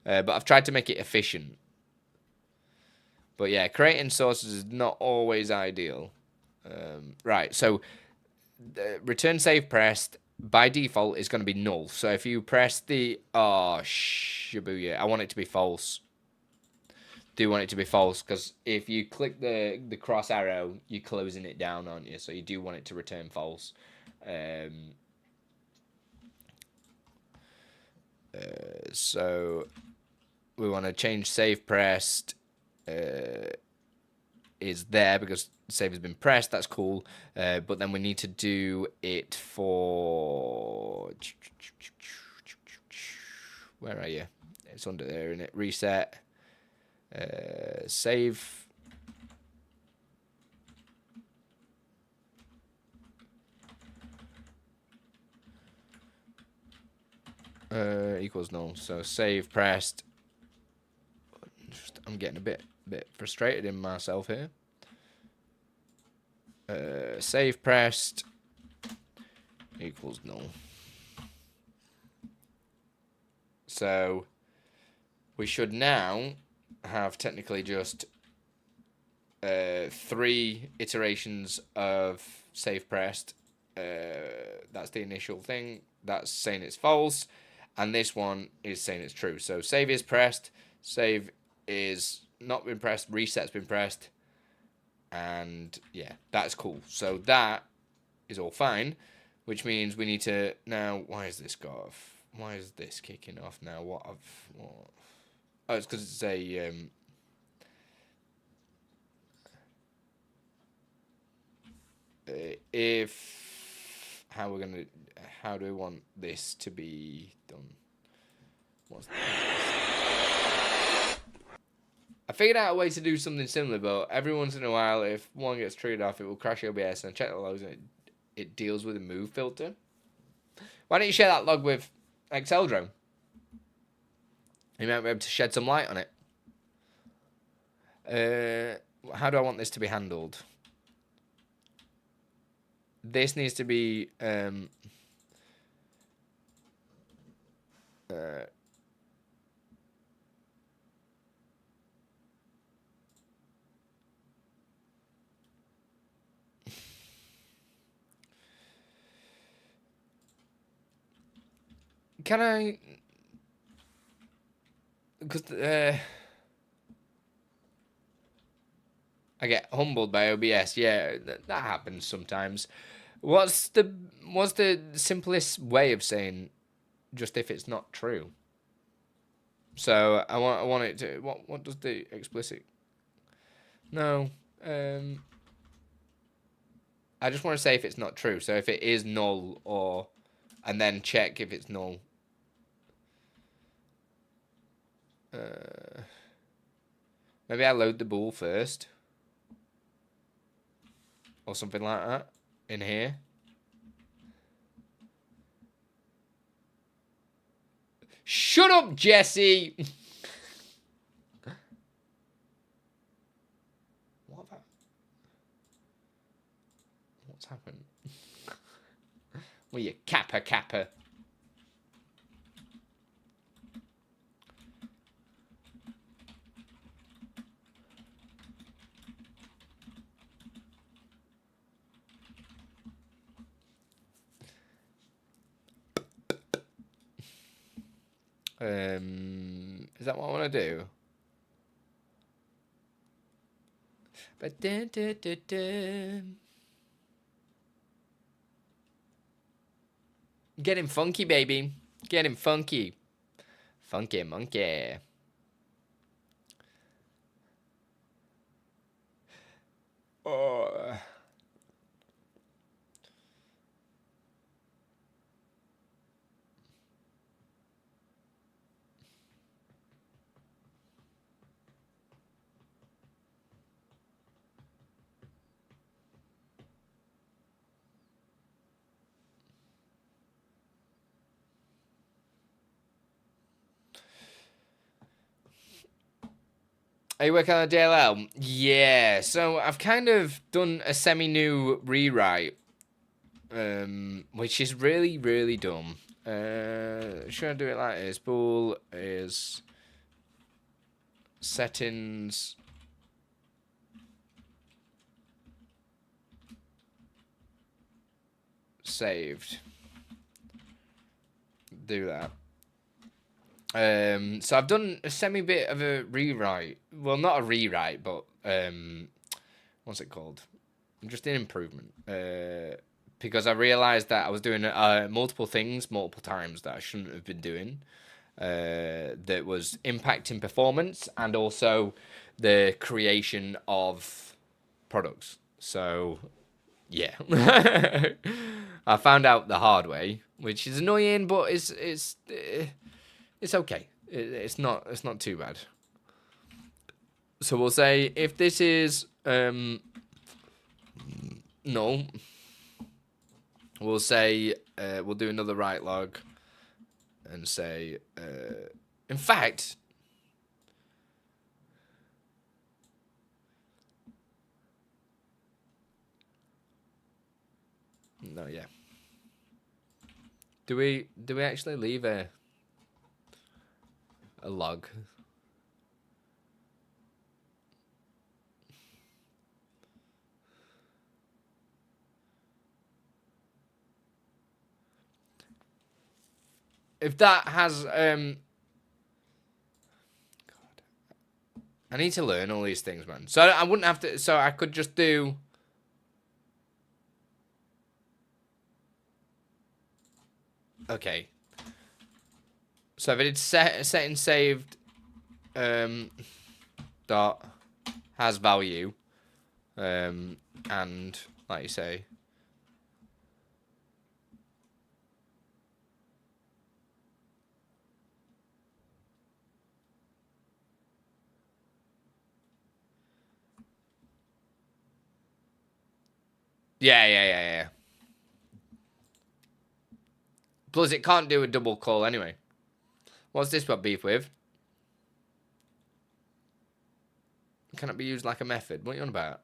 But I've tried to make it efficient. But yeah, creating sources is not always ideal. Right, so return save pressed by default is going to be null. So if you press the... Oh, shabuya. I want it to be false. Do want it to be false, because if you click the cross arrow, you're closing it down, aren't you? So you do want it to return false. So we want to change save pressed is there because save has been pressed. That's cool. But then we need to do it for... Where are you? It's under there, isn't it? Reset. Save. Equals null. So save pressed. I'm getting a bit frustrated in myself here. Save pressed equals null. So we should now have technically just 3 iterations of save pressed. That's the initial thing. That's saying it's false. And this one is saying it's true. So save is pressed. Save is not been pressed. Reset's been pressed. And yeah, that's cool. So that is all fine. Which means we need to now... Why is this got off? Why is this kicking off now? What? Oh, it's because it's a... How do we want this to be done? I figured out a way to do something similar, but every once in a while, if one gets triggered off, it will crash OBS and check the logs, and it deals with a move filter. Why don't you share that log with Exceldrome? You might be able to shed some light on it. How do I want this to be handled? This needs to be can I? Because I get humbled by OBS. Yeah, that happens sometimes. What's the simplest way of saying just if it's not true? So I want it to... What does the explicit... No. I just want to say if it's not true. So if it is null or... And then check if it's null. Maybe I load the bool first. Or something like that. In here. Shut up, Jesse! What's happened? Well, you kappa. Is that what I want to do? But Getting funky, baby. Getting funky. Funky monkey. Oh. Are you working on a DLL? Yeah, so I've kind of done a semi-new rewrite, which is really, really dumb. Should I do it like this? Bool is settings saved. Do that. So I've done a semi bit of a rewrite. Well, not a rewrite, but what's it called? Just an improvement. Because I realized that I was doing multiple things multiple times that I shouldn't have been doing. That was impacting performance and also the creation of products. So yeah, I found out the hard way, which is annoying, but it's okay. It's not too bad. So we'll say if this is no, we'll say we'll do another write log and say in fact. No, yeah. Do we actually leave a log? If that has God. I need to learn all these things, man. So I wouldn't have to, so I could just do okay. So if I did setting saved dot has value and like you say yeah. Plus it can't do a double call anyway. What's this got beef with? Can it be used like a method? What are you on about?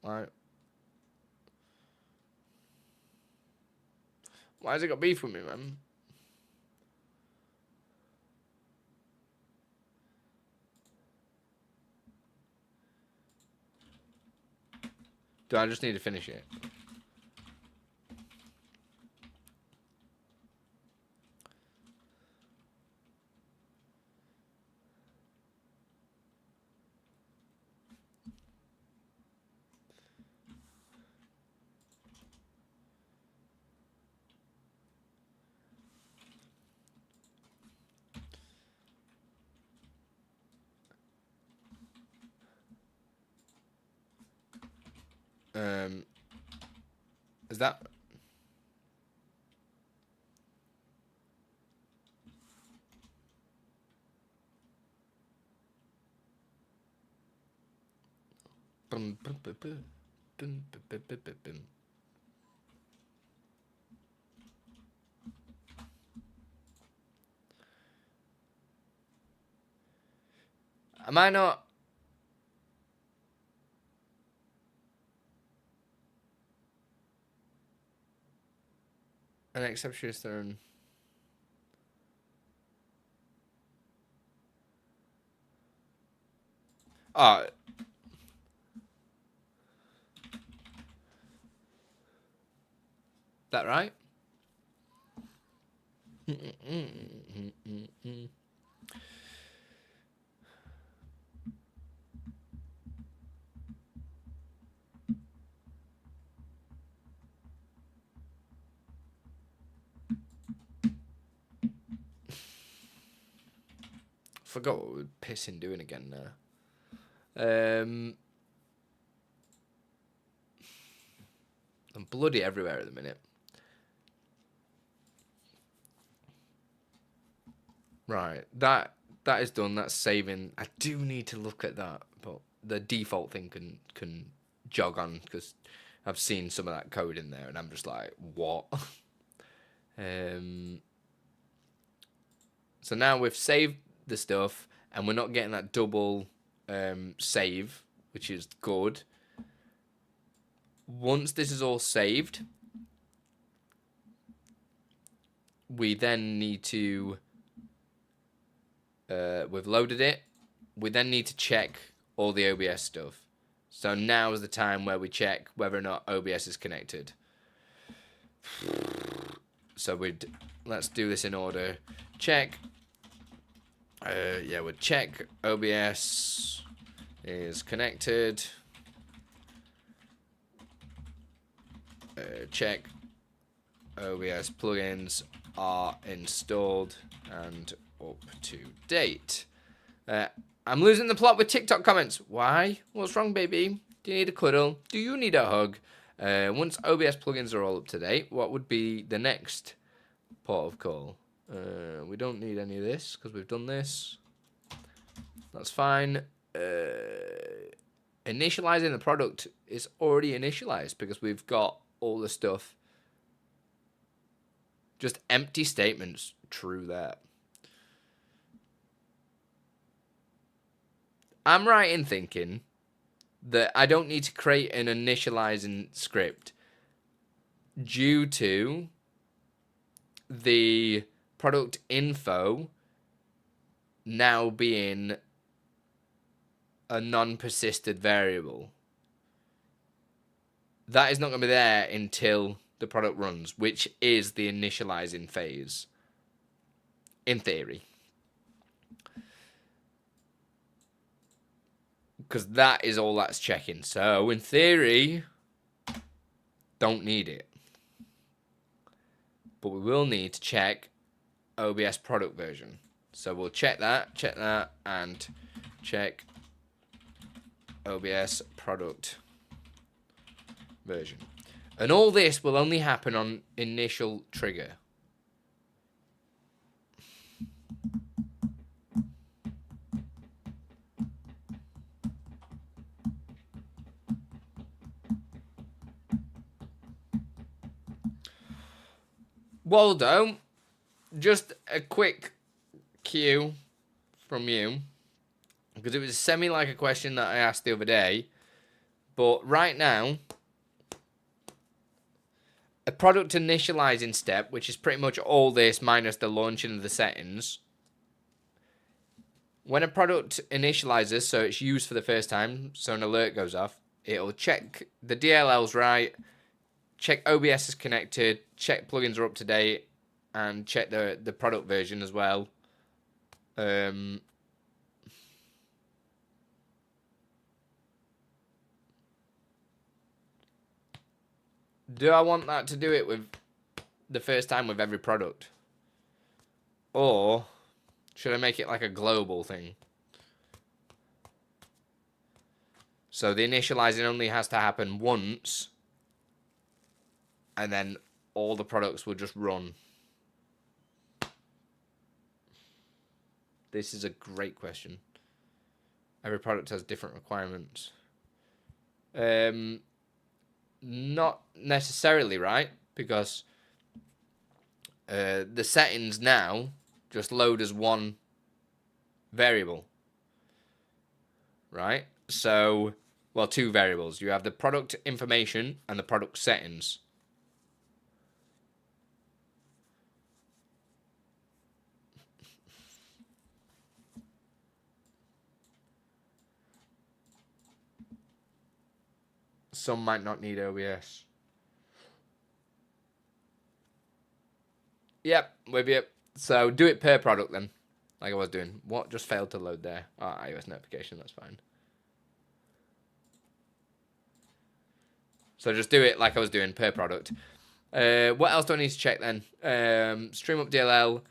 Right. Why has it got beef with me, man? Do I just need to finish it? Is that am I not? An exception is thrown. Oh. That right? Forgot what we were pissing doing again now. I'm bloody everywhere at the minute. Right, that is done. That's saving. I do need to look at that, but the default thing can jog on because I've seen some of that code in there, and I'm just like, what? So now we've saved the stuff, and we're not getting that double save, which is good. Once this is all saved, we then need to we've loaded it, we then need to check all the OBS stuff. So now is the time where we check whether or not OBS is connected. So let's do this in order. Check. Yeah, we'll check OBS is connected. Check OBS plugins are installed and up to date. I'm losing the plot with TikTok comments. Why? What's wrong, baby? Do you need a cuddle? Do you need a hug? Once OBS plugins are all up to date, what would be the next port of call? We don't need any of this because we've done this. That's fine. Initializing the product is already initialized because we've got all the stuff. Just empty statements. True that. I'm right in thinking that I don't need to create an initializing script due to the product info now being a non-persisted variable. That is not going to be there until the product runs, which is the initializing phase, in theory. Because that is all that's checking. So, in theory, don't need it. But we will need to check OBS product version. So, we'll check that, and check OBS product version. And all this will only happen on initial trigger. Waldo, just a quick cue from you, because it was semi like a question that I asked the other day, but right now, a product initializing step, which is pretty much all this minus the launching of the settings. When a product initializes, so it's used for the first time, so an alert goes off, it'll check the DLL's right, check OBS is connected, check plugins are up to date, and check the product version as well. Do I want that to do it with the first time with every product? Or should I make it like a global thing? So the initializing only has to happen once, and then all the products will just run. This is a great question. Every product has different requirements. Not necessarily, right? Because the settings now just load as one variable. Right? So, well, two variables. You have the product information and the product settings. Some might not need OBS. Yep, with you. So do it per product then, like I was doing. What just failed to load there? Oh, iOS notification, that's fine. So just do it like I was doing per product. What else do I need to check then? StreamUP DLL,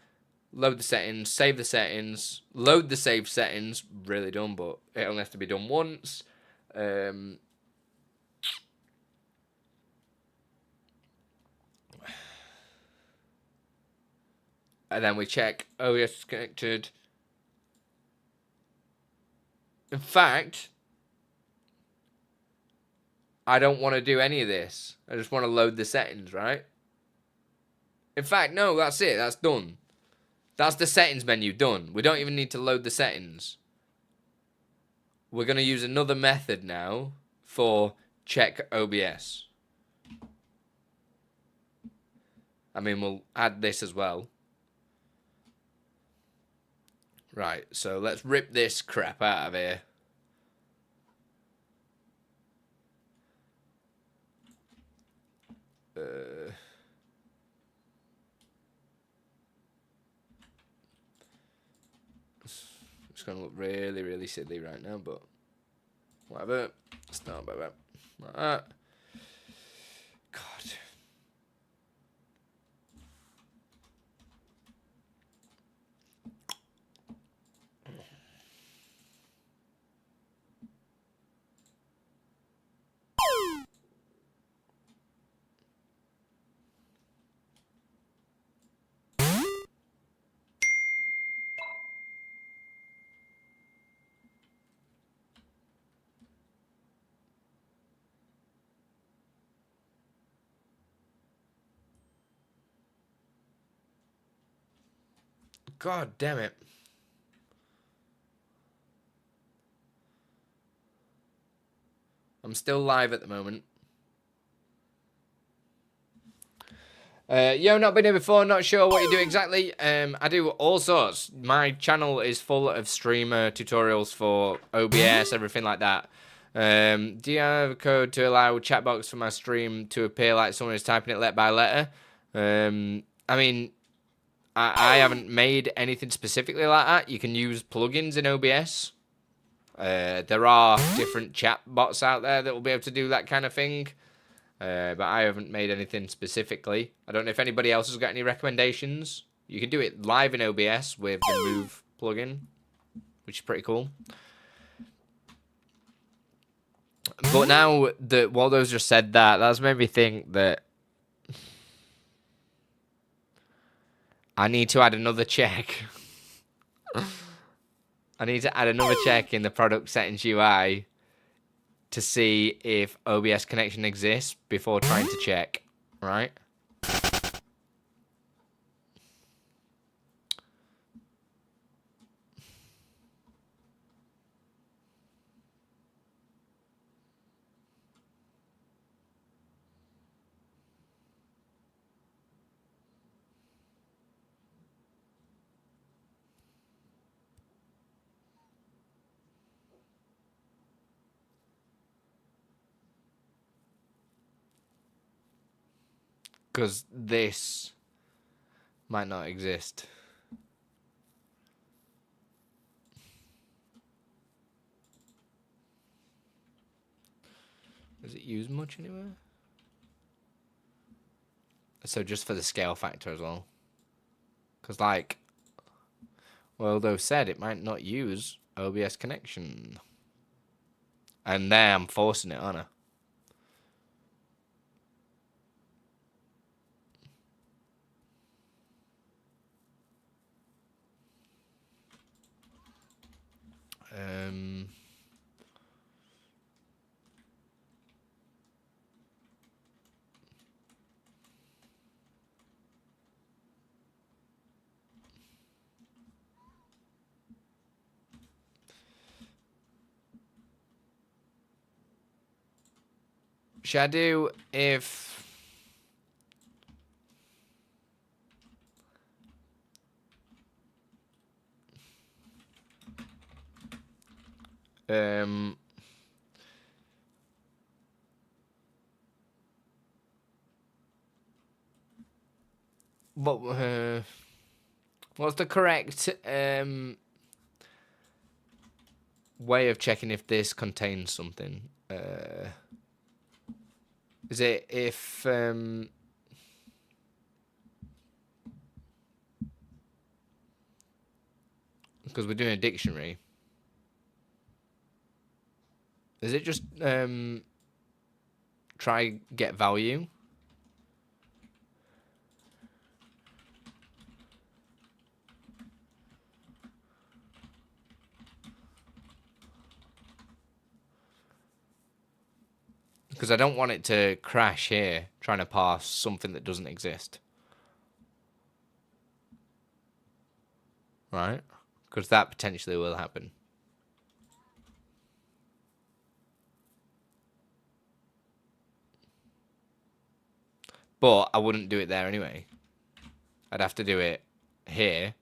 load the settings, save the settings, load the saved settings. Really done, but it only has to be done once. And then we check OBS is connected. In fact, I don't want to do any of this. I just want to load the settings, right? In fact, no, that's it. That's done. That's the settings menu done. We don't even need to load the settings. We're going to use another method now for check OBS. I mean, we'll add this as well. Right, so let's rip this crap out of here. It's going to look really, really silly right now, but whatever. Start by that. Like that. God. God damn it. I'm still live at the moment. Yo, not been here before, not sure what you do exactly. I do all sorts. My channel is full of streamer tutorials for OBS, everything like that. Do you have a code to allow chat box for my stream to appear like someone is typing it letter by letter? I mean, I haven't made anything specifically like that. You can use plugins in OBS. There are different chat bots out there that will be able to do that kind of thing. But I haven't made anything specifically. I don't know if anybody else has got any recommendations. You can do it live in OBS with the Move plugin, which is pretty cool. But now that Waldo's just said that, that's made me think that I need to add another check. I need to add another check in the product settings UI to see if OBS connection exists before trying to check, right? Because this might not exist. Does it use much anywhere? So just for the scale factor as well. Because like Waldo said, it might not use OBS connection. And there I'm forcing it, aren't I? Should I do if... what's the correct way of checking if this contains something? Is it if because we're doing a dictionary? Is it just try get value? Because I don't want it to crash here, trying to parse something that doesn't exist. Right? Because that potentially will happen. But I wouldn't do it there anyway. I'd have to do it here.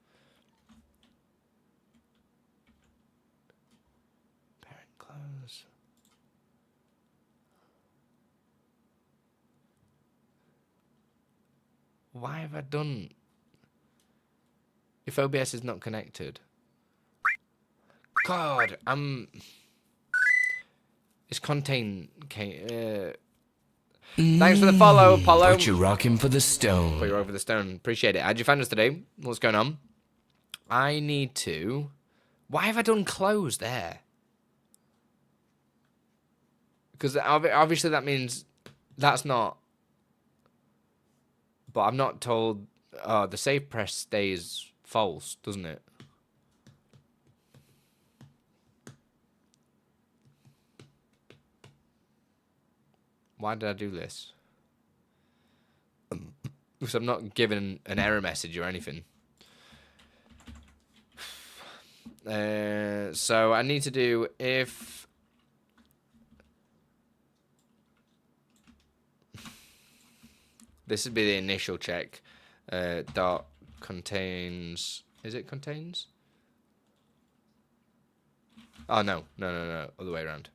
Why have I done... If OBS is not connected. God, It's contain... Thanks for the follow, Apollo. Put you rocking for the stone. Put you over the stone. Appreciate it. How'd you find us today? What's going on? I need to... Why have I done close there? Because obviously that means that's not... But I'm not told... Oh, the save press stays false, doesn't it? Why did I do this? Because I'm not given an error message or anything. So I need to do if... This would be the initial check. Dot contains... Is it contains? Oh, no. No. Other way around.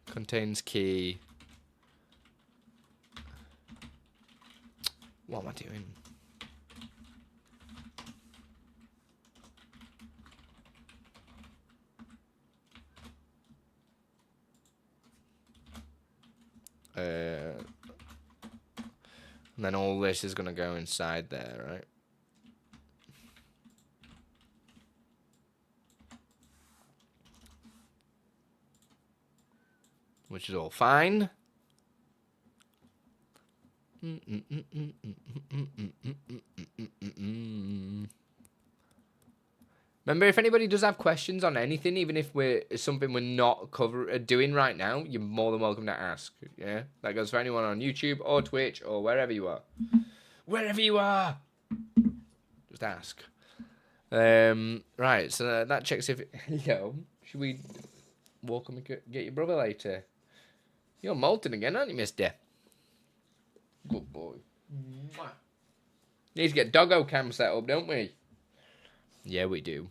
Contains key. What am I doing? And then all this is going to go inside there, right? Which is all fine. Remember, if anybody does have questions on anything, even if it's something we're not doing right now, you're more than welcome to ask. Yeah, that goes for anyone on YouTube or Twitch or wherever you are. Wherever you are, just ask. Right, so that checks if... Yo, should we walk and get your brother later? You're molten again, aren't you, mister? Good boy. Need to get doggo cam set up, don't we? Yeah, we do.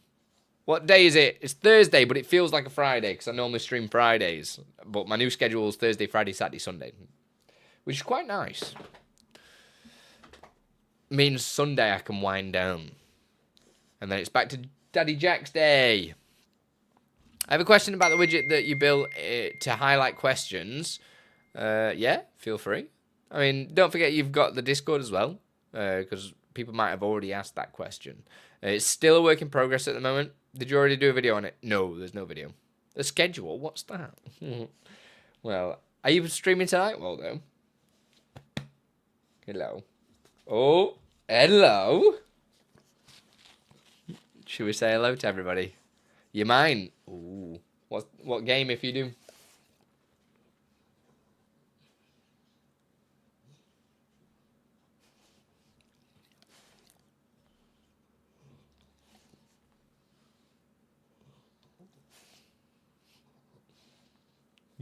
What day is it? It's Thursday, but it feels like a Friday because I normally stream Fridays. But my new schedule is Thursday, Friday, Saturday, Sunday, which is quite nice. Means Sunday I can wind down. And then it's back to Daddy Jack's day. I have a question about the widget that you built to highlight questions. Yeah, feel free. I mean, don't forget you've got the Discord as well, because people might have already asked that question. It's still a work in progress at the moment. Did you already do a video on it? No, there's no video. The schedule? What's that? Well, are you streaming tonight, Waldo? Hello. Oh, hello. Should we say hello to everybody? You mine? Ooh. What game if you do?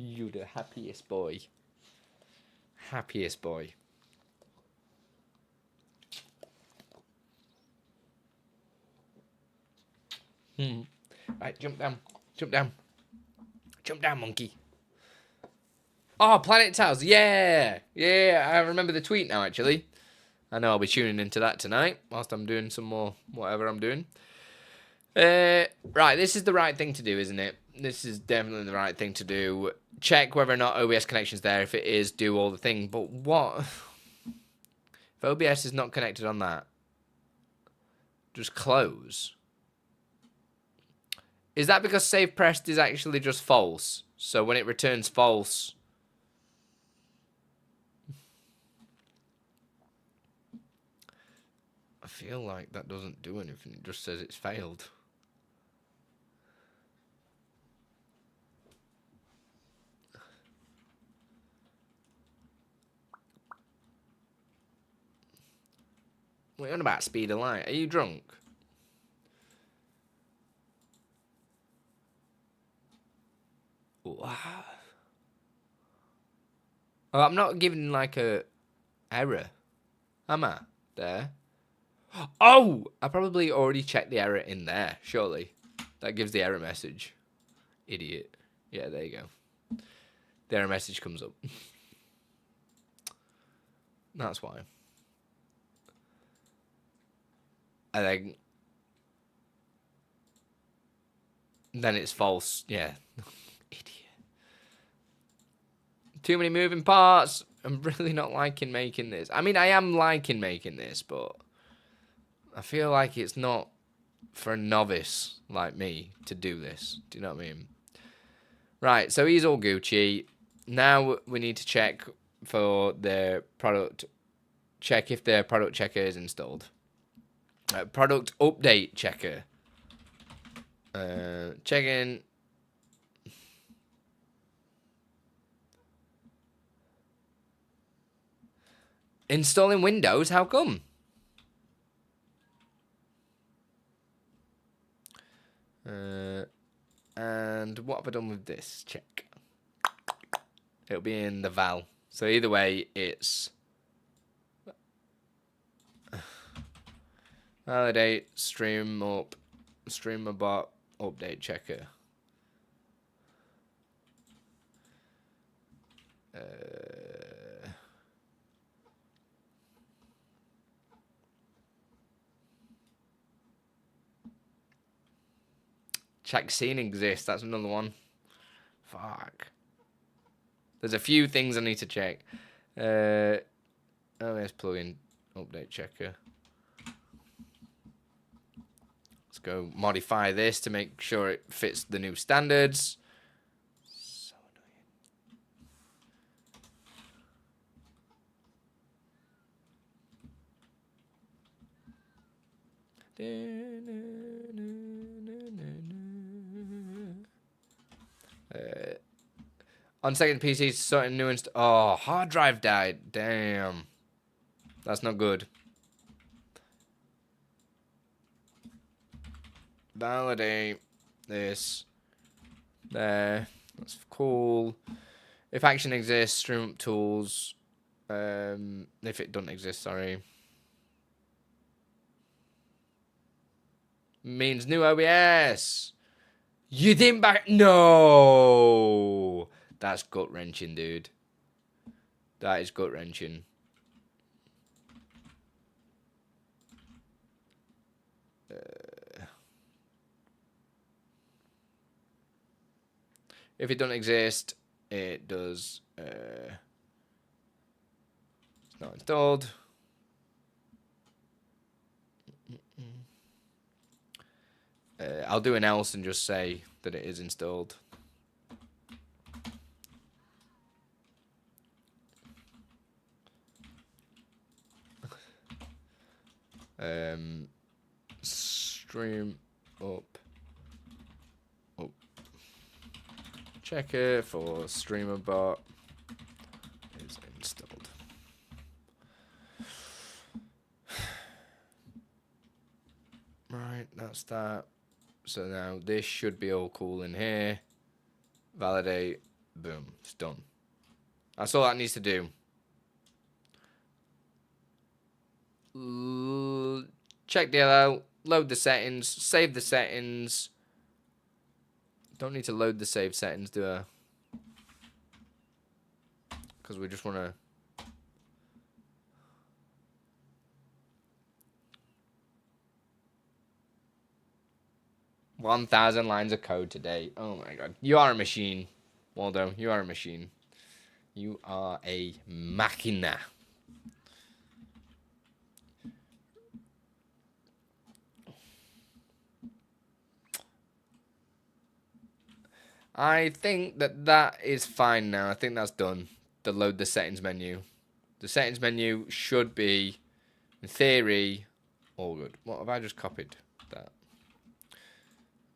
You the happiest boy. Happiest boy. Right, jump down. Jump down. Jump down, monkey. Oh, Planet Tales. Yeah. Yeah, I remember the tweet now, actually. I know I'll be tuning into that tonight whilst I'm doing some more whatever I'm doing. Right, this is the right thing to do, isn't it? This is definitely the right thing to do. Check whether or not OBS connection's there. If it is, do all the thing. But what? If OBS is not connected on that, just close. Is that because save pressed is actually just false? So when it returns false... I feel like that doesn't do anything. It just says it's failed. What are you on about, speed of light? Are you drunk? Wow. Oh, I'm not giving like a error, am I? There. Oh! I probably already checked the error in there, surely. That gives the error message. Idiot. Yeah, there you go. The error message comes up. That's why. I think. Then it's false. Yeah. Idiot. Too many moving parts. I'm really not liking making this. I mean, I am liking making this, but I feel like it's not for a novice like me to do this. Do you know what I mean? Right, so he's all Gucci. Now we need to check for the product. Check if the product checker is installed. Product update checker. Checking. Installing Windows? How come? And what have I done with this? Check. It'll be in the val. So either way, it's validate StreamUP, Streamer.bot update checker. Check scene exists. That's another one. Fuck. There's a few things I need to check. OBS plugin update checker. Let's go modify this to make sure it fits the new standards. So annoying. On second PC, certain new hard drive died. Damn. That's not good. Validate this. There. That's cool. If action exists, StreamUp tools. If it doesn't exist, sorry. Means new OBS. You didn't back. No. That's gut wrenching, dude. That is gut wrenching. If it doesn't exist, it does. It's not installed. I'll do an else and just say that it is installed. StreamUP checker for Streamer.bot is installed. Right, that's that. So now this should be all cool in here. Validate. Boom. It's done. That's all that needs to do. Check DLL. Load the settings. Save the settings. Don't need to load the save settings, do I? Because we just want to... "1,000 lines of code today." Oh my god. You are a machine, Waldo. You are a machine. You are a machina. I think that is fine now. I think that's done. To load the settings menu. The settings menu should be, in theory, all good. What have I just copied? That.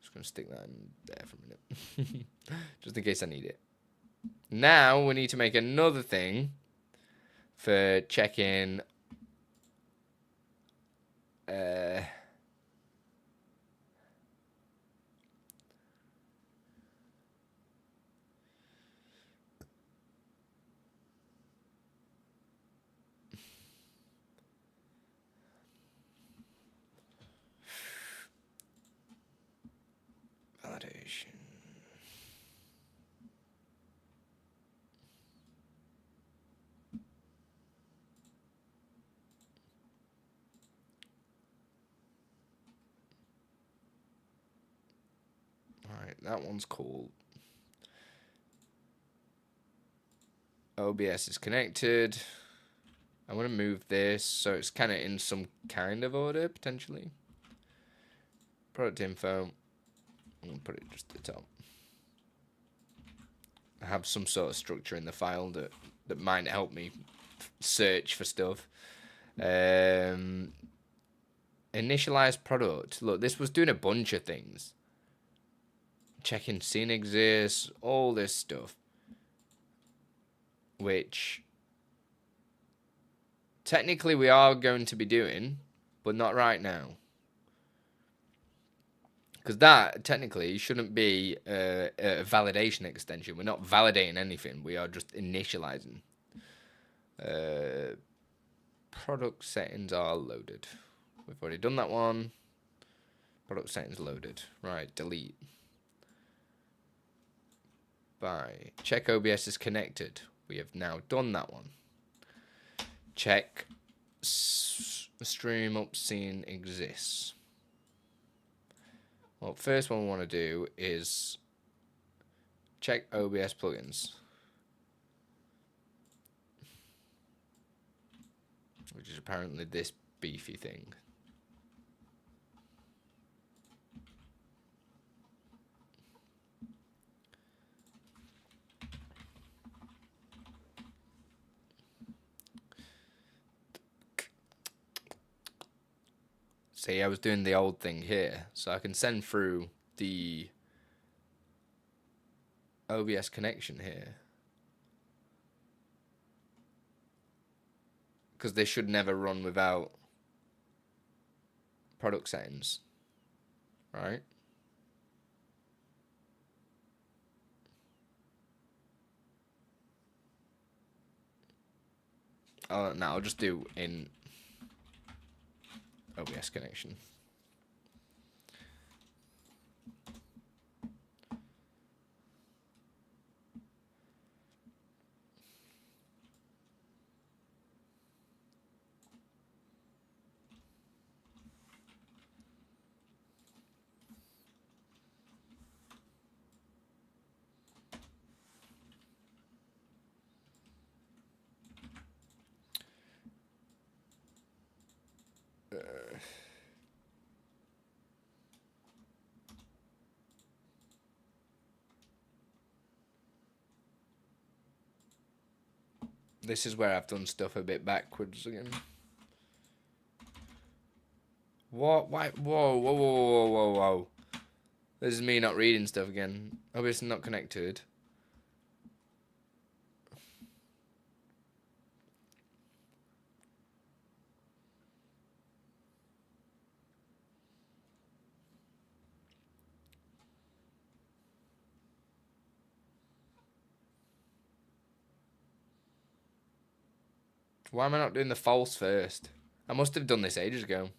Just going to stick that in there for a minute. Just in case I need it. Now we need to make another thing for checking validation. that one's cool. OBS is connected. I want to move this so it's kind of in some kind of order, potentially. Product info. I'm going to put it just at the top. I have some sort of structure in the file that might help me search for stuff. Initialize product. Look, this was doing a bunch of things. Checking scene exists, all this stuff. Which technically we are going to be doing, but not right now. Because that technically shouldn't be a validation extension. We're not validating anything. We are just initializing. Product settings are loaded. We've already done that one. Product settings loaded. Right, delete. Bye. Check OBS is connected. We have now done that one. Check StreamUP scene exists. Well, first one we want to do is check OBS plugins, which is apparently this beefy thing. See, I was doing the old thing here, so I can send through the OBS connection here. Because they should never run without product settings, right? Oh, no, I'll just do in OBS connection. This is where I've done stuff a bit backwards again. What? Why? Whoa, whoa, whoa, whoa, whoa, whoa. This is me not reading stuff again. Obviously not connected. Why am I not doing the false first? I must have done this ages ago.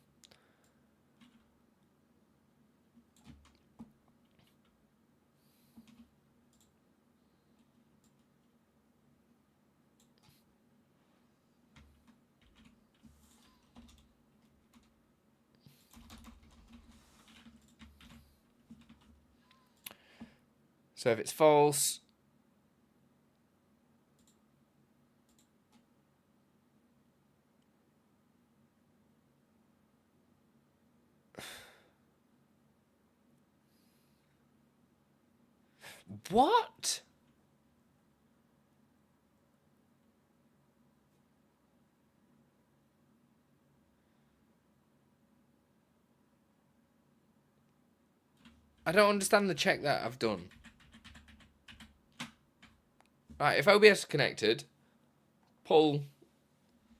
So if it's false, what? I don't understand the check that I've done. Right, if OBS is connected, pull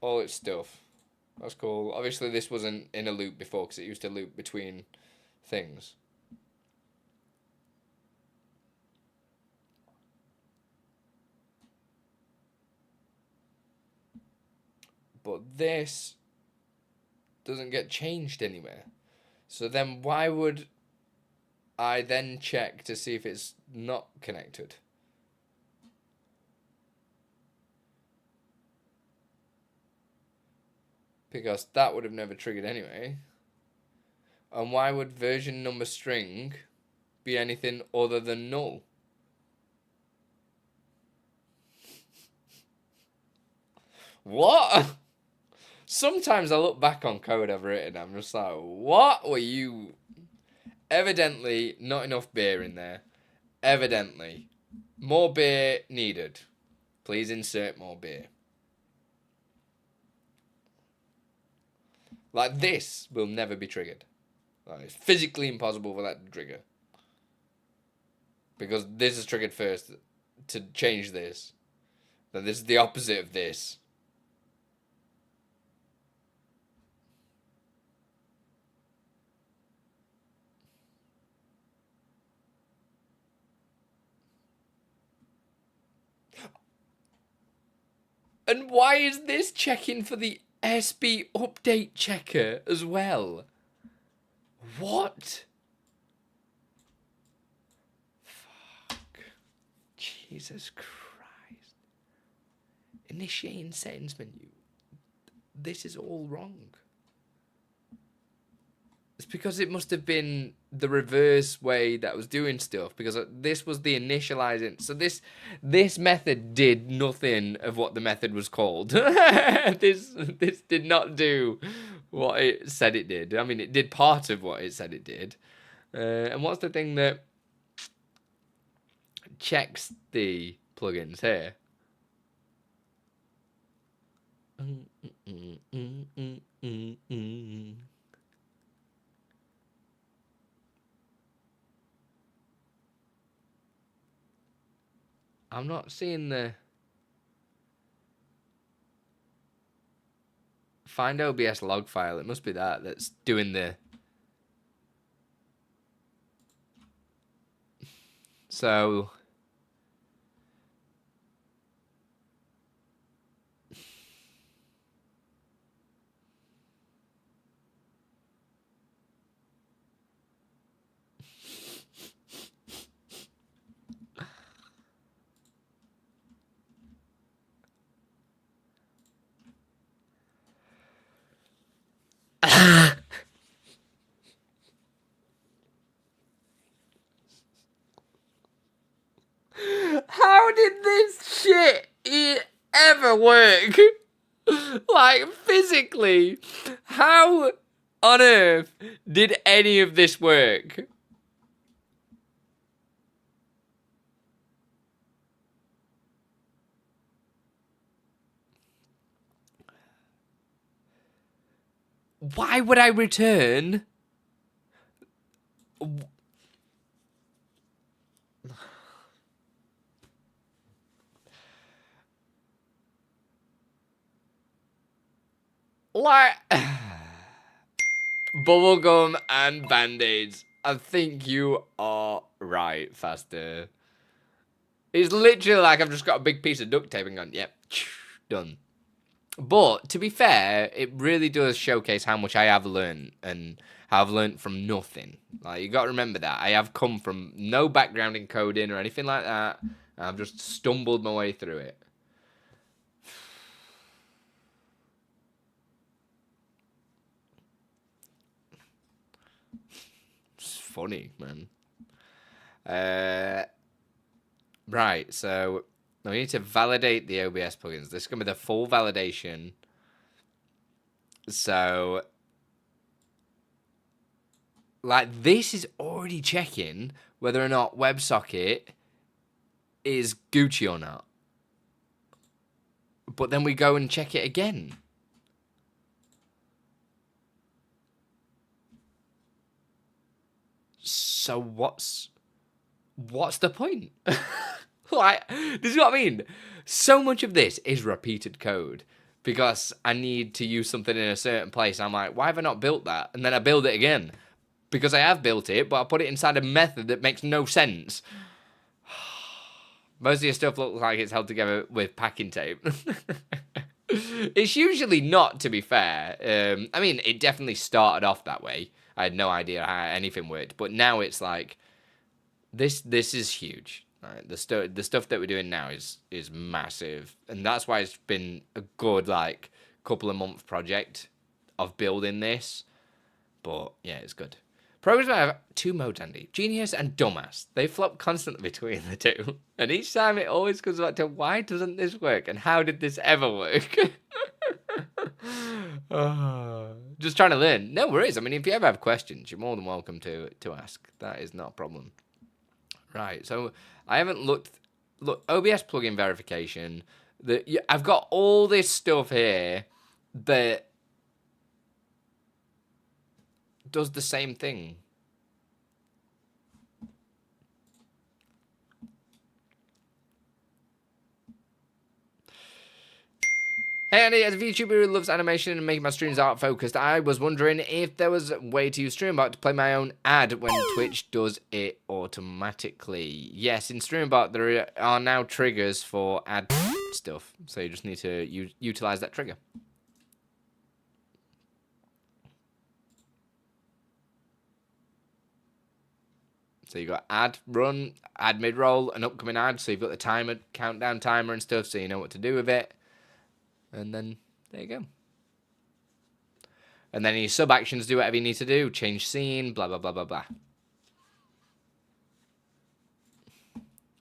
all its stuff. That's cool. Obviously, this wasn't in a loop before because it used to loop between things. But this doesn't get changed anywhere. So then why would I then check to see if it's not connected? Because that would have never triggered anyway. And why would version number string be anything other than null. What? Sometimes I look back on code I've written, I'm just like, what were you... Evidently, not enough beer in there. Evidently. More beer needed. Please insert more beer. Like, this will never be triggered. Like, it's physically impossible for that to trigger. Because this is triggered first to change this. Then this is the opposite of this. And why is this checking for the SB update checker as well? What? Fuck. Jesus Christ. Initiating settings menu. This is all wrong. It's because it must have been the reverse way that was doing stuff, because this was the initializing. So this method did nothing of what the method was called. This did not do what it said it did. I mean, it did part of what it said it did. And what's the thing that checks the plugins here? I'm not seeing the... Find OBS log file. It must be that's doing the... So... How did this shit ever work? Like, physically, how on earth did any of this work? Why would I return? Like, bubblegum and band-aids. I think you are right, Faster. It's literally like I've just got a big piece of duct tape and gone, yep, done. But, to be fair, it really does showcase how much I have learned, and how I've learned from nothing. Like, you got to remember that. I have come from no background in coding or anything like that. I've just stumbled my way through it. It's funny, man. Right, so... Now we need to validate the OBS plugins. This is going to be the full validation. So, like, this is already checking whether or not WebSocket is Gucci or not. But then we go and check it again. So what's the point? Like, this is what I mean. So much of this is repeated code because I need to use something in a certain place. I'm like, why have I not built that? And then I build it again because I have built it, but I put it inside a method that makes no sense. Most of your stuff looks like it's held together with packing tape. It's usually not, to be fair. I mean, it definitely started off that way. I had no idea how anything worked, but now it's like, this is huge. Right, the stuff that we're doing now is massive, and that's why it's been a good like couple of month project of building this. But yeah, it's good. Programs have two modes, Andy. Genius and dumbass. They flop constantly between the two. And each time it always comes back to why doesn't this work? And how did this ever work? Just trying to learn. No worries. I mean, if you ever have questions, you're more than welcome to ask. That is not a problem. Right. So I haven't looked. Look, OBS plugin verification. I've got all this stuff here that does the same thing. Hey Andy, as a VTuber who loves animation and making my streams art focused, I was wondering if there was a way to use StreamerBot to play my own ad when Twitch does it automatically. Yes, in StreamerBot there are now triggers for ad stuff, so you just need to utilize that trigger. So you got ad run, ad mid-roll, an upcoming ad, so you've got the timer, countdown timer and stuff, so you know what to do with it. And then, there you go. And then your sub-actions do whatever you need to do. Change scene, blah, blah, blah, blah, blah.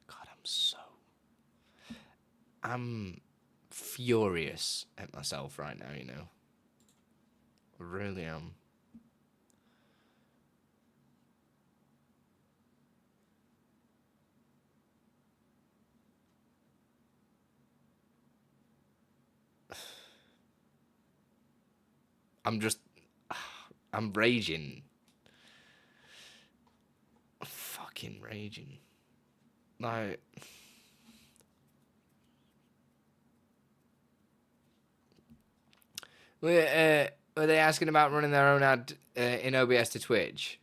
God, I'm furious at myself right now, you know. I really am. I'm raging. Fucking raging. Like, were they asking about running their own ad in OBS to Twitch?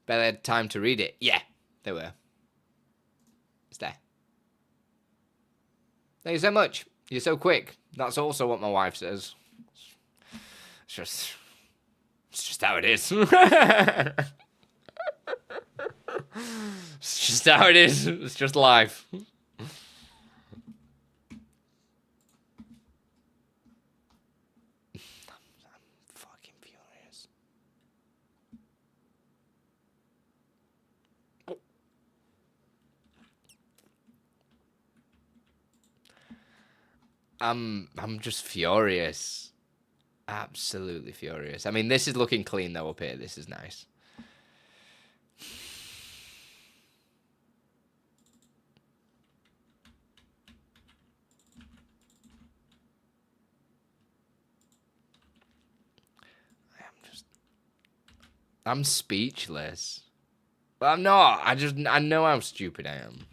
Bet they had time to read it. Yeah, they were. It's there. Thank you so much. You're so quick. That's also what my wife says. It's just how it is. It's just how it is. It's just life. I'm fucking furious. I'm just furious. Absolutely furious. I mean, this is looking clean though up here. This is nice. I'm speechless. But I'm not. I know how stupid I am.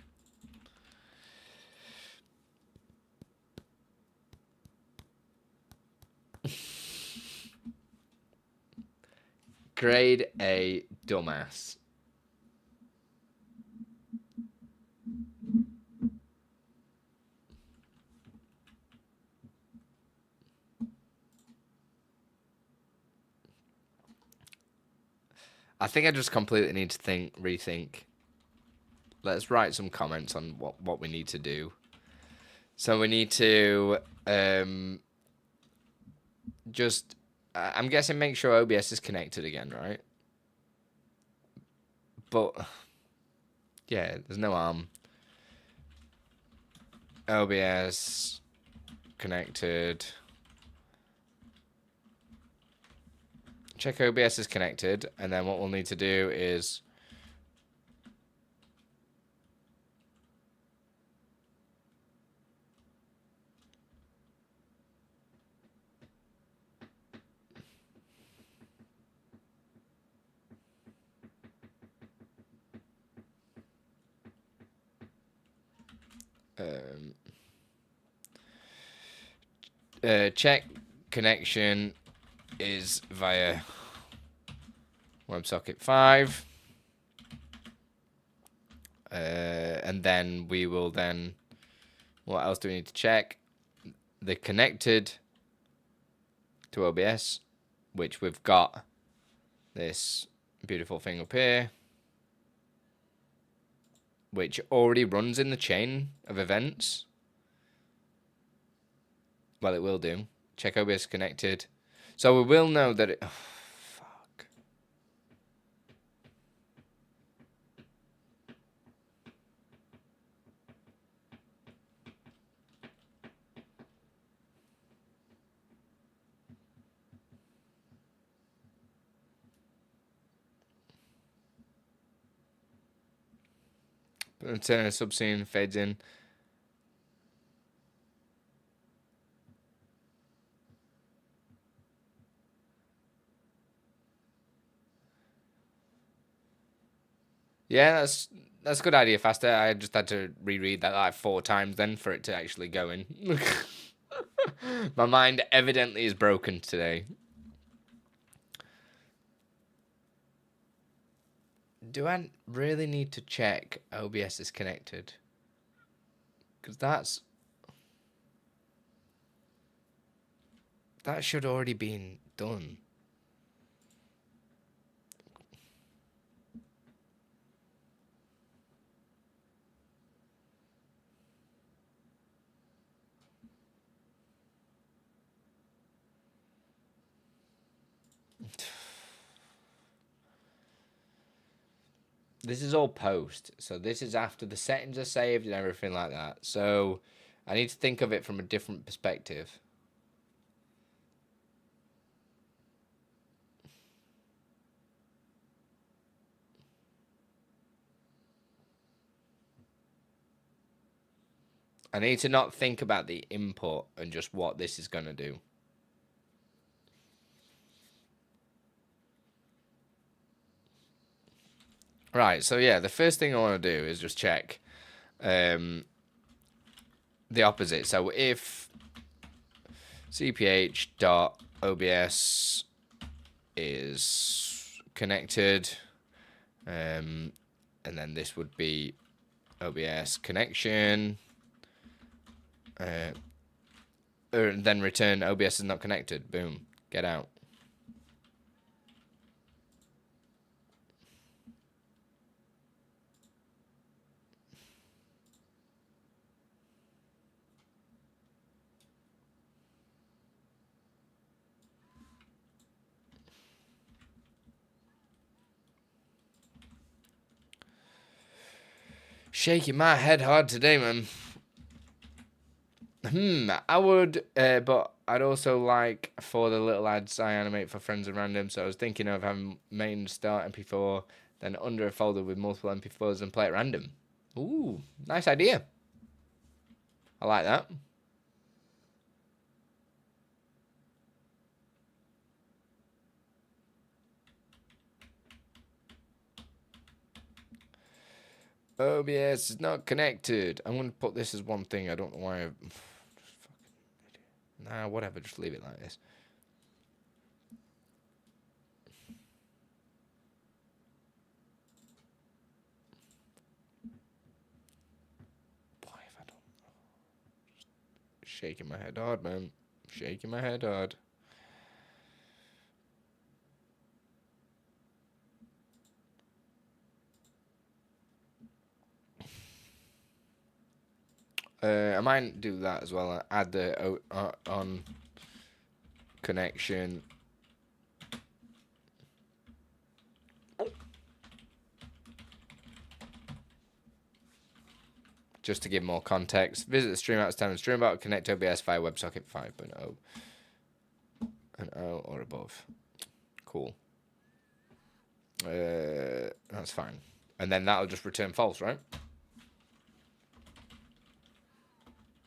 Grade A dumbass. I think I just completely need to rethink. Let's write some comments on what we need to do. So we need to just... I'm guessing make sure OBS is connected again, right? But, yeah, there's no arm. OBS connected. Check OBS is connected, and then what we'll need to do is... check connection is via WebSocket 5. And then we will then... What else do we need to check? The connected to OBS, which we've got this beautiful thing up here, which already runs in the chain of events. Well, it will do. Check OBS connected. So we will know that it... Oh, fuck. Turn a subscene, fades in. Yeah, that's a good idea, Faster. I just had to reread that like 4 times then for it to actually go in. My mind evidently is broken today. Do I really need to check OBS is connected? Because that should already been done. This is all post, so this is after the settings are saved and everything like that. So I need to think of it from a different perspective. I need to not think about the input and just what this is going to do. Right, so yeah, the first thing I want to do is just check the opposite. So if cph.obs is connected, and then this would be OBS connection, then return OBS is not connected. Boom, get out. Shaking my head hard today, man. I would, but I'd also like for the little ads I animate for friends and random. So I was thinking of having main start MP4, then under a folder with multiple MP4s and play at random. Ooh, nice idea. I like that. OBS is not connected. I'm going to put this as one thing. I don't know why. Nah, whatever. Just leave it like this. Boy, if I don't. Just shaking my head hard, man. Shaking my head hard. I might do that as well. Add the on connection. Just to give more context, visit the StreamUP tab and StreamUP, connect OBS via WebSocket 5.0 and 0 or above. Cool. That's fine. And then that'll just return false, right?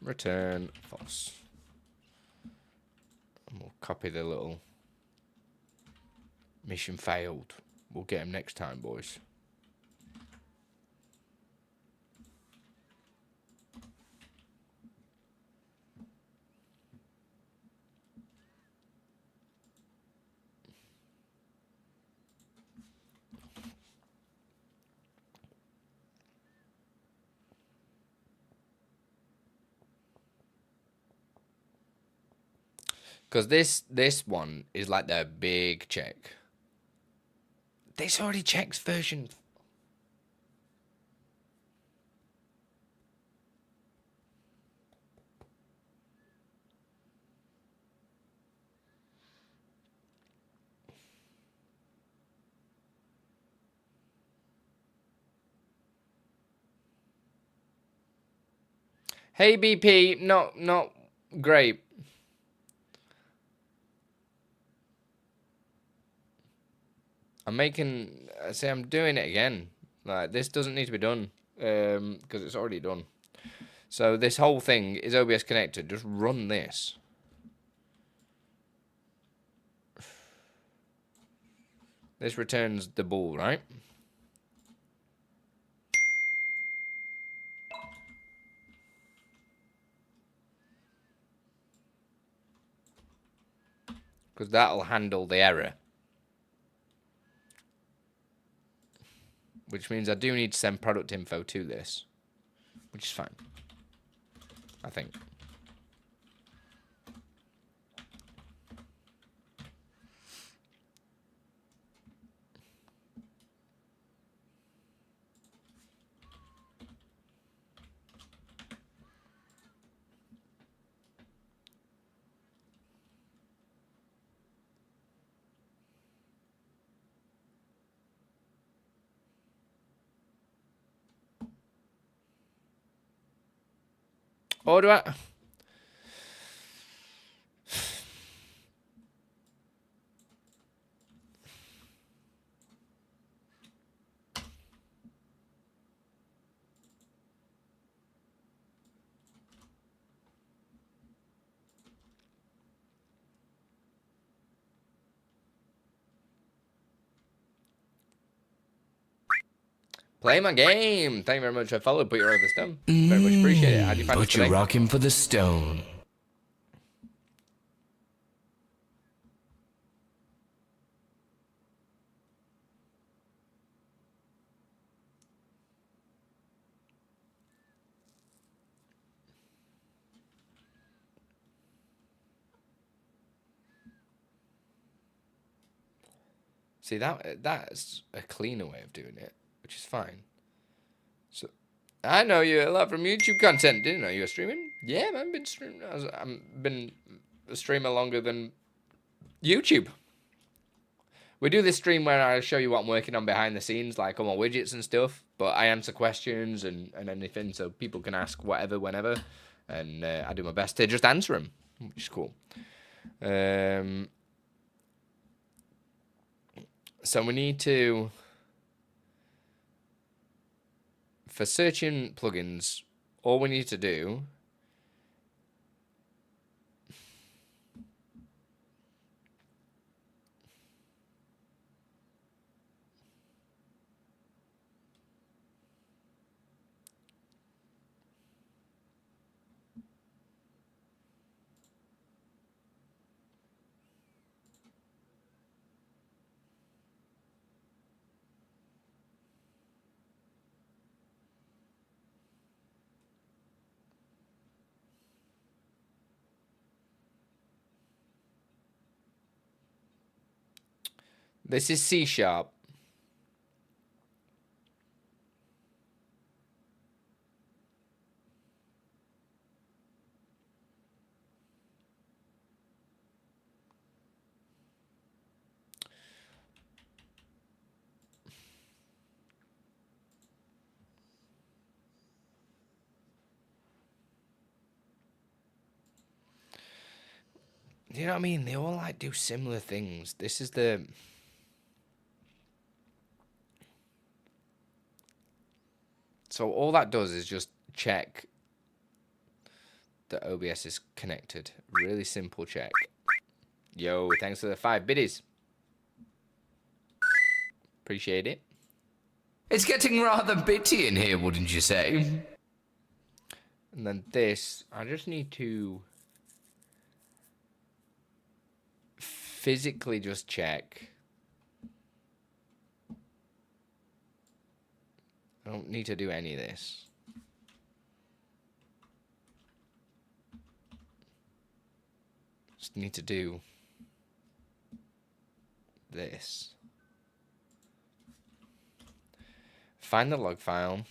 Return false. And we'll copy the little mission failed. We'll get him next time, boys. Because this one is like the big check. This already checks version. Hey BP, not great. I'm doing it again. Like, this doesn't need to be done. because it's already done. So this whole thing is OBS connected. Just run this. This returns the ball, right? Because that'll handle the error. Which means I do need to send product info to this. Which is fine. I think. Or do I? Play my game. Thank you very much for following. Put your order down. Very much appreciate it. How do you find it But today? you're rocking for the stone. See, that's a cleaner way of doing it, which is fine. So, I know you a lot from YouTube content. Didn't know you were streaming. Yeah, man, been streaming. I've been a streamer longer than YouTube. We do this stream where I show you what I'm working on behind the scenes, like on my widgets and stuff. But I answer questions and anything, so people can ask whatever, whenever, and I do my best to just answer them, which is cool. So we need to, for searching plugins, all we need to do this is C#. You know what I mean? They all like do similar things. This is the... So all that does is just check that OBS is connected. Really simple check. Yo, thanks for the 5 biddies. Appreciate it. It's getting rather bitty in here, wouldn't you say? And then this, I just need to physically just check. I don't need to do any of this. Just need to do this. Find the log file.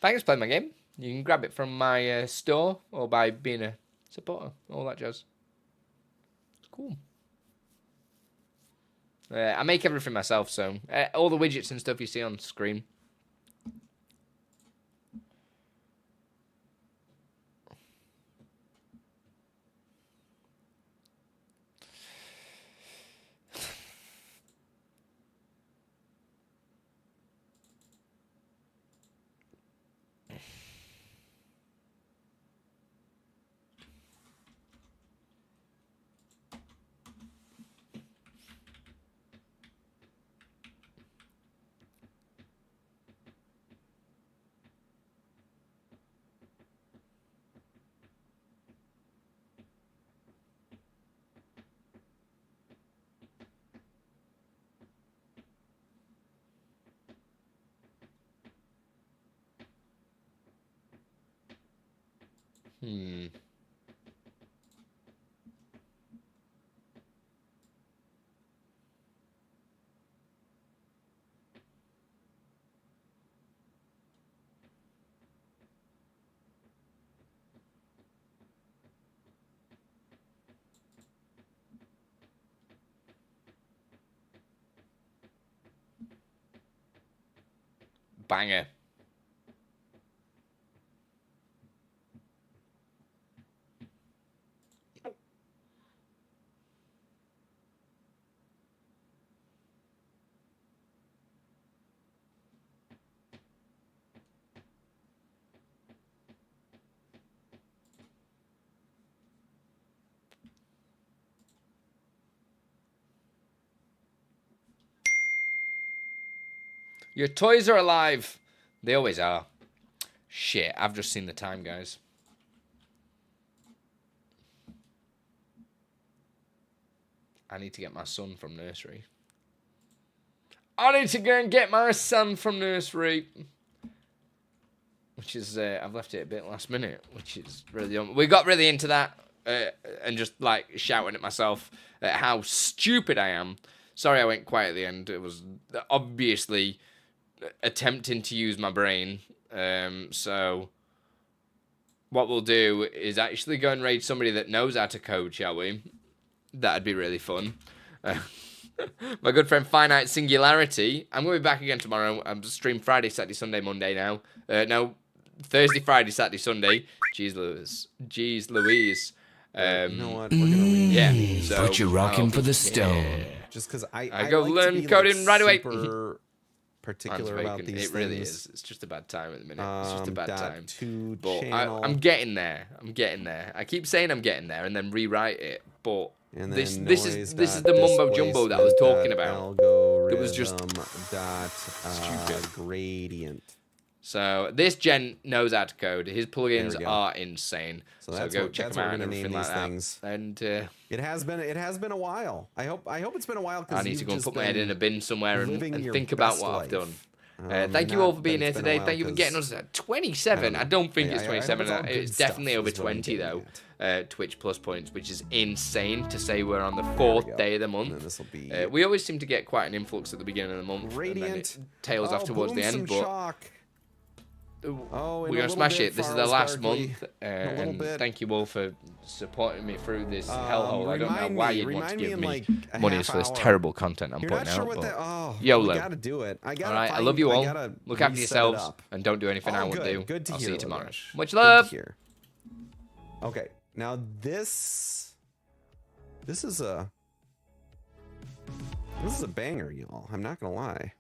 Thanks for playing my game. You can grab it from my store or by being a supporter. All that jazz. It's cool. I make everything myself, so all the widgets and stuff you see on screen. Banger. Your toys are alive. They always are. Shit, I've just seen the time, guys. I need to get my son from nursery. I need to go and get my son from nursery. Which is, I've left it a bit last minute, which is really... We got really into that and just, like, shouting at myself at how stupid I am. Sorry I went quiet at the end. It was obviously attempting to use my brain. So what we'll do is actually go and raid somebody that knows how to code, shall we? That'd be really fun. My good friend Finite Singularity. I'm going to be back again tomorrow. I'm stream Friday, Saturday, Sunday, Monday now. No, Thursday, Friday, Saturday, Sunday. Jeez Louise. Jeez Louise. You know what? We're gonna leave. Yeah. So, But you're rocking for the stone. Yeah. Just because I go like learn to be, coding like, right away. Super particular about these things. It really is. It's just a bad time at the minute. It's just a bad time. To But channel, I'm getting there. I'm getting there. I keep saying I'm getting there and then rewrite it. But and this then is the mumbo jumbo that I was talking about. It was just stupid. Gradient. So this gen knows how to code. His plugins go. are insane. So go check them out and everything like that. Things. And it has been a while. I hope it's been a while. I need to go and put my head in a bin somewhere and think about what I've done. Thank Thank you all for being here today. Thank you for getting us at 27. I don't think it's 27. It's definitely over 20 though. Twitch plus points, which is insane to say we're on the 4th day of the month. We always seem to get quite an influx at the beginning of the month. Radiant. And then it tails off towards the end. But Oh, we're going to smash it. This is the last month. And thank you all for supporting me through this hellhole. I don't know why you'd want to give me money for this terrible content I'm putting out. But YOLO. I gotta do it. All right, I love you all. Look after yourselves and don't do anything I won't do. Good to I'll hear, see you tomorrow. Logesh. Much love. Okay, now this is a banger, y'all. I'm not gonna lie.